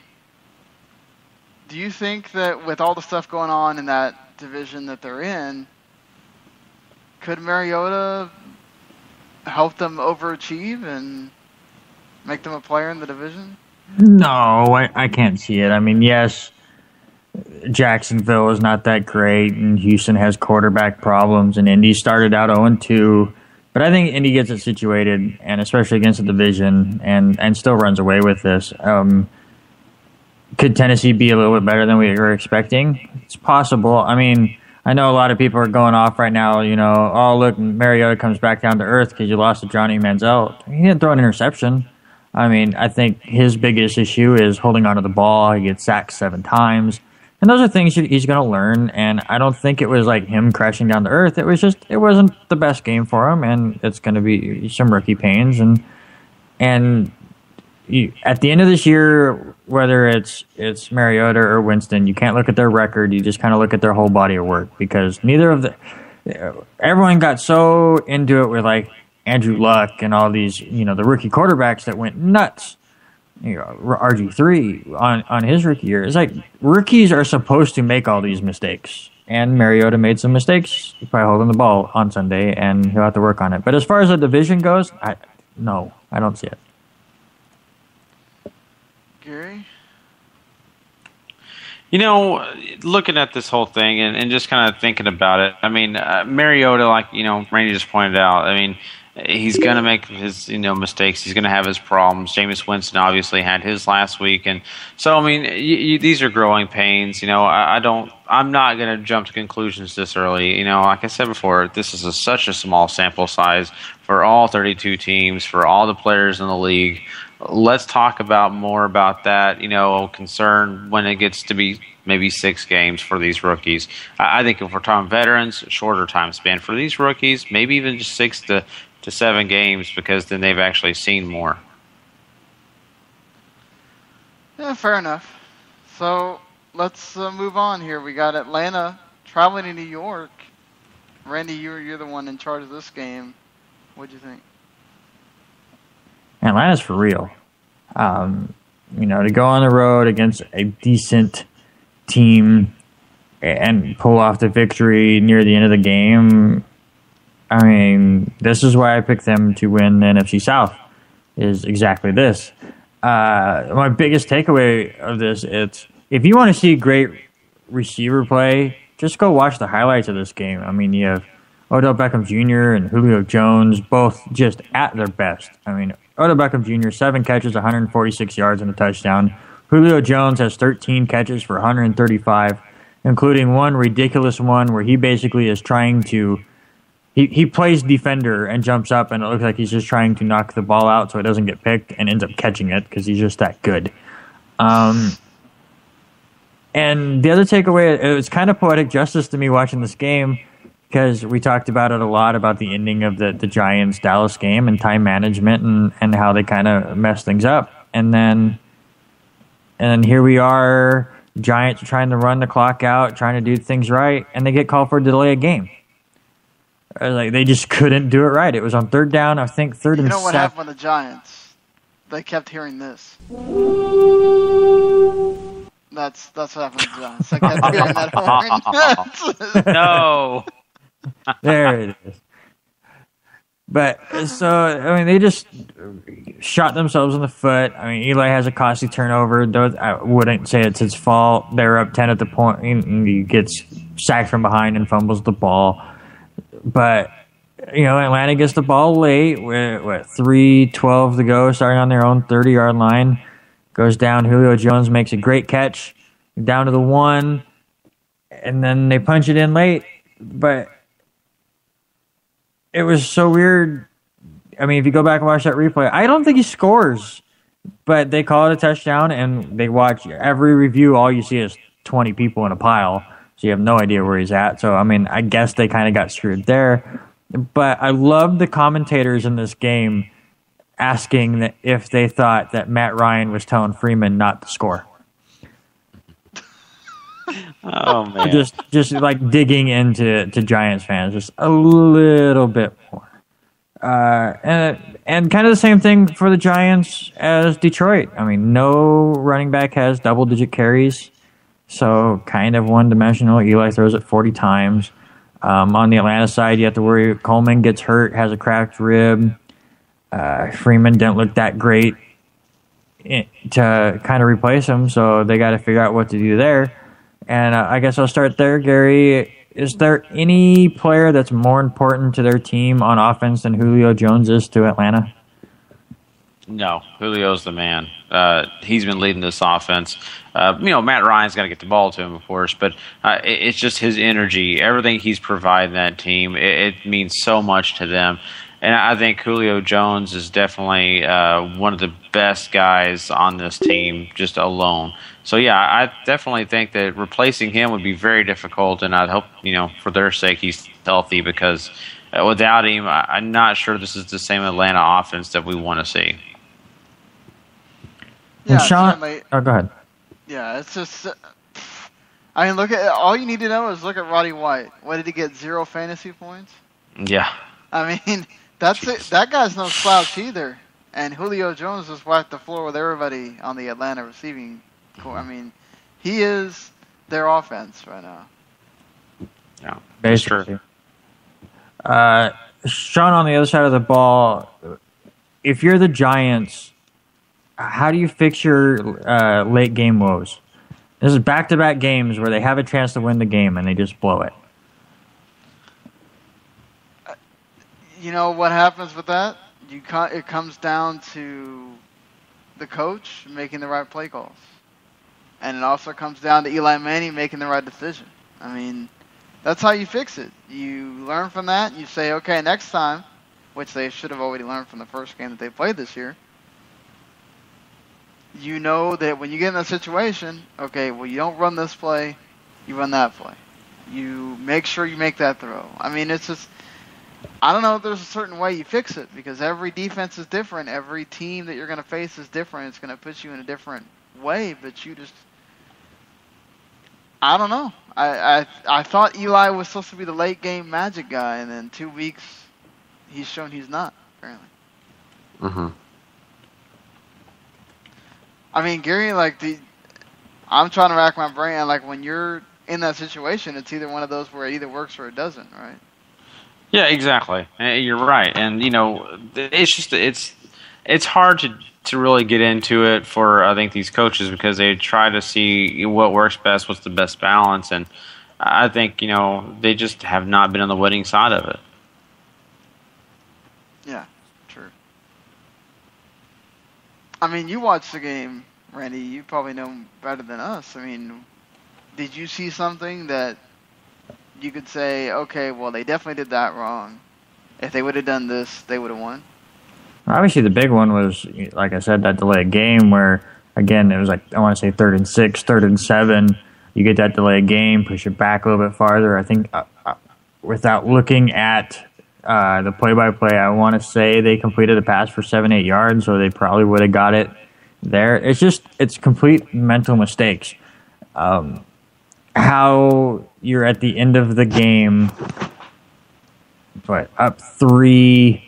do you think that with all the stuff going on in that division that they're in, could Mariota help them overachieve and make them a player in the division?
No, I can't see it. I mean, yes, Jacksonville is not that great, and Houston has quarterback problems, and Indy started out 0-2. But I think Indy gets it situated, and especially against the division, and still runs away with this. Could Tennessee be a little bit better than we were expecting? It's possible. I mean, I know a lot of people are going off right now, oh, look, Mariota comes back down to earth because you lost to Johnny Manziel. He didn't throw an interception. I mean, I think his biggest issue is holding onto the ball. He gets sacked 7 times. And those are things he's going to learn, and I don't think it was like him crashing down to earth. It was just, it wasn't the best game for him, and it's going to be some rookie pains. And at the end of this year, whether it's Mariota or Winston, you can't look at their record. You just kind of look at their whole body of work, because everyone got so into it with like Andrew Luck and all these, the rookie quarterbacks that went nuts. RG3 on his rookie year. It's like rookies are supposed to make all these mistakes, and Mariota made some mistakes by holding the ball on Sunday, and he'll have to work on it. But as far as the division goes, I don't see it.
Gary?
Looking at this whole thing and just kind of thinking about it, I mean, Mariota, like, Randy just pointed out, I mean, he's going to make his, mistakes. He's going to have his problems. Jameis Winston obviously had his last week. And so, I mean, these are growing pains. I'm not going to jump to conclusions this early. Like I said before, this is such a small sample size for all 32 teams, for all the players in the league. Let's talk more about that, concern when it gets to be maybe 6 games for these rookies. I think if we're talking veterans, shorter time span. For these rookies, maybe even just 6 to 7 games, because then they've actually seen more.
Yeah, fair enough. So let's move on here. We got Atlanta traveling to New York. Randy, you're the one in charge of this game. What'd you think?
Atlanta's for real. To go on the road against a decent team and pull off the victory near the end of the game. I mean, this is why I picked them to win the NFC South, is exactly this. My biggest takeaway of this, it's if you want to see great receiver play, just go watch the highlights of this game. I mean, you have Odell Beckham Jr. and Julio Jones, both just at their best. I mean, Odell Beckham Jr., 7 catches, 146 yards and a touchdown. Julio Jones has 13 catches for 135, including one ridiculous one where he basically is trying to... He plays defender and jumps up, and it looks like he's just trying to knock the ball out so it doesn't get picked, and ends up catching it because he's just that good. And the other takeaway, it was kind of poetic justice to me watching this game, because we talked about it a lot, about the ending of the Giants-Dallas game and time management and how they kind of messed things up. And then here we are, Giants trying to run the clock out, trying to do things right, and they get called for a delay of game. Like, they just couldn't do it right. It was on 3rd down, I think 3rd and 7.
You know what happened with the Giants? They kept hearing this. That's what happened with the Giants. They kept hearing that horn.
No.
There it is. But, so, I mean, they just shot themselves in the foot. I mean, Eli has a costly turnover. I wouldn't say it's his fault. They're up 10 at the point, and he gets sacked from behind and fumbles the ball. But, Atlanta gets the ball late with 3:12 to go, starting on their own 30-yard line. Goes down. Julio Jones makes a great catch down to the 1, and then they punch it in late. But it was so weird. I mean, if you go back and watch that replay, I don't think he scores. But they call it a touchdown, and they watch every review. All you see is 20 people in a pile. So you have no idea where he's at. So, I mean, I guess they kind of got screwed there. But I love the commentators in this game asking that if they thought that Matt Ryan was telling Freeman not to score.
Oh, man.
Just like digging into Giants fans just a little bit more. And kind of the same thing for the Giants as Detroit. I mean, no running back has double-digit carries. so kind of one-dimensional. Eli throws it 40 times. On the Atlanta side, you have to worry. Coleman gets hurt, has a cracked rib. Freeman didn't look that great to kind of replace him, so they got to figure out what to do there. And I guess I'll start there, Gary. Is there any player that's more important to their team on offense than Julio Jones is to Atlanta?
No, Julio's the man. He's been leading this offense. Matt Ryan's got to get the ball to him, of course, but it's just his energy, everything he's providing that team. It means so much to them. And I think Julio Jones is definitely one of the best guys on this team, just alone. So, yeah, I definitely think that replacing him would be very difficult, and I'd hope, for their sake, he's healthy because without him, I'm not sure this is the same Atlanta offense that we want to see.
Yeah, Sean, go ahead.
Yeah, it's just. I mean, all you need to know is look at Roddy White. What did he get? 0 fantasy points.
Yeah.
I mean, that's it. That guy's no slouch either. And Julio Jones just wiped the floor with everybody on the Atlanta receiving core. I mean, he is their offense right now.
Yeah,
basically. Sean, on the other side of the ball, if you're the Giants, how do you fix your late game woes? This is back-to-back games where they have a chance to win the game and they just blow it.
You know what happens with that? It comes down to the coach making the right play calls. And it also comes down to Eli Manning making the right decision. I mean, that's how you fix it. You learn from that, and you say, okay, next time, which they should have already learned from the first game that they played this year, you know that when you get in that situation, okay, well, you don't run this play, you run that play. You make sure you make that throw. I mean, it's just, I don't know if there's a certain way you fix it because every defense is different. Every team that you're going to face is different. It's going to put you in a different way, but you just, I don't know. I thought Eli was supposed to be the late game magic guy, and then 2 weeks he's shown he's not, apparently.
Mm-hmm.
I mean, Gary, I'm trying to rack my brain. Like, when you're in that situation, it's either one of those where it either works or it doesn't, right?
Yeah, exactly. You're right. And, it's just, it's hard to really get into it for, I think, these coaches because they try to see what works best, what's the best balance. And I think, they just have not been on the winning side of it.
Yeah, true. I mean, you watched the game, Randy. You probably know better than us. I mean, did you see something that you could say, okay, well, they definitely did that wrong. If they would have done this, they would have won?
Obviously, the big one was, like I said, that delayed game where, again, it was I want to say 3rd and 6, 3rd and 7. You get that delayed game, push it back a little bit farther. I think without looking at the play-by-play, I want to say they completed a pass for 7-8 yards, so they probably would have got it there. It's complete mental mistakes. How you're at the end of the game, up 3,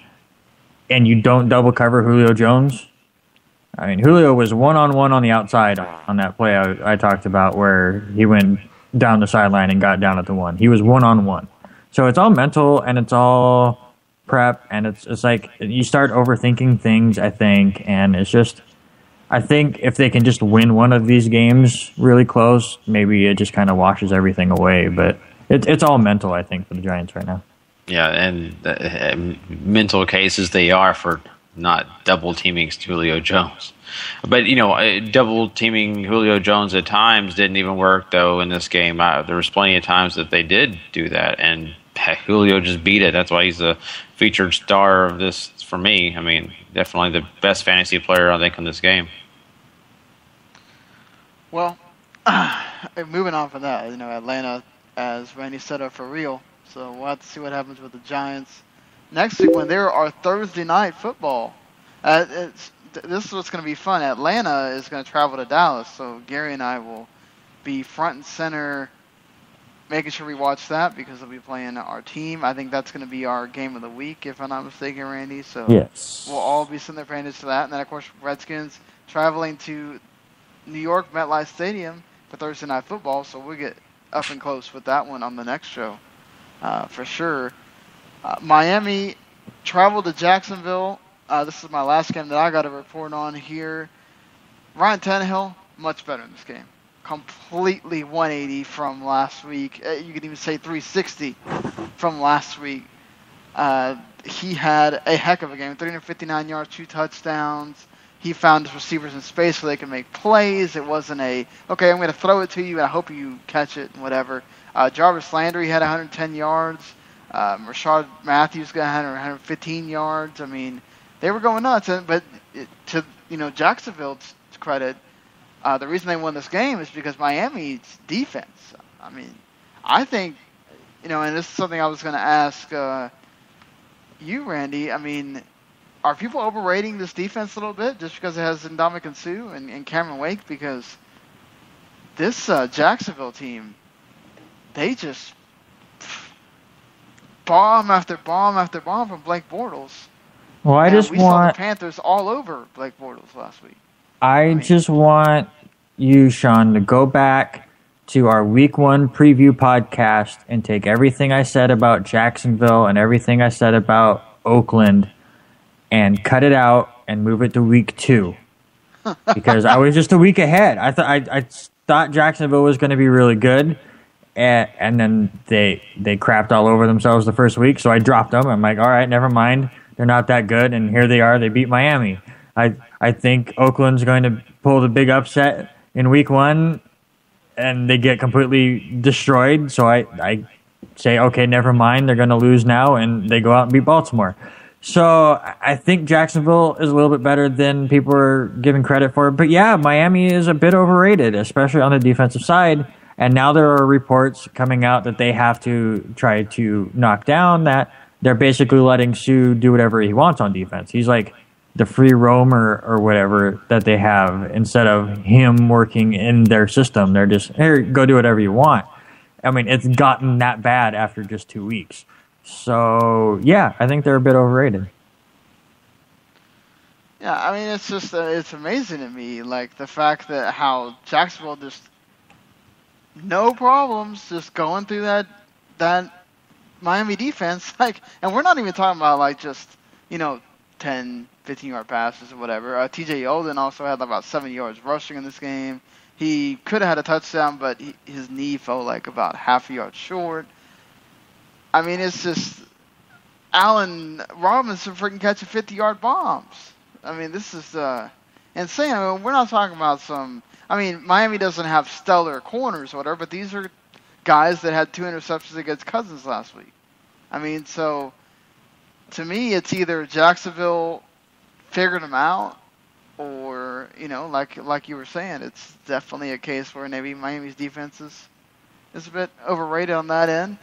and you don't double cover Julio Jones. I mean, Julio was one-on-one on the outside on that play I talked about where he went down the sideline and got down at the 1. He was one-on-one. So it's all mental and it's all prep, and it's like you start overthinking things, I think, and it's just, I think if they can just win one of these games really close, maybe it just kind of washes everything away. But it's all mental, I think, for the Giants right now.
Yeah, and mental cases they are for not double teaming Julio Jones. But, double teaming Julio Jones at times didn't even work, though, in this game. There was plenty of times that they did do that, and Julio just beat it. That's why he's the featured star of this for me. I mean, definitely the best fantasy player, I think, in this game.
Well, moving on from that, Atlanta, as Randy said, are for real. So we'll have to see what happens with the Giants next week when there are Thursday night football. This is what's going to be fun. Atlanta is going to travel to Dallas, so Gary and I will be front and center making sure we watch that because they'll be playing our team. I think that's going to be our game of the week, if I'm not mistaken, Randy. So
yes,
we'll all be sitting there paying attention to that. And then, of course, Redskins traveling to New York, MetLife Stadium, for Thursday Night Football, so we'll get up and close with that one on the next show for sure. Miami traveled to Jacksonville. This is my last game that I got to report on here. Ryan Tannehill, much better in this game. Completely 180 from last week. You could even say 360 from last week. He had a heck of a game. 359 yards, 2 touchdowns. He found his receivers in space so they could make plays. It wasn't okay, I'm going to throw it to you and I hope you catch it and whatever. Jarvis Landry had 110 yards. Rashard Matthews got 115 yards. I mean, they were going nuts. But to Jacksonville's credit, the reason they won this game is because Miami's defense. I mean, I think, and this is something I was going to ask you, Randy. I mean, are people overrating this defense a little bit just because it has Ndamukong Suh and Cameron Wake? Because this Jacksonville team, they just bomb after bomb after bomb from Blake Bortles.
Well, we saw
the Panthers all over Blake Bortles last week.
I just want you, Sean, to go back to our Week 1 preview podcast and take everything I said about Jacksonville and everything I said about Oakland and cut it out and move it to Week 2. Because I was just a week ahead. I thought Jacksonville was going to be really good, and then they crapped all over themselves the first week, so I dropped them. I'm like, all right, never mind. They're not that good, and here they are. They beat Miami. I think Oakland's going to pull the big upset in Week 1, and they get completely destroyed. So I say, okay, never mind. They're going to lose now, and they go out and beat Baltimore. So I think Jacksonville is a little bit better than people are giving credit for. But yeah, Miami is a bit overrated, especially on the defensive side. And now there are reports coming out that they have to try to knock down that they're basically letting Sue do whatever he wants on defense. He's like the free roamer or whatever that they have instead of him working in their system. They're just, here, go do whatever you want. I mean, it's gotten that bad after just 2 weeks. So, yeah, I think they're a bit overrated.
Yeah, I mean, it's just, it's amazing to me, like, the fact that how Jacksonville just, no problems, just going through that Miami defense, like, and we're not even talking about, like, just, 10, 15-yard passes or whatever. T.J. Yeldon also had about 7 yards rushing in this game. He could have had a touchdown, but his knee fell, like, about half a yard short. I mean, it's just Allen Robinson freaking catching 50-yard bombs. I mean, this is insane. I mean, we're not talking about Miami doesn't have stellar corners or whatever, but these are guys that had 2 interceptions against Cousins last week. I mean, so to me, it's either Jacksonville figured them out or, like you were saying, it's definitely a case where maybe Miami's defense is a bit overrated on that end.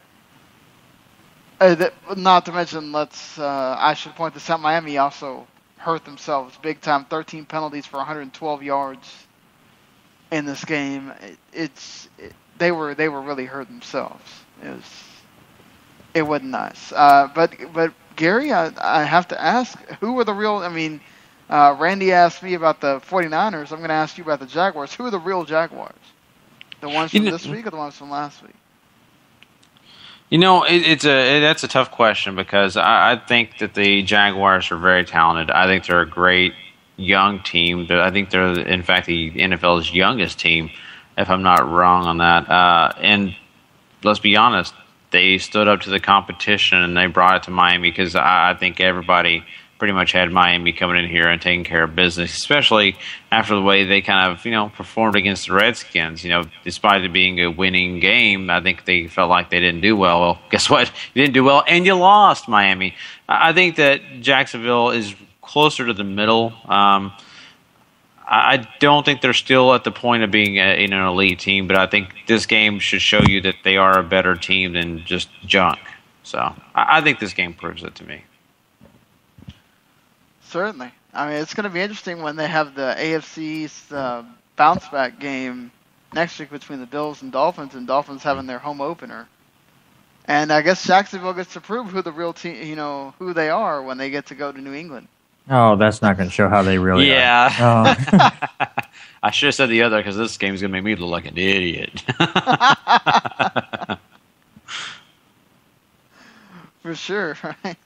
Not to mention, I should point this out, Miami also hurt themselves big time. 13 penalties for 112 yards in this game. They were really hurt themselves. It wasn't nice. But Gary, I have to ask, who were the real? I mean, Randy asked me about the 49ers. I'm going to ask you about the Jaguars. Who are the real Jaguars? The ones from this week or the ones from last week?
That's a tough question because I think that the Jaguars are very talented. I think they're a great young team. I think they're, in fact, the NFL's youngest team, if I'm not wrong on that. And let's be honest, they stood up to the competition and they brought it to Miami because I think everybody pretty much had Miami coming in here and taking care of business, especially after the way they kind of, performed against the Redskins. Despite it being a winning game, I think they felt like they didn't do well. Well, guess what? You didn't do well, and you lost, Miami. I think that Jacksonville is closer to the middle. I don't think they're still at the point of being an elite team, but I think this game should show you that they are a better team than just junk. So I think this game proves it to me.
Certainly. I mean, it's going to be interesting when they have the AFC's bounce-back game next week between the Bills and Dolphins having their home opener. And I guess Jacksonville gets to prove who the real team, who they are when they get to go to New England.
Oh, that's not going to show how they really are.
Yeah.
Oh.
I should have said the other because this game's going to make me look like an idiot.
For sure, right?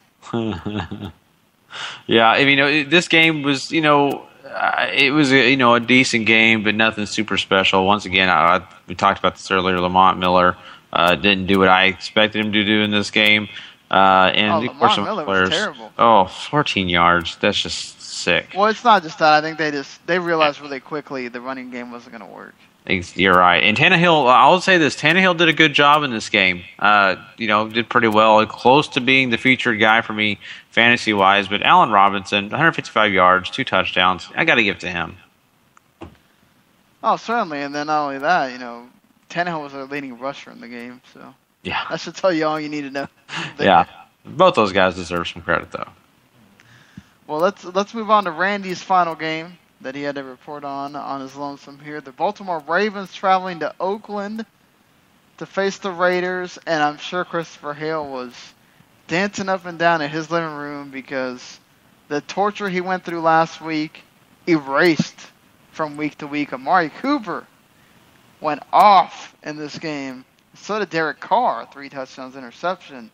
Yeah, I mean, this game was, it was a decent game, but nothing super special. Once again, we talked about this earlier. Lamont Miller didn't do what I expected him to do in this game, and of course, some
Miller
players.
Was terrible.
14 yards. That's just sick.
Well, it's not just that. I think they realized really quickly the running game wasn't going to work.
You're right. And Tannehill, I'll say this: Tannehill did a good job in this game. Did pretty well, close to being the featured guy for me fantasy wise. But Allen Robinson, 155 yards, 2 touchdowns. I got to give it to him.
Oh, certainly. And then not only that, Tannehill was our leading rusher in the game. So
yeah,
that should tell you all you need to know.
Yeah, both those guys deserve some credit, though.
Well, let's move on to Randy's final game that he had to report on his lonesome here. The Baltimore Ravens traveling to Oakland to face the Raiders, and I'm sure Christopher Hale was dancing up and down in his living room because the torture he went through last week erased from week to week. Amari Cooper went off in this game. So did Derek Carr, 3 touchdowns, interception.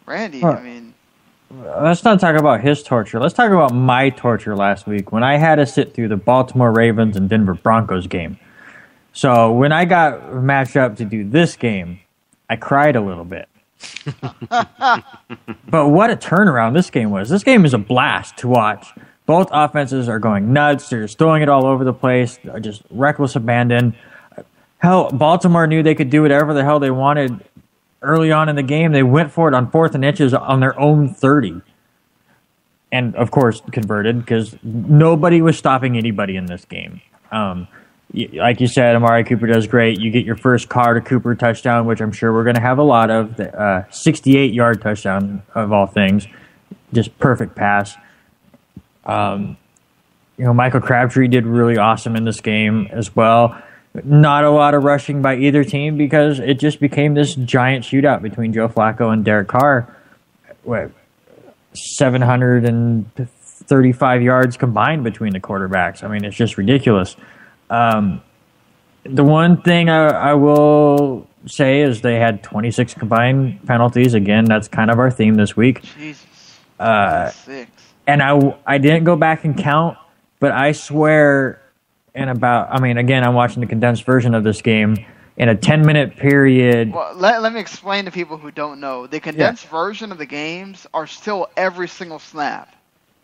Randy, I mean...
Let's not talk about his torture. Let's talk about my torture last week when I had to sit through the Baltimore Ravens and Denver Broncos game. So when I got matched up to do this game, I cried a little bit. But what a turnaround this game was. This game is a blast to watch. Both offenses are going nuts. They're just throwing it all over the place. Just reckless abandon. Hell, Baltimore knew they could do whatever the hell they wanted. Early on in the game, they went for it on 4th and inches on their own 30. And, of course, converted because nobody was stopping anybody in this game. Like you said, Amari Cooper does great. You get your first Carr to Cooper touchdown, which I'm sure we're going to have a lot of. 68-yard touchdown, of all things. Just perfect pass. Michael Crabtree did really awesome in this game as well. Not a lot of rushing by either team because it just became this giant shootout between Joe Flacco and Derek Carr. 735 yards combined between the quarterbacks. I mean, it's just ridiculous. The one thing I will say is they had 26 combined penalties. Again, that's kind of our theme this week.
Jesus.
And I didn't go back and count, but I swear... I'm watching the condensed version of this game. In a 10-minute period...
Well, let me explain to people who don't know. The condensed version of the games are still every single snap.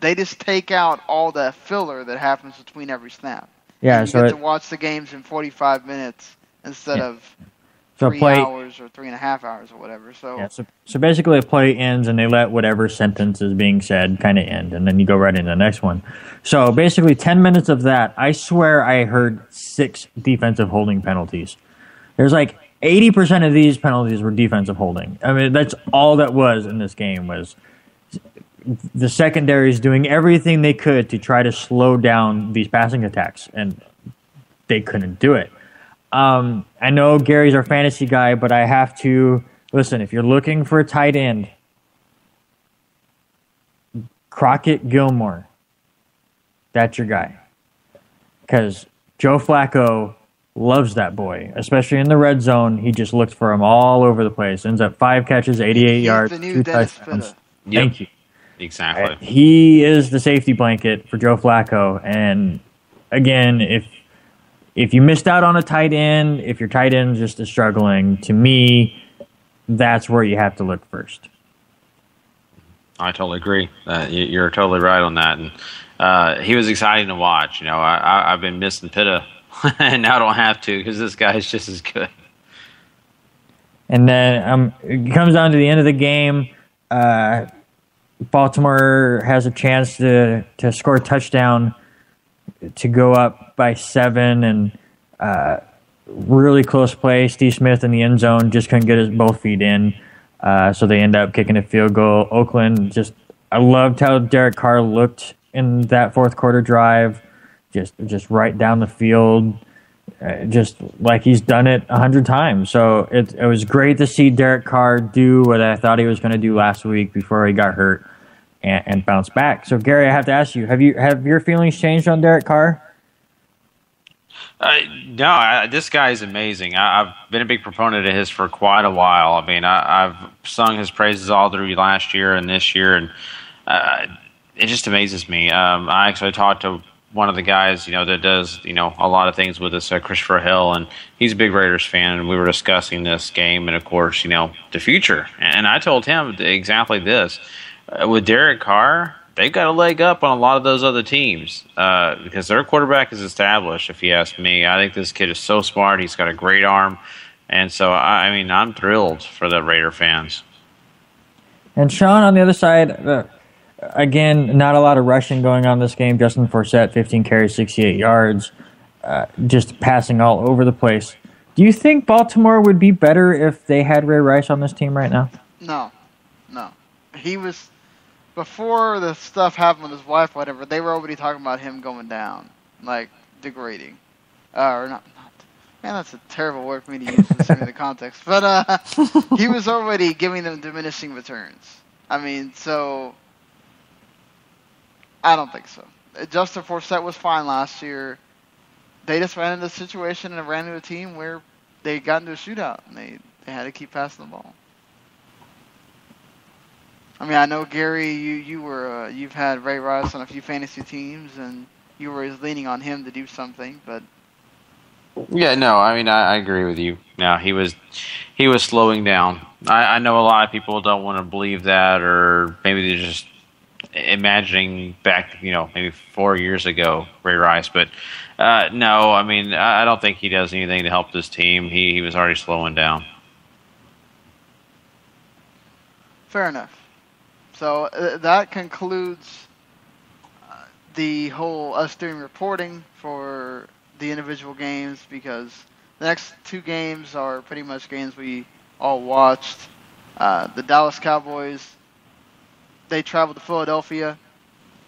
They just take out all the filler that happens between every snap.
Yeah,
and you get to watch the games in 45 minutes instead of 3 hours or 3.5 hours or whatever.
So basically a play ends and they let whatever sentence is being said kind of end, and then you go right into the next one. So basically 10 minutes of that, I swear I heard 6 defensive holding penalties. There's 80% of these penalties were defensive holding. I mean, that's all that was in this game was the secondaries doing everything they could to try to slow down these passing attacks, and they couldn't do it. I know Gary's our fantasy guy, but I have to listen. If you're looking for a tight end, Crockett Gilmore, that's your guy. Because Joe Flacco loves that boy, especially in the red zone. He just looks for him all over the place. Ends up 5 catches, 88 yards, 2 touchdowns. Thank you.
Exactly.
He is the safety blanket for Joe Flacco. And again, if you missed out on a tight end, if your tight end just is struggling, to me, that's where you have to look first.
I totally agree. You're totally right on that. And he was exciting to watch. I've been missing Pitta, and now I don't have to because this guy is just as good.
And then it comes down to the end of the game. Baltimore has a chance to score a touchdown to go up by 7, and really close play. Steve Smith in the end zone just couldn't get his both feet in, so they end up kicking a field goal. Oakland I loved how Derek Carr looked in that fourth quarter drive, just right down the field, just like he's done it 100 times. So it was great to see Derek Carr do what I thought he was going to do last week before he got hurt and bounce back. So Gary, I have to ask you, have your feelings changed on Derek Carr?
No, this guy is amazing. I've been a big proponent of his for quite a while. I mean, I've sung his praises all through last year and this year, and it just amazes me. I actually talked to one of the guys, that does, a lot of things with us, Christopher Hill, and he's a big Raiders fan, and we were discussing this game and, of course, the future. And I told him exactly this. With Derek Carr, they've got a leg up on a lot of those other teams because their quarterback is established, if you ask me. I think this kid is so smart. He's got a great arm. And so, I'm thrilled for the Raider fans.
And Sean, on the other side, again, not a lot of rushing going on this game. Justin Forsett, 15 carries, 68 yards, just passing all over the place. Do you think Baltimore would be better if they had Ray Rice on this team right now?
No. He was, before the stuff happened with his wife, whatever, they were already talking about him going down, like degrading. Or not. Man, that's a terrible word for me to use considering the context. But he was already giving them diminishing returns. So I don't think so. Justin Forsett was fine last year. They just ran into a situation and ran into a team where they got into a shootout and they had to keep passing the ball. I know Gary, you've had Ray Rice on a few fantasy teams and you were leaning on him to do something, but
yeah, no, I agree with you. No, he was slowing down. I know a lot of people don't want to believe that, or maybe they're just imagining back, maybe 4 years ago, Ray Rice. But no, I don't think he does anything to help this team. He was already slowing down.
Fair enough. So that concludes the whole us doing reporting for the individual games, because the next two games are pretty much games we all watched. The Dallas Cowboys, they traveled to Philadelphia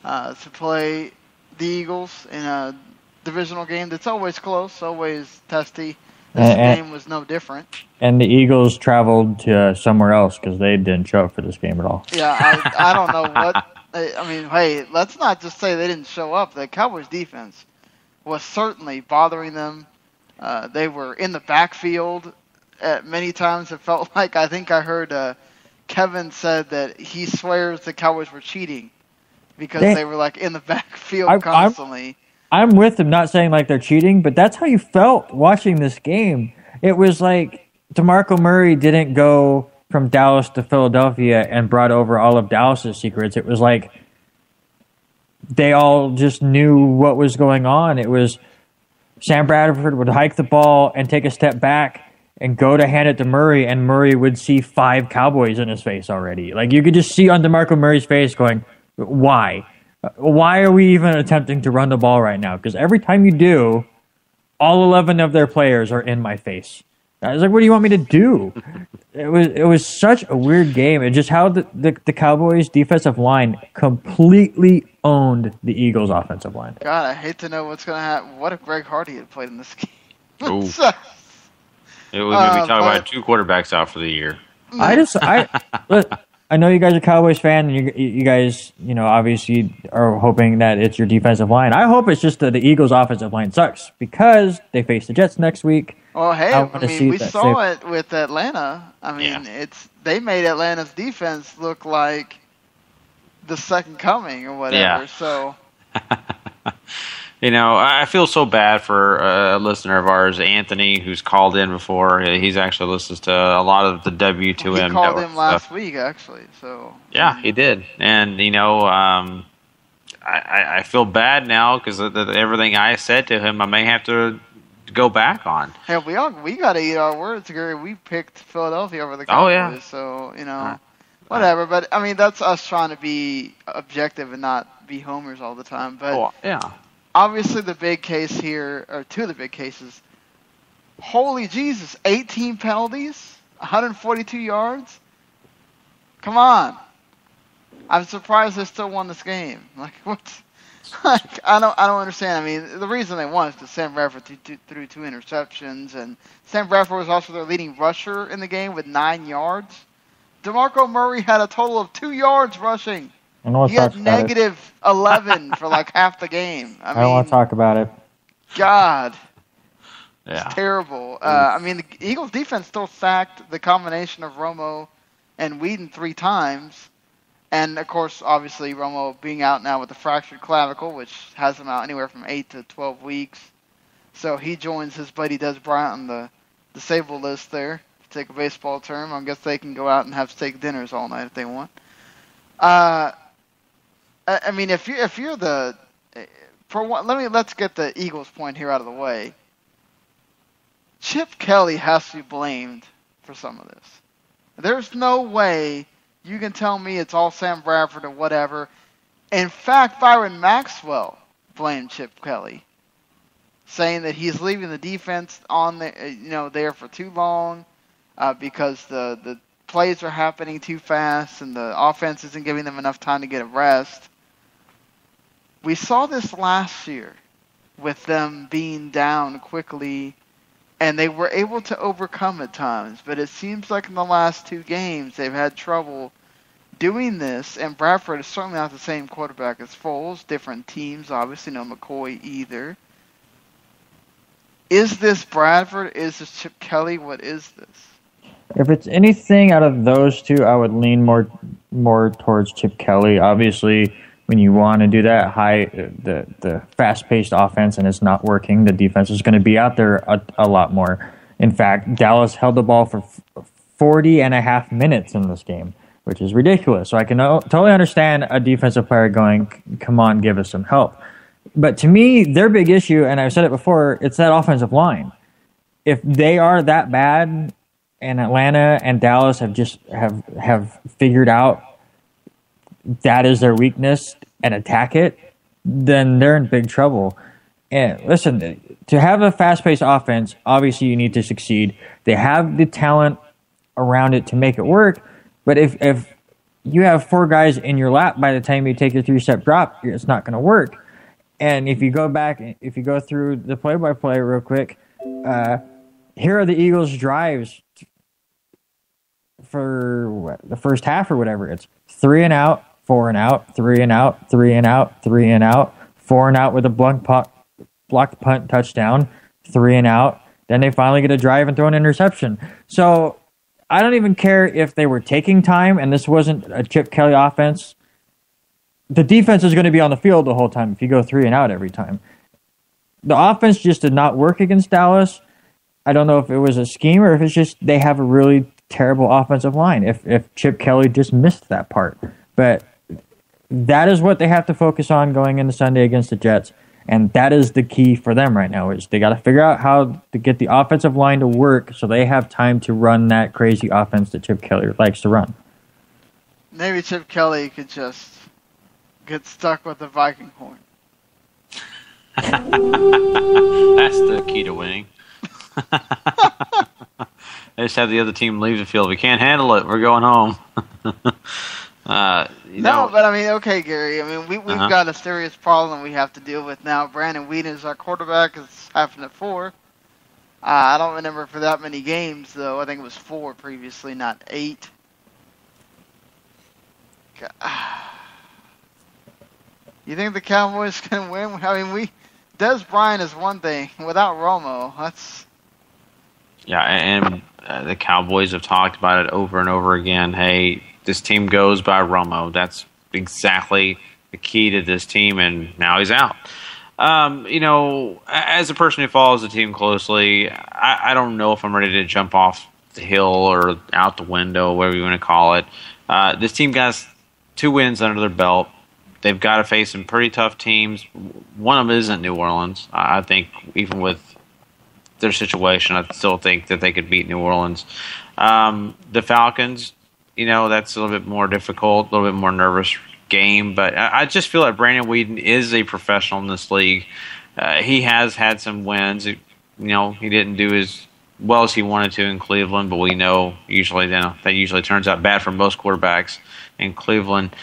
to play the Eagles in a divisional game that's always close, always testy. This game was no different.
And the Eagles traveled to somewhere else because they didn't show up for this game at all.
Yeah, I don't know what. Hey, let's not just say they didn't show up. The Cowboys' defense was certainly bothering them. They were in the backfield at many times. It felt like, I think I heard Kevin said that he swears the Cowboys were cheating because they were like in the backfield constantly.
I'm with them, not saying like they're cheating, but that's how you felt watching this game. It was like DeMarco Murray didn't go from Dallas to Philadelphia and brought over all of Dallas's secrets. It was like they all just knew what was going on. It was Sam Bradford would hike the ball and take a step back and go to hand it to Murray, and Murray would see 5 Cowboys in his face already. Like, you could just see on DeMarco Murray's face going, why? Why are we even attempting to run the ball right now? Because every time you do, all 11 of their players are in my face. I was like, what do you want me to do? It was such a weird game. It just how the Cowboys' defensive line completely owned the Eagles' offensive line.
God, I hate to know what's going to happen. What if Greg Hardy had played in this game?
It was going to be talking about 2 quarterbacks out for the year.
I know you guys are Cowboys fan, and you guys, obviously are hoping that it's your defensive line. I hope it's just that the Eagles' offensive line sucks because they face the Jets next week.
Well, hey, we saw it with Atlanta. They made Atlanta's defense look like the second coming or whatever.
Yeah.
So,
I feel so bad for a listener of ours, Anthony, who's called in before. He's actually listens to a lot of the W2M.
He called in last week, actually. So
yeah, he did, and I feel bad now because everything I said to him, I may have to go back on.
Hey, we got to eat our words, Gary. We picked Philadelphia over the Cowboys, so whatever. But that's us trying to be objective and not be homers all the time. But obviously, the big case here, or 2 of the big cases. Holy Jesus! 18 penalties, 142 yards. Come on! I'm surprised they still won this game. Like what? I don't understand. The reason they won is because Sam Bradford threw 2 interceptions, and Sam Bradford was also their leading rusher in the game with 9 yards. DeMarco Murray had a total of 2 yards rushing. He had negative 11 for like half the game.
I don't want to talk about it.
God.
Yeah.
It's terrible. I mean, the Eagles defense still sacked the combination of Romo and Whedon 3 times. And, of course, obviously, Romo being out now with a fractured clavicle, which has him out anywhere from 8 to 12 weeks. So he joins his buddy Des Bryant on the disabled list there, to take a baseball term. I guess they can go out and have steak dinners all night if they want. I mean, if you're the for one, let's get the Eagles point here out of the way. Chip Kelly has to be blamed for some of this. There's no way you can tell me it's all Sam Bradford or whatever. In fact, Byron Maxwell blamed Chip Kelly, saying that he's leaving the defense on there for too long because the plays are happening too fast and the offense isn't giving them enough time to get a rest. We saw this last year with them being down quickly, and they were able to overcome at times. But it seems like in the last 2 games they've had trouble doing this, and Bradford is certainly not the same quarterback as Foles. Different teams, obviously, no McCoy either. Is this Bradford? Is this Chip Kelly? What is this?
If it's anything out of those two, I would lean more towards Chip Kelly. Obviously, when you want to do that the fast-paced offense and it's not working, the defense is going to be out there a lot more. In fact, Dallas held the ball for 40 and a half minutes in this game, which is ridiculous. So I can totally understand a defensive player going, come on, give us some help. But to me, their big issue, and I've said it before, it's that offensive line. If they are that bad, and Atlanta and Dallas have figured out that is their weakness and attack it, then they're in big trouble. And listen, to have a fast-paced offense, obviously you need to succeed. They have the talent around it to make it work, but if you have 4 guys in your lap by the time you take your 3-step drop, it's not going to work. And if you go through the play-by-play real quick, here are the Eagles' drives for the first half or whatever. It's 3 and out, 4 and out, 3 and out, 3 and out, 3 and out, 4 and out with a blocked punt touchdown, 3 and out. Then they finally get a drive and throw an interception. So I don't even care if they were taking time and this wasn't a Chip Kelly offense. The defense is going to be on the field the whole time if you go 3 and out every time. The offense just did not work against Dallas. I don't know if it was a scheme or if it's just they have a really terrible offensive line. If Chip Kelly just missed that part. But that is what they have to focus on going into Sunday against the Jets. And that is the key for them right now, is they got to figure out how to get the offensive line to work so they have time to run that crazy offense that Chip Kelly likes to run.
Maybe Chip Kelly could just get stuck with the Viking horn.
That's the key to winning. They just have the other team leave the field. We can't handle it. We're going home.
No, but I mean, okay, Gary. I mean, we've got a serious problem we have to deal with now. Brandon Whedon is our quarterback. It's happened at 4. I don't remember for that many games, though. I think it was 4 previously, not 8. You think the Cowboys can win? I mean, Des Bryant is one thing. Without Romo, that's...
Yeah, and the Cowboys have talked about it over and over again. Hey, this team goes by Romo. That's exactly the key to this team, and now he's out. As a person who follows the team closely, I don't know if I'm ready to jump off the hill or out the window, whatever you want to call it. This team got 2 wins under their belt. They've got to face some pretty tough teams. One of them isn't New Orleans. I think even with their situation, I still think that they could beat New Orleans. The Falcons, that's a little bit more difficult, a little bit more nervous game. But I just feel like Brandon Whedon is a professional in this league. He has had some wins. He didn't do as well as he wanted to in Cleveland, but we know that usually turns out bad for most quarterbacks in Cleveland.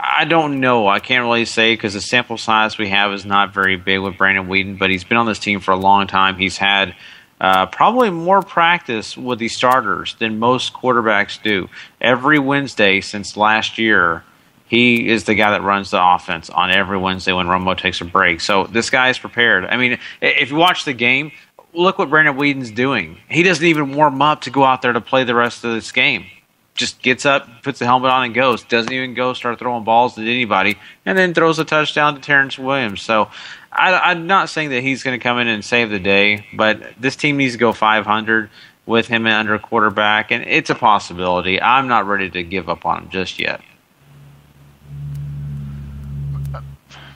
I don't know. I can't really say because the sample size we have is not very big with Brandon Whedon, but he's been on this team for a long time. He's had probably more practice with the starters than most quarterbacks do. Every Wednesday since last year, he is the guy that runs the offense on every Wednesday when Romo takes a break. So this guy is prepared. I mean, if you watch the game, look what Brandon Whedon's doing. He doesn't even warm up to go out there to play the rest of this game. Just gets up, puts the helmet on, and goes. Doesn't even go start throwing balls at anybody, and then throws a touchdown to Terrence Williams. So I'm not saying that he's going to come in and save the day, but this team needs to go 500 with him under quarterback, and it's a possibility. I'm not ready to give up on him just yet.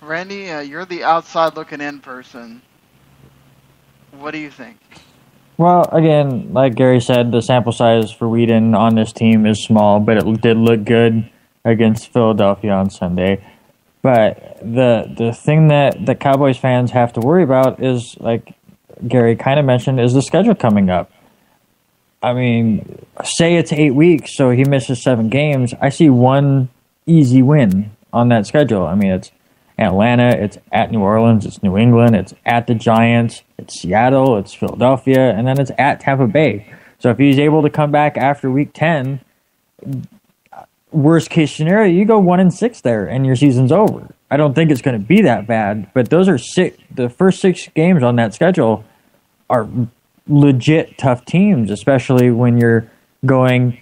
Randy, you're the outside looking in person. What do you think?
Well, again, like Gary said, the sample size for Whedon on this team is small, but it did look good against Philadelphia on Sunday. But the thing that the Cowboys fans have to worry about is, like Gary kind of mentioned, is the schedule coming up. I mean, say it's 8 weeks, so he misses 7 games. I see one easy win on that schedule. I mean, it's Atlanta, it's at New Orleans, it's New England, it's at the Giants, it's Seattle, it's Philadelphia, and then it's at Tampa Bay. So if he's able to come back after week 10, worst case scenario, you go 1-6 there and your season's over. I don't think it's going to be that bad, but those are the first 6 games on that schedule are legit tough teams, especially when you're going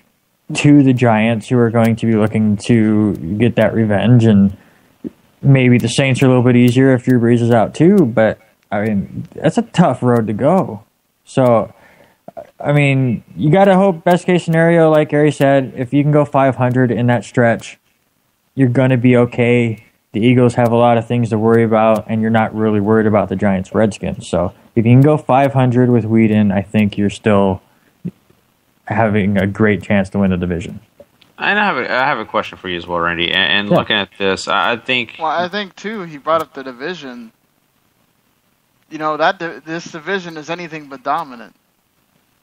to the Giants, who are going to be looking to get that revenge, and maybe the Saints are a little bit easier if Drew Brees is out too, but I mean, that's a tough road to go. So, I mean, you got to hope best case scenario, like Gary said, if you can go 500 in that stretch, you're going to be okay. The Eagles have a lot of things to worry about, and you're not really worried about the Giants-Redskins. So if you can go 500 with Whedon, I think you're still having a great chance to win the division.
And I have a question for you as well, Randy. And yeah. Looking at this, I think...
Well, I think, too, he brought up the division. You know, this division is anything but dominant.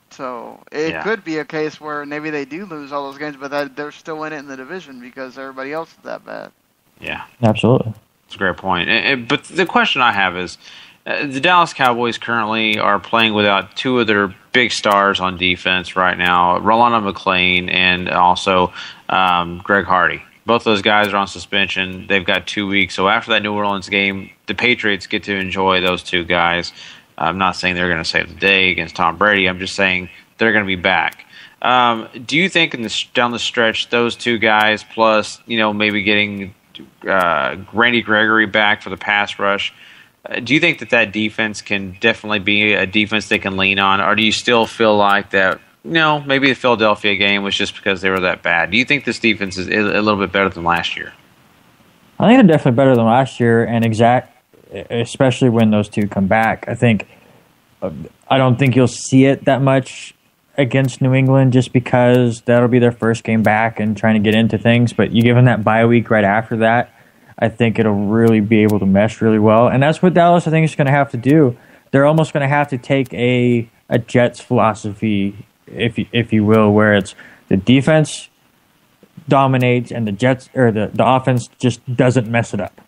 So it could be a case where maybe they do lose all those games, but they're still in it in the division because everybody else is that bad.
Yeah.
Absolutely.
That's a great point. But the question I have is, the Dallas Cowboys currently are playing without 2 of their big stars on defense right now, Rolando McClain and also Greg Hardy. Both those guys are on suspension. They've got 2 weeks. So after that New Orleans game, the Patriots get to enjoy those 2 guys. I'm not saying they're going to save the day against Tom Brady. I'm just saying they're going to be back. Do you think down the stretch, those 2 guys plus, maybe getting Randy Gregory back for the pass rush, do you think that defense can definitely be a defense they can lean on, or do you still feel like that, maybe the Philadelphia game was just because they were that bad? Do you think this defense is a little bit better than last year?
I think they're definitely better than last year, and especially when those 2 come back. I don't think you'll see it that much against New England just because that'll be their first game back and trying to get into things, but you give them that bye week right after that, I think it'll really be able to mesh really well. And that's what Dallas, I think, is going to have to do. They're almost going to have to take a Jets philosophy, if you will, where it's the defense dominates and the Jets or the offense just doesn't mess it up.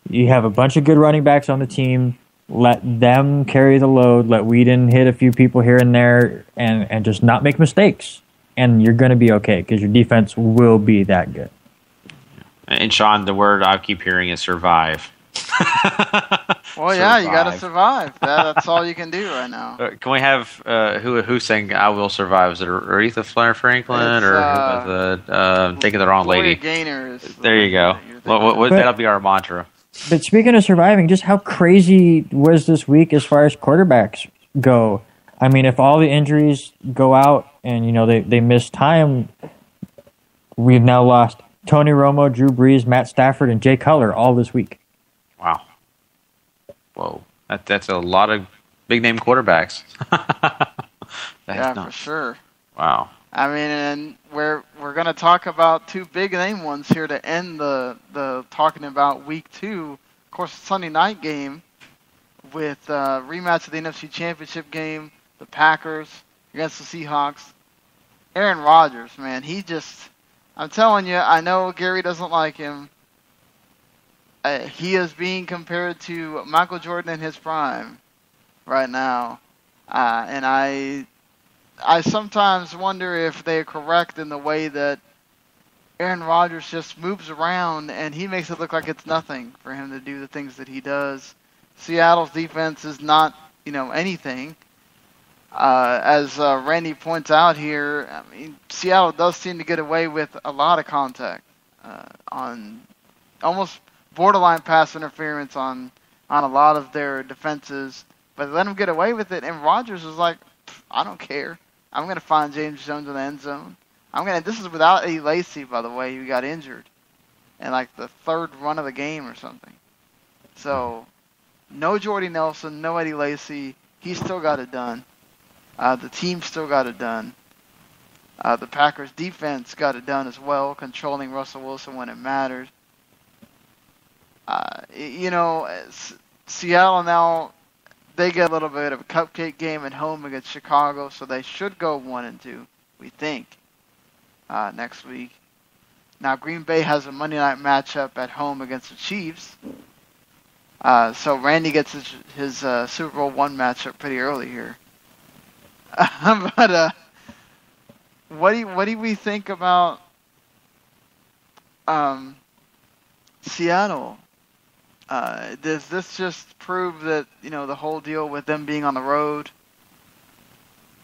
You have a bunch of good running backs on the team. Let them carry the load. Let Whedon hit a few people here and there and just not make mistakes. And you're going to be okay because your defense will be that good.
And Sean, the word I keep hearing is survive.
Well, yeah, you got to survive. That's all you can do right now.
Can we have who's saying "I will survive"? Is it Aretha Franklin or I'm thinking the wrong lady?
Gaynor
there you go. That'll be our mantra.
But speaking of surviving, just how crazy was this week as far as quarterbacks go? I mean, if all the injuries go out and they miss time, we've now lost Tony Romo, Drew Brees, Matt Stafford, and Jay Cutler all this week.
Wow. Whoa. That's a lot of big-name quarterbacks.
For sure.
Wow.
I mean, and we're going to talk about 2 big-name ones here to end the talking about Week 2. Of course, Sunday night game with rematch of the NFC Championship game, the Packers against the Seahawks. Aaron Rodgers, man, I'm telling you, I know Gary doesn't like him. He is being compared to Michael Jordan in his prime right now. And I sometimes wonder if they're correct in the way that Aaron Rodgers just moves around and he makes it look like it's nothing for him to do the things that he does. Seattle's defense is not anything. As Randy points out here, I mean, Seattle does seem to get away with a lot of contact on almost borderline pass interference on a lot of their defenses, but they let them get away with it. And Rodgers was like, I don't care. I'm going to find James Jones in the end zone. This is without Eddie Lacy, by the way, who got injured in like the third run of the game or something. So, no Jordy Nelson, no Eddie Lacy. He still got it done. The team still got it done. The Packers defense got it done as well, controlling Russell Wilson when it mattered. Seattle now, they get a little bit of a cupcake game at home against Chicago, so they should go 1-2, we think, next week. Now, Green Bay has a Monday night matchup at home against the Chiefs. So Randy gets his Super Bowl I matchup pretty early here. But what do we think about Seattle? Does this just prove that the whole deal with them being on the road?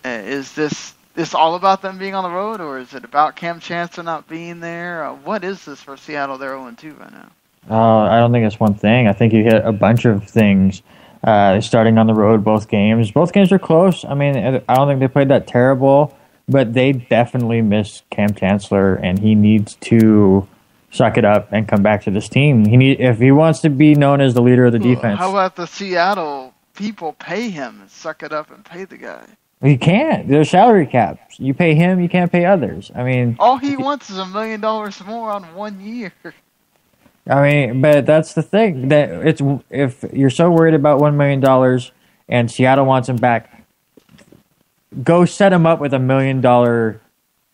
Is this all about them being on the road, or is it about Cam Chancellor not being there? What is this for Seattle? They're 0-2 right now.
I don't think it's one thing. I think you hit a bunch of things. Starting on the road, both games. Both games are close. I mean, I don't think they played that terrible, but they definitely miss Cam Chancellor, and he needs to suck it up and come back to this team. If he wants to be known as the leader of the defense.
How about the Seattle people pay him and suck it up and pay the guy?
You can't. There's salary caps. You pay him, you can't pay others. I mean,
all he wants is $1 million more on 1 year.
I mean, but that's the thing. That if you're so worried about $1 million and Seattle wants him back, go set him up with $1 million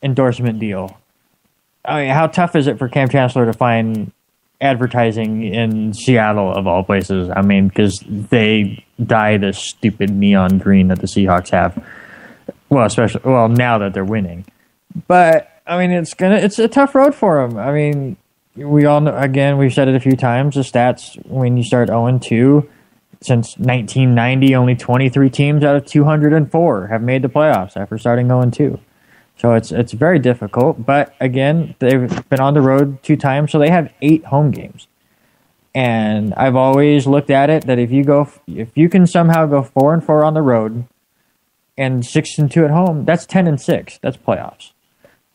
endorsement deal. I mean, how tough is it for Cam Chancellor to find advertising in Seattle of all places? I mean, because they dye this stupid neon green that the Seahawks have. Well, now that they're winning. But I mean, it's a tough road for them. I mean, we all know, again, we've said it a few times, the stats when you start 0-2, since 1990, only 23 teams out of 204 have made the playoffs after starting 0-2. So it's very difficult. But again, they've been on the road 2 times, so they have 8 home games. And I've always looked at it that if you can somehow go 4-4 on the road and 6-2 at home, that's 10-6. That's playoffs.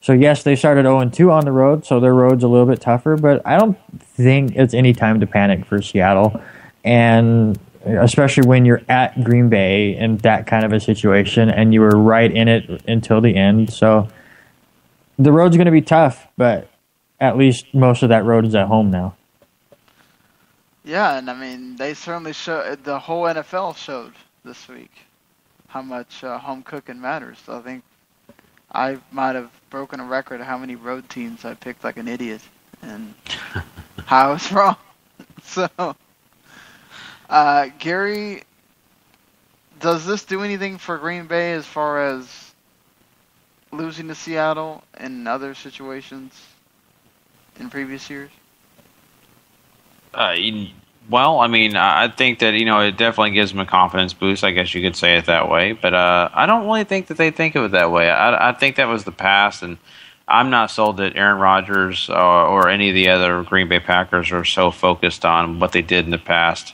So yes, they started 0-2 on the road, so their road's a little bit tougher, but I don't think it's any time to panic for Seattle. And especially when you're at Green Bay in that kind of a situation and you were right in it until the end. So the road's going to be tough, but at least most of that road is at home now.
Yeah, and I mean, they certainly the whole NFL showed this week how much home cooking matters. So I think I might have broken a record of how many road teams I picked like an idiot and how I was wrong. So, Gary, does this do anything for Green Bay as far as losing to Seattle in other situations in previous years?
Well, I mean, I think that, it definitely gives them a confidence boost. I guess you could say it that way. But I don't really think that they think of it that way. I think that was the past, and I'm not sold that Aaron Rodgers or any of the other Green Bay Packers are so focused on what they did in the past.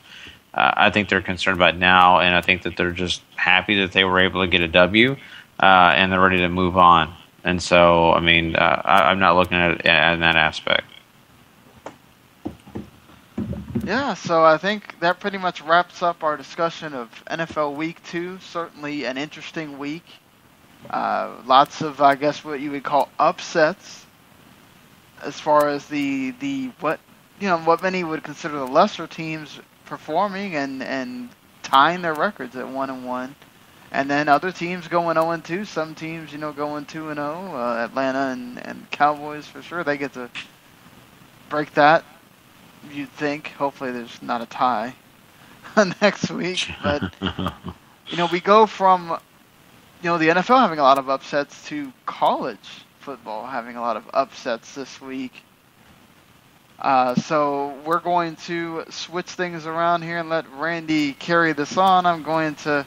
I think they're concerned about now, and I think that they're just happy that they were able to get a W, and they're ready to move on. And so, I mean, I'm not looking at it in that aspect.
Yeah, so I think that pretty much wraps up our discussion of NFL Week 2. Certainly an interesting week. Lots of, I guess, what you would call upsets as far as what many would consider the lesser teams performing and tying their records at 1-1. And then other teams going 0-2. Some teams, going 2-0. Atlanta and Cowboys for sure. They get to break that. You'd think. Hopefully there's not a tie next week. But, we go from, the NFL having a lot of upsets to college football having a lot of upsets this week. So we're going to switch things around here and let Randy carry this on. I'm going to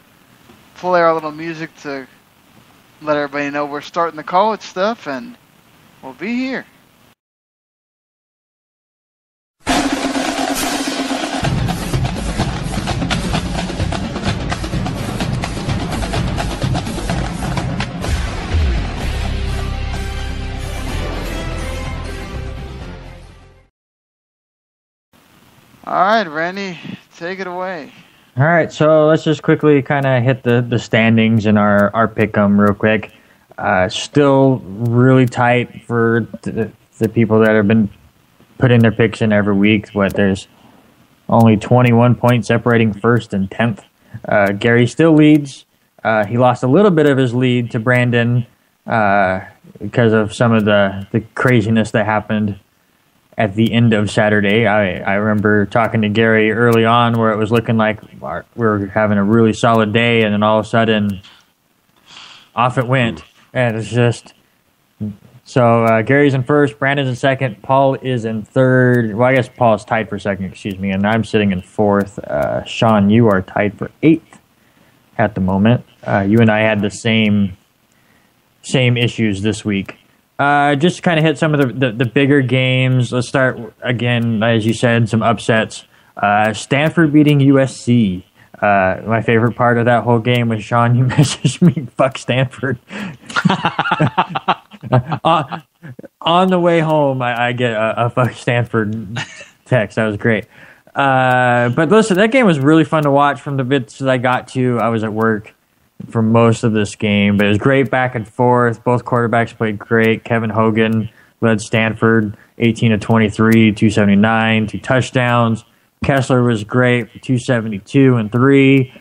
play our little music to let everybody know we're starting the college stuff, and we'll be here. All right, Randy, take it away.
All right, so let's just quickly kind of hit the standings and our pick 'em real quick. Still really tight for the people that have been putting their picks in every week. There's only 21 points separating first and 10th. Gary still leads. He lost a little bit of his lead to Brandon because of some of the craziness that happened at the end of Saturday. I remember talking to Gary early on where it was looking like we were having a really solid day, and then all of a sudden, off it went. And it's just... So Gary's in first, Brandon's in second, Paul is in third. Well, I guess Paul's tied for second, and I'm sitting in fourth. Sean, you are tied for eighth at the moment. You and I had the same issues this week. Just to kind of hit some of the bigger games. Let's start, again, as you said, some upsets. Stanford beating USC. My favorite part of that whole game was, Sean, you messaged me, fuck Stanford. On the way home, I get a fuck Stanford text. That was great. But listen, that game was really fun to watch from the bits that I got to. I was at work for most of this game, but it was great back and forth. Both quarterbacks played great. Kevin Hogan led Stanford 18 of 23, 279, 2 touchdowns. Kessler was great for 272 and 3.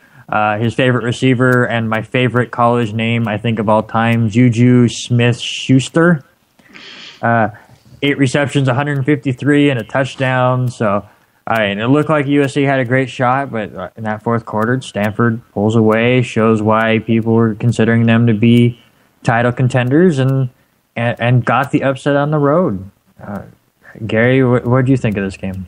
His favorite receiver and my favorite college name, I think, of all time, Juju Smith-Schuster. 8 receptions, 153, and a touchdown. So, it looked like USC had a great shot, but in that fourth quarter, Stanford pulls away, shows why people were considering them to be title contenders, and got the upset on the road. Gary, what did you think of this game?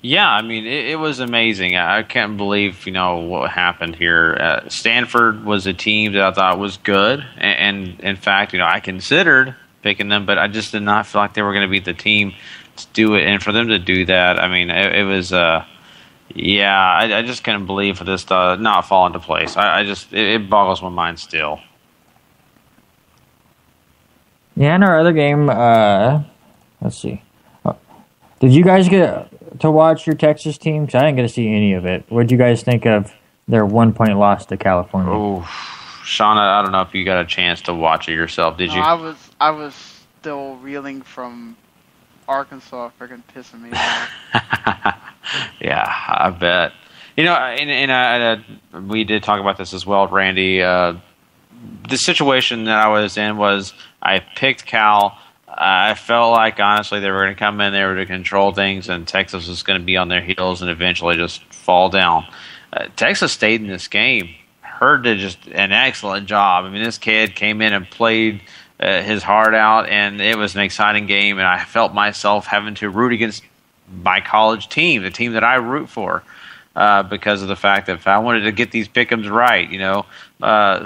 Yeah, I mean, it was amazing. I can't believe, what happened here. Stanford was a team that I thought was good, and in fact, I considered picking them, but I just did not feel like they were going to be the team to do it, and for them to do that, I mean, it was, I just couldn't believe for this to not fall into place. It boggles my mind still.
Yeah, in our other game, let's see. Did you guys get to watch your Texas team? Because I didn't get to see any of it. What did you guys think of their 1-point loss to California?
Oh, Shauna, I don't know if you got a chance to watch it yourself. Did you?
I was still reeling from Arkansas freaking pissing me off.
Yeah, I bet. We did talk about this as well, Randy. The situation that I was in was I picked Cal. I felt like, honestly, they were going to come in, they were to control things, and Texas was going to be on their heels and eventually just fall down. Texas stayed in this game. Hurd did just an excellent job. I mean, this kid came in and played his heart out, and it was an exciting game, and I felt myself having to root against my college team, the team that I root for, because of the fact that I wanted to get these pick'ems right,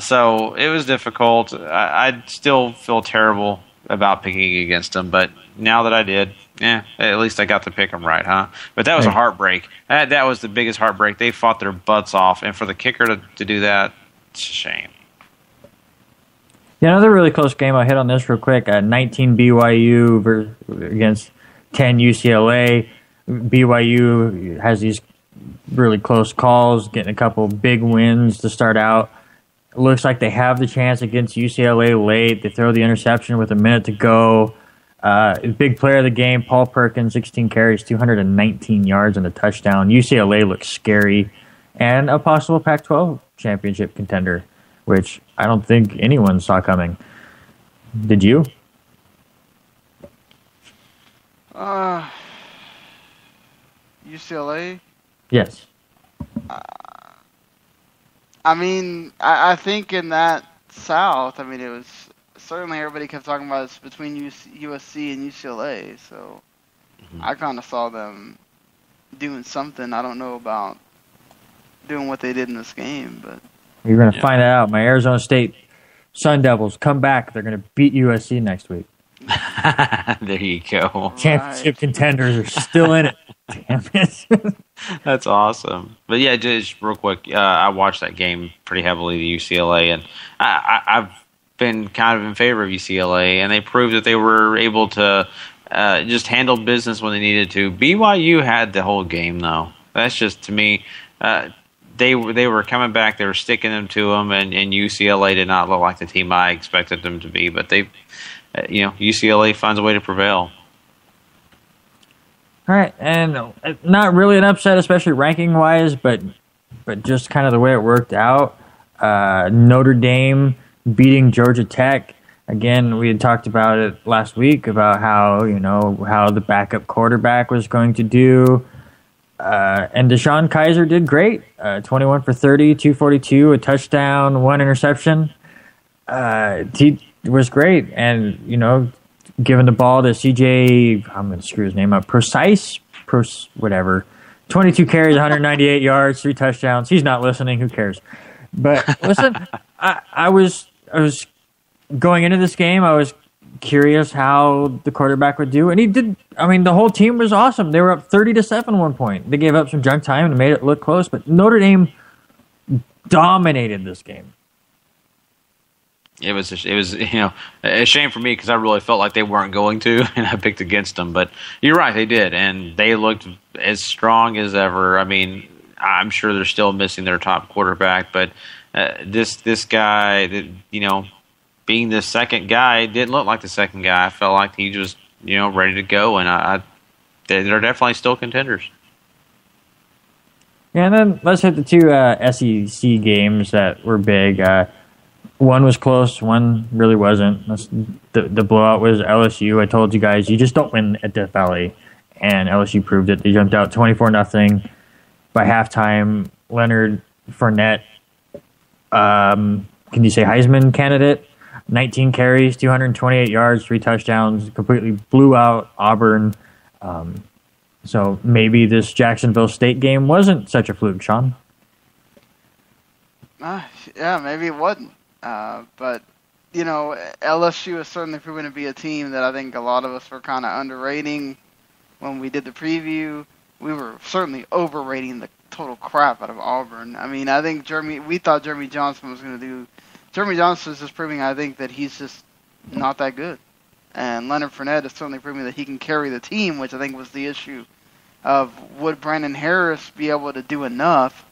So it was difficult. I still feel terrible about picking against them, but now that I did, at least I got to pick them right, huh? But that was a heartbreak. That was the biggest heartbreak. They fought their butts off, and for the kicker to do that, it's a shame.
Yeah, another really close game. I'll hit on this real quick. 19 BYU against 10 UCLA. BYU has these really close calls, getting a couple big wins to start out. It looks like they have the chance against UCLA late. They throw the interception with a minute to go. Big player of the game, Paul Perkins, 16 carries, 219 yards and a touchdown. UCLA looks scary. And a possible Pac-12 championship contender, which I don't think anyone saw coming. Did you?
UCLA?
Yes.
I think in that South, it was certainly everybody kept talking about it's between USC and UCLA. So I kind of saw them doing something. I don't know about doing what they did in this game, but
you're going to find out. My Arizona State Sun Devils come back. They're going to beat USC next week.
There you go.
Championship contenders are still in it. Damn it.
That's awesome. But yeah, just real quick, I watched that game pretty heavily, the UCLA, and I've been kind of in favor of UCLA, and they proved that they were able to just handle business when they needed to. BYU had the whole game, though. That's just, to me, they were coming back, they were sticking them to them, and UCLA did not look like the team I expected them to be. But UCLA finds a way to prevail.
All right, and not really an upset, especially ranking-wise, but just kind of the way it worked out. Notre Dame beating Georgia Tech. Again, we had talked about it last week about how the backup quarterback was going to do. And Deshaun Kaiser did great. 21 for 30, 242, a touchdown, 1 interception. He was great. And, giving the ball to CJ, I'm going to screw his name up, whatever. 22 carries, 198 yards, 3 touchdowns. He's not listening. Who cares? But listen, I was going into this game, I was curious how the quarterback would do, and he did. I mean, the whole team was awesome. They were up 30-7 at one point. They gave up some junk time and made it look close, but Notre Dame dominated this game.
It was a shame for me because I really felt like they weren't going to, and I picked against them. But you're right, they did, and they looked as strong as ever. I mean, I'm sure they're still missing their top quarterback, but this guy, being the second guy, didn't look like the second guy. I felt like he was, ready to go, and they're definitely still contenders.
Yeah, and then let's hit the 2 SEC games that were big. One was close, one really wasn't. The blowout was LSU. I told you guys, you just don't win at Death Valley, and LSU proved it. They jumped out 24-0 by halftime. Leonard Fournette, can you say Heisman candidate? 19 carries, 228 yards, 3 touchdowns, completely blew out Auburn. So maybe this Jacksonville State game wasn't such a fluke, Sean.
Yeah, maybe it wasn't. But, LSU has certainly proven to be a team that I think a lot of us were kind of underrating when we did the preview. We were certainly overrating the total crap out of Auburn. I mean, I think we thought Jeremy Johnson was going to do. Jeremy Johnson is just proving, I think, that he's just not that good. And Leonard Fournette is certainly proving that he can carry the team, which I think was the issue of would Brandon Harris be able to do enough.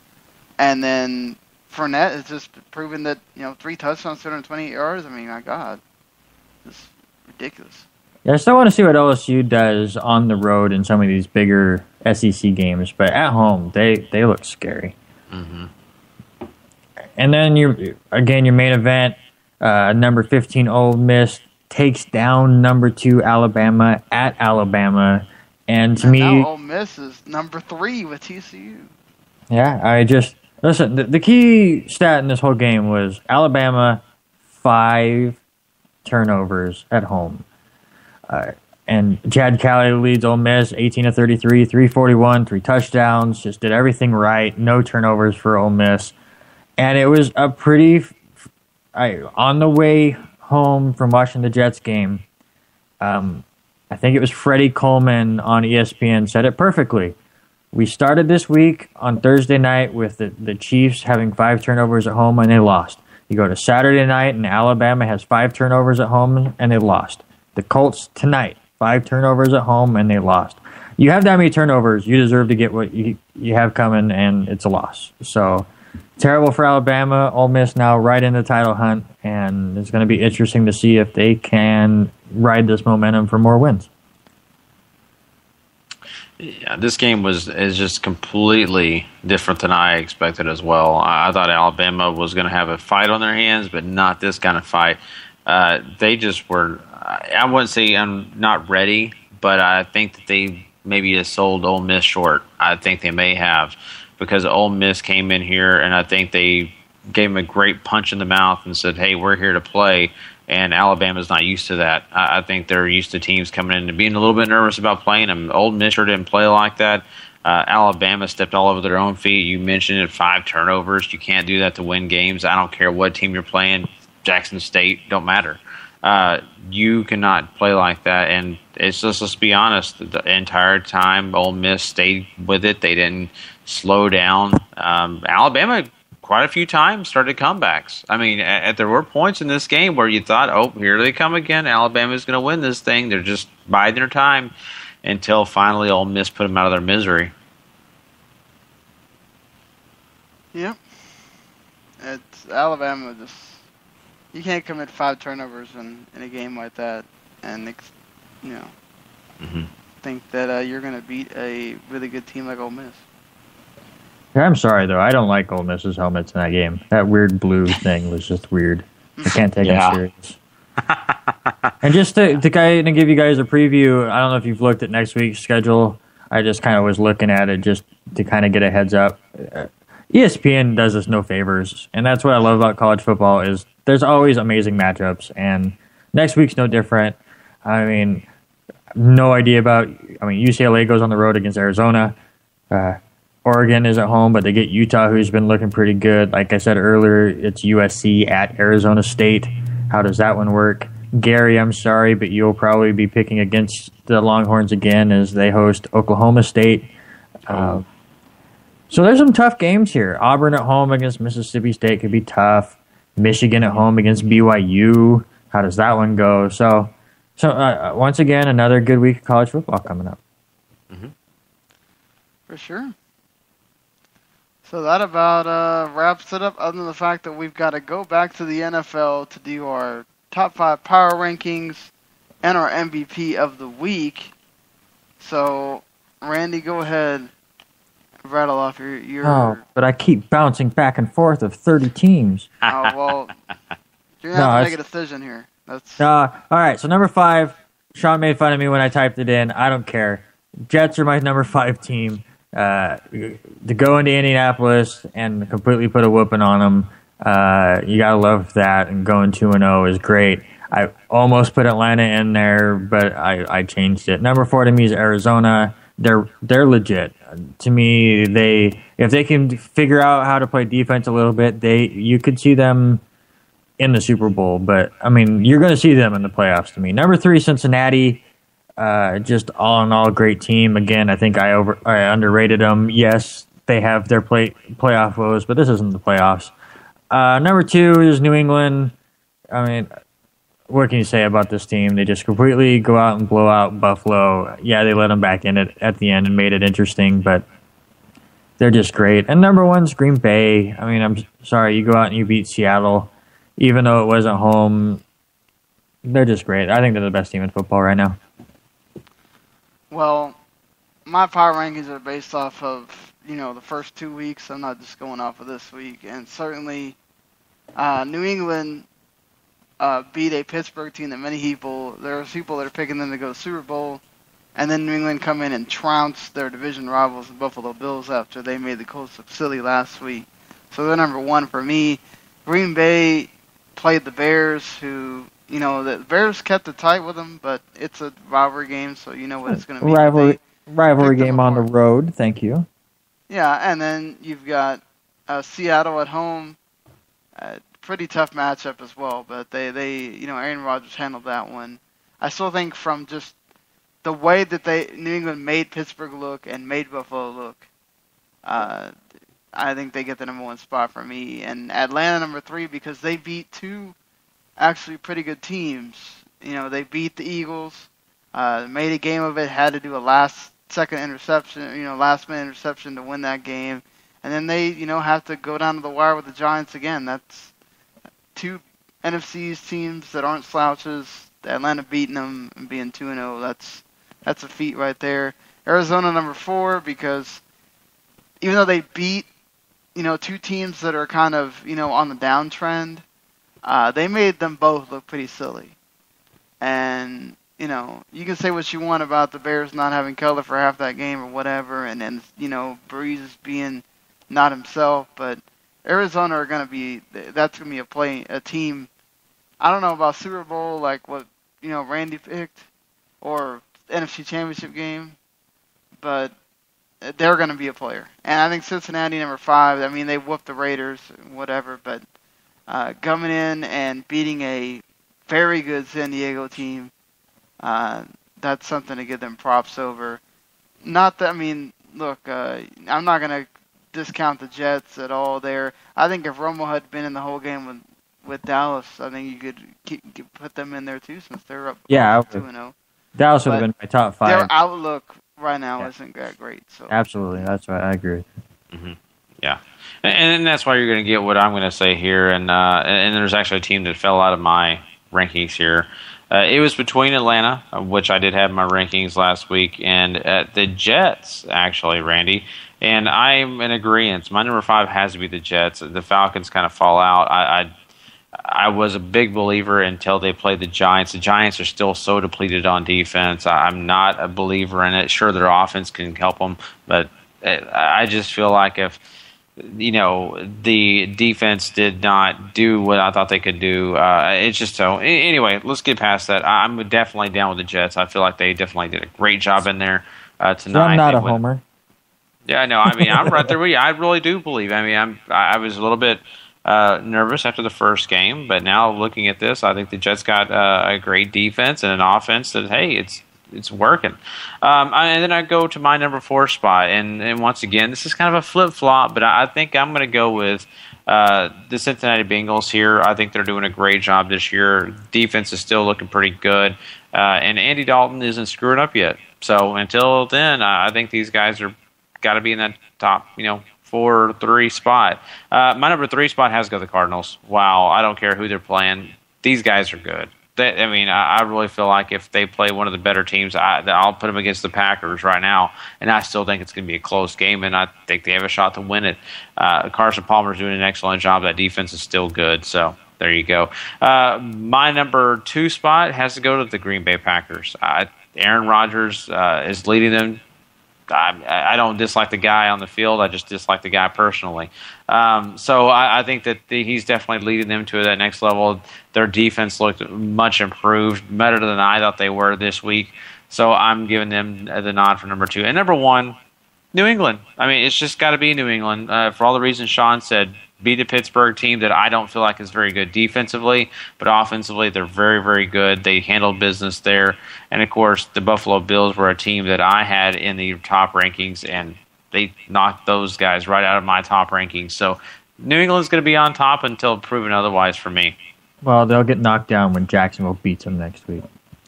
And then Fournette has just proven that, 3 touchdowns, 228 yards. I mean, my God, it's ridiculous.
Yeah, I still want to see what LSU does on the road in some of these bigger SEC games, but at home, they look scary.
Mm-hmm.
And then your main event, number 15 Ole Miss takes down number 2 Alabama at Alabama, and me,
now Ole Miss is number 3 with TCU.
Yeah, listen. The key stat in this whole game was Alabama 5 turnovers at home. And Chad Kelly leads Ole Miss 18-33, 341, 3 touchdowns, just did everything right, no turnovers for Ole Miss. And it was a pretty, on the way home from watching the Jets game, I think it was Freddie Coleman on ESPN said it perfectly. We started this week on Thursday night with the Chiefs having 5 turnovers at home and they lost. You go to Saturday night and Alabama has 5 turnovers at home and they lost. The Colts tonight, 5 turnovers at home and they lost. You have that many turnovers, you deserve to get what you have coming, and it's a loss. So terrible for Alabama. Ole Miss now right in the title hunt, and it's going to be interesting to see if they can ride this momentum for more wins.
Yeah, this game is just completely different than I expected as well. I thought Alabama was going to have a fight on their hands, but not this kind of fight. They just were, I wouldn't say I'm not ready, but I think that they maybe have sold Ole Miss short. I think they may have, because Ole Miss came in here and I think they gave them a great punch in the mouth and said, hey, we're here to play. and Alabama's not used to that. I think they're used to teams coming in and being a little bit nervous about playing them. Ole Miss sure didn't play like that. Alabama stepped all over their own feet. You mentioned it, 5 turnovers. You can't do that to win games. I don't care what team you're playing. Jackson State, don't matter. You cannot play like that. And it's just, let's be honest, the entire time Ole Miss stayed with it. They didn't slow down. Alabama, quite a few times, started comebacks. I mean, there were points in this game where you thought, oh, here they come again. Alabama's going to win this thing. They're just biding their time until finally Ole Miss put them out of their misery.
Yep. It's Alabama. You can't commit 5 turnovers in a game like that and think that you're going to beat a really good team like Ole Miss.
I'm sorry, though. I don't like Ole Miss's helmets in that game. That weird blue thing was just weird. I can't take it serious. And just to give you guys a preview, I don't know if you've looked at next week's schedule. I just kind of was looking at it just to kind of get a heads up. ESPN does us no favors, and that's what I love about college football is there's always amazing matchups, and next week's no different. I mean, no idea about. I mean, UCLA goes on the road against Arizona. Oregon is at home, but they get Utah, who's been looking pretty good. Like I said earlier, it's USC at Arizona State. How does that one work? Gary, I'm sorry, but you'll probably be picking against the Longhorns again as they host Oklahoma State. So there's some tough games here. Auburn at home against Mississippi State could be tough. Michigan at home against BYU. How does that one go? So once again, another good week of college football coming up.
Mm-hmm. For sure. So that about wraps it up, other than the fact that we've got to go back to the NFL to do our top 5 power rankings and our MVP of the week. So, Randy, go ahead. Rattle off your...
Oh, but I keep bouncing back and forth of 30 teams.
Oh, well, you're going to have to make a decision here.
All right, so number 5, Sean made fun of me when I typed it in. I don't care. Jets are my number 5 team. To go into Indianapolis and completely put a whooping on them, you gotta love that. And going 2-0 is great. I almost put Atlanta in there, but I changed it. Number 4 to me is Arizona. They're legit. To me, if they can figure out how to play defense a little bit, you could see them in the Super Bowl. But I mean, you're going to see them in the playoffs. To me, number 3, Cincinnati. Just all in all, great team. Again, I think I underrated them. Yes, they have their playoff woes, but this isn't the playoffs. Number 2 is New England. I mean, what can you say about this team? They just completely go out and blow out Buffalo. Yeah, they let them back in at the end and made it interesting, but they're just great. And number 1's Green Bay. I mean, I'm sorry, you go out and you beat Seattle, even though it wasn't home. They're just great. I think they're the best team in football right now.
Well, my power rankings are based off of, the first 2 weeks. I'm not just going off of this week. And certainly, New England beat a Pittsburgh team that there's people that are picking them to go to the Super Bowl. And then New England come in and trounce their division rivals, the Buffalo Bills, after they made the Colts look silly last week. So they're number 1 for me. Green Bay played the Bears, who... the Bears kept it tight with them, but it's a rivalry game, so you know what it's going to be.
Rivalry game on the road, thank you.
Yeah, and then you've got Seattle at home. Pretty tough matchup as well, but they Aaron Rodgers handled that one. I still think from just the way that New England made Pittsburgh look and made Buffalo look, I think they get the number 1 spot for me. And Atlanta number 3 because they beat 2 actually pretty good teams. They beat the Eagles, made a game of it, had to do a last-second interception, last-minute interception to win that game. And then they, have to go down to the wire with the Giants again. That's 2 NFC's teams that aren't slouches. Atlanta beating them and being 2-0. That's a feat right there. Arizona number 4 because even though they beat, 2 teams that are kind of, on the downtrend, they made them both look pretty silly. And, you can say what you want about the Bears not having Keller for half that game or whatever, and then, Breeze being not himself, but Arizona are going to be, that's going to be a team I don't know about Super Bowl, like what Randy picked, or NFC Championship game, but they're going to be a player. And I think Cincinnati, number 5, I mean, they whooped the Raiders, whatever, but coming in and beating a very good San Diego team, that's something to give them props over. Not that, I mean, look, I'm not going to discount the Jets at all there. I think if Romo had been in the whole game with Dallas, I think you could put them in there too, since they're up 2-0.
Dallas would have been my top 5.
Their outlook right now isn't that great. So
absolutely, that's right. I agree.
Mm-hmm. Yeah, and that's why you're going to get what I'm going to say here. And there's actually a team that fell out of my rankings here. It was between Atlanta, which I did have in my rankings last week, and the Jets, actually, Randy. And I'm in agreement. My number 5 has to be the Jets. The Falcons kind of fall out. I was a big believer until they played the Giants. The Giants are still so depleted on defense. I'm not a believer in it. Sure, their offense can help them, but I just feel like if the defense did not do what I thought they could do, it's just so. Anyway, let's get past that. I'm definitely down with the Jets. I feel like they definitely did a great job in there tonight.
So I'm not a homer.
Yeah, no, I mean, I'm right there with you. I really do believe. I mean, I was a little bit nervous after the first game, but now looking at this, I think the Jets got a great defense and an offense that, hey, it's working. And then I go to my number 4 spot, and once again, this is kind of a flip-flop, but I think I'm going to go with the Cincinnati Bengals here. I think they're doing a great job this year. Defense is still looking pretty good, and Andy Dalton isn't screwing up yet. So until then, I think these guys are got to be in that top, 4 or 3 spot. My number 3 spot has to go to the Cardinals. Wow, I don't care who they're playing. These guys are good. I really feel like if they play one of the better teams, I'll put them against the Packers right now, and I still think it's going to be a close game, and I think they have a shot to win it. Carson Palmer's doing an excellent job. That defense is still good, so there you go. My number 2 spot has to go to the Green Bay Packers. Aaron Rodgers is leading them. I don't dislike the guy on the field. I just dislike the guy personally. So I think that he's definitely leading them to that next level. Their defense looked much improved, better than I thought they were this week. So I'm giving them the nod for number 2. And number 1, New England. I mean, it's just got to be New England. For all the reasons Sean said, beat a Pittsburgh team that I don't feel like is very good defensively, but offensively they're very, very good. They handled business there. And, of course, the Buffalo Bills were a team that I had in the top rankings, and they knocked those guys right out of my top rankings. So New England's going to be on top until proven otherwise for me.
Well, they'll get knocked down when Jacksonville beats them next week.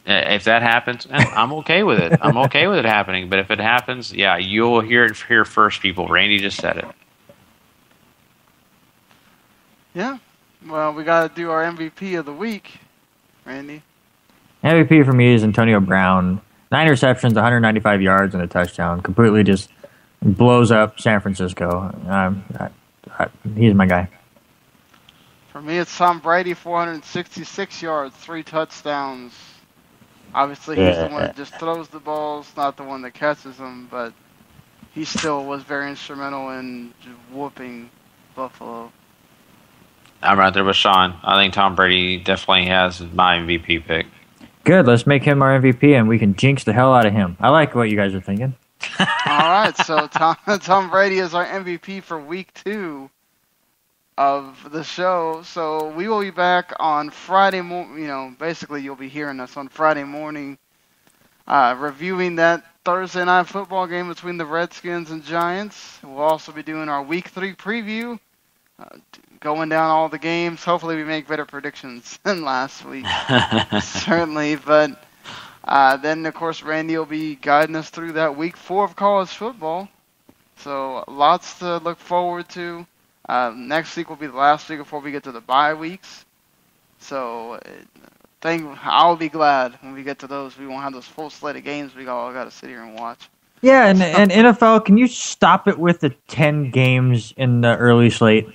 If that happens, I'm okay with it. I'm okay with it happening. But if it happens, yeah, you'll hear it here first, people. Randy just said it.
Yeah. Well, we got to do our MVP of the week, Randy.
MVP for me is Antonio Brown. 9 receptions, 195 yards, and a touchdown. Completely just blows up San Francisco. He's my guy.
For me, it's Tom Brady, 466 yards, 3 touchdowns. Obviously, he's the one that just throws the balls, not the one that catches them, but he still was very instrumental in just whooping Buffalo.
I'm right there with Sean. I think Tom Brady definitely has my MVP pick.
Good. Let's make him our MVP, and we can jinx the hell out of him. I like what you guys are thinking.
All right, so Tom Brady is our MVP for week 2 of the show. So we will be back on Friday morning. Basically you'll be hearing us on Friday morning, reviewing that Thursday night football game between the Redskins and Giants. We'll also be doing our week 3 preview, going down all the games. Hopefully we make better predictions than last week. Certainly, but then of course Randy will be guiding us through that week 4 of college football. So lots to look forward to. Next week will be the last week before we get to the bye weeks. So I'll be glad when we get to those. We won't have those full slate of games we all got to sit here and watch.
Yeah, and NFL, can you stop it with the 10 games in the early slate?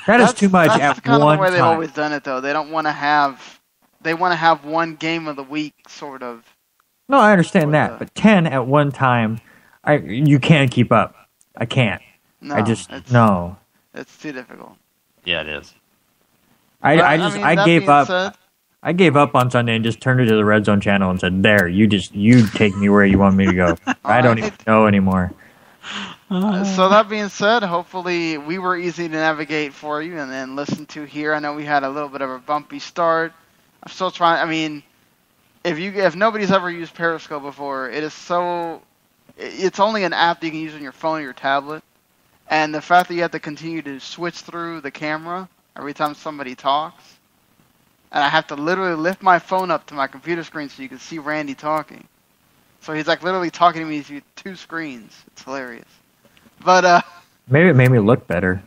That's too much at one time. That's kind of the way they've
always done it, though. They don't want to have. They want to have one game of the week, sort of.
No, I understand that, but 10 at one time, you can't keep up. I can't.
No,
no.
It's too difficult.
Yeah, it is.
I gave up. I gave up on Sunday and just turned it to the Red Zone channel and said, "There, you take me where you want me to go. I don't even know anymore."
So that being said, hopefully we were easy to navigate for you and then listen to here. I know we had a little bit of a bumpy start. I'm still trying. I mean, if nobody's ever used Periscope before, it's only an app that you can use on your phone or your tablet, and the fact that you have to continue to switch through the camera every time somebody talks. And I have to literally lift my phone up to my computer screen so you can see Randy talking. So he's like literally talking to me through two screens. It's hilarious. But
maybe it made me look better.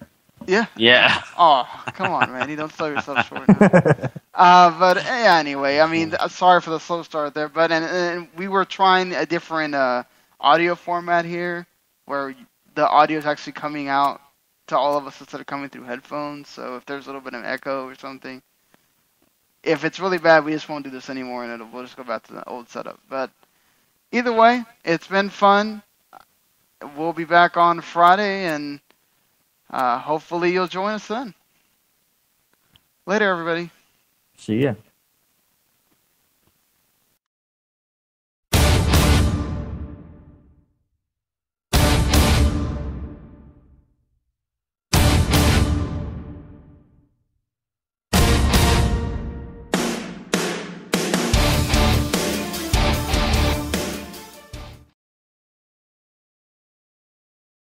Yeah.
Yeah.
Oh, come on, Randy. Don't sell yourself short now. But yeah, anyway, I mean, sorry for the slow start there. But and we were trying a different audio format here where the audio is actually coming out to all of us instead of coming through headphones. So if there's a little bit of echo or something, if it's really bad, we just won't do this anymore, and we'll just go back to the old setup. But either way, it's been fun. We'll be back on Friday, and hopefully you'll join us then. Later, everybody.
See ya.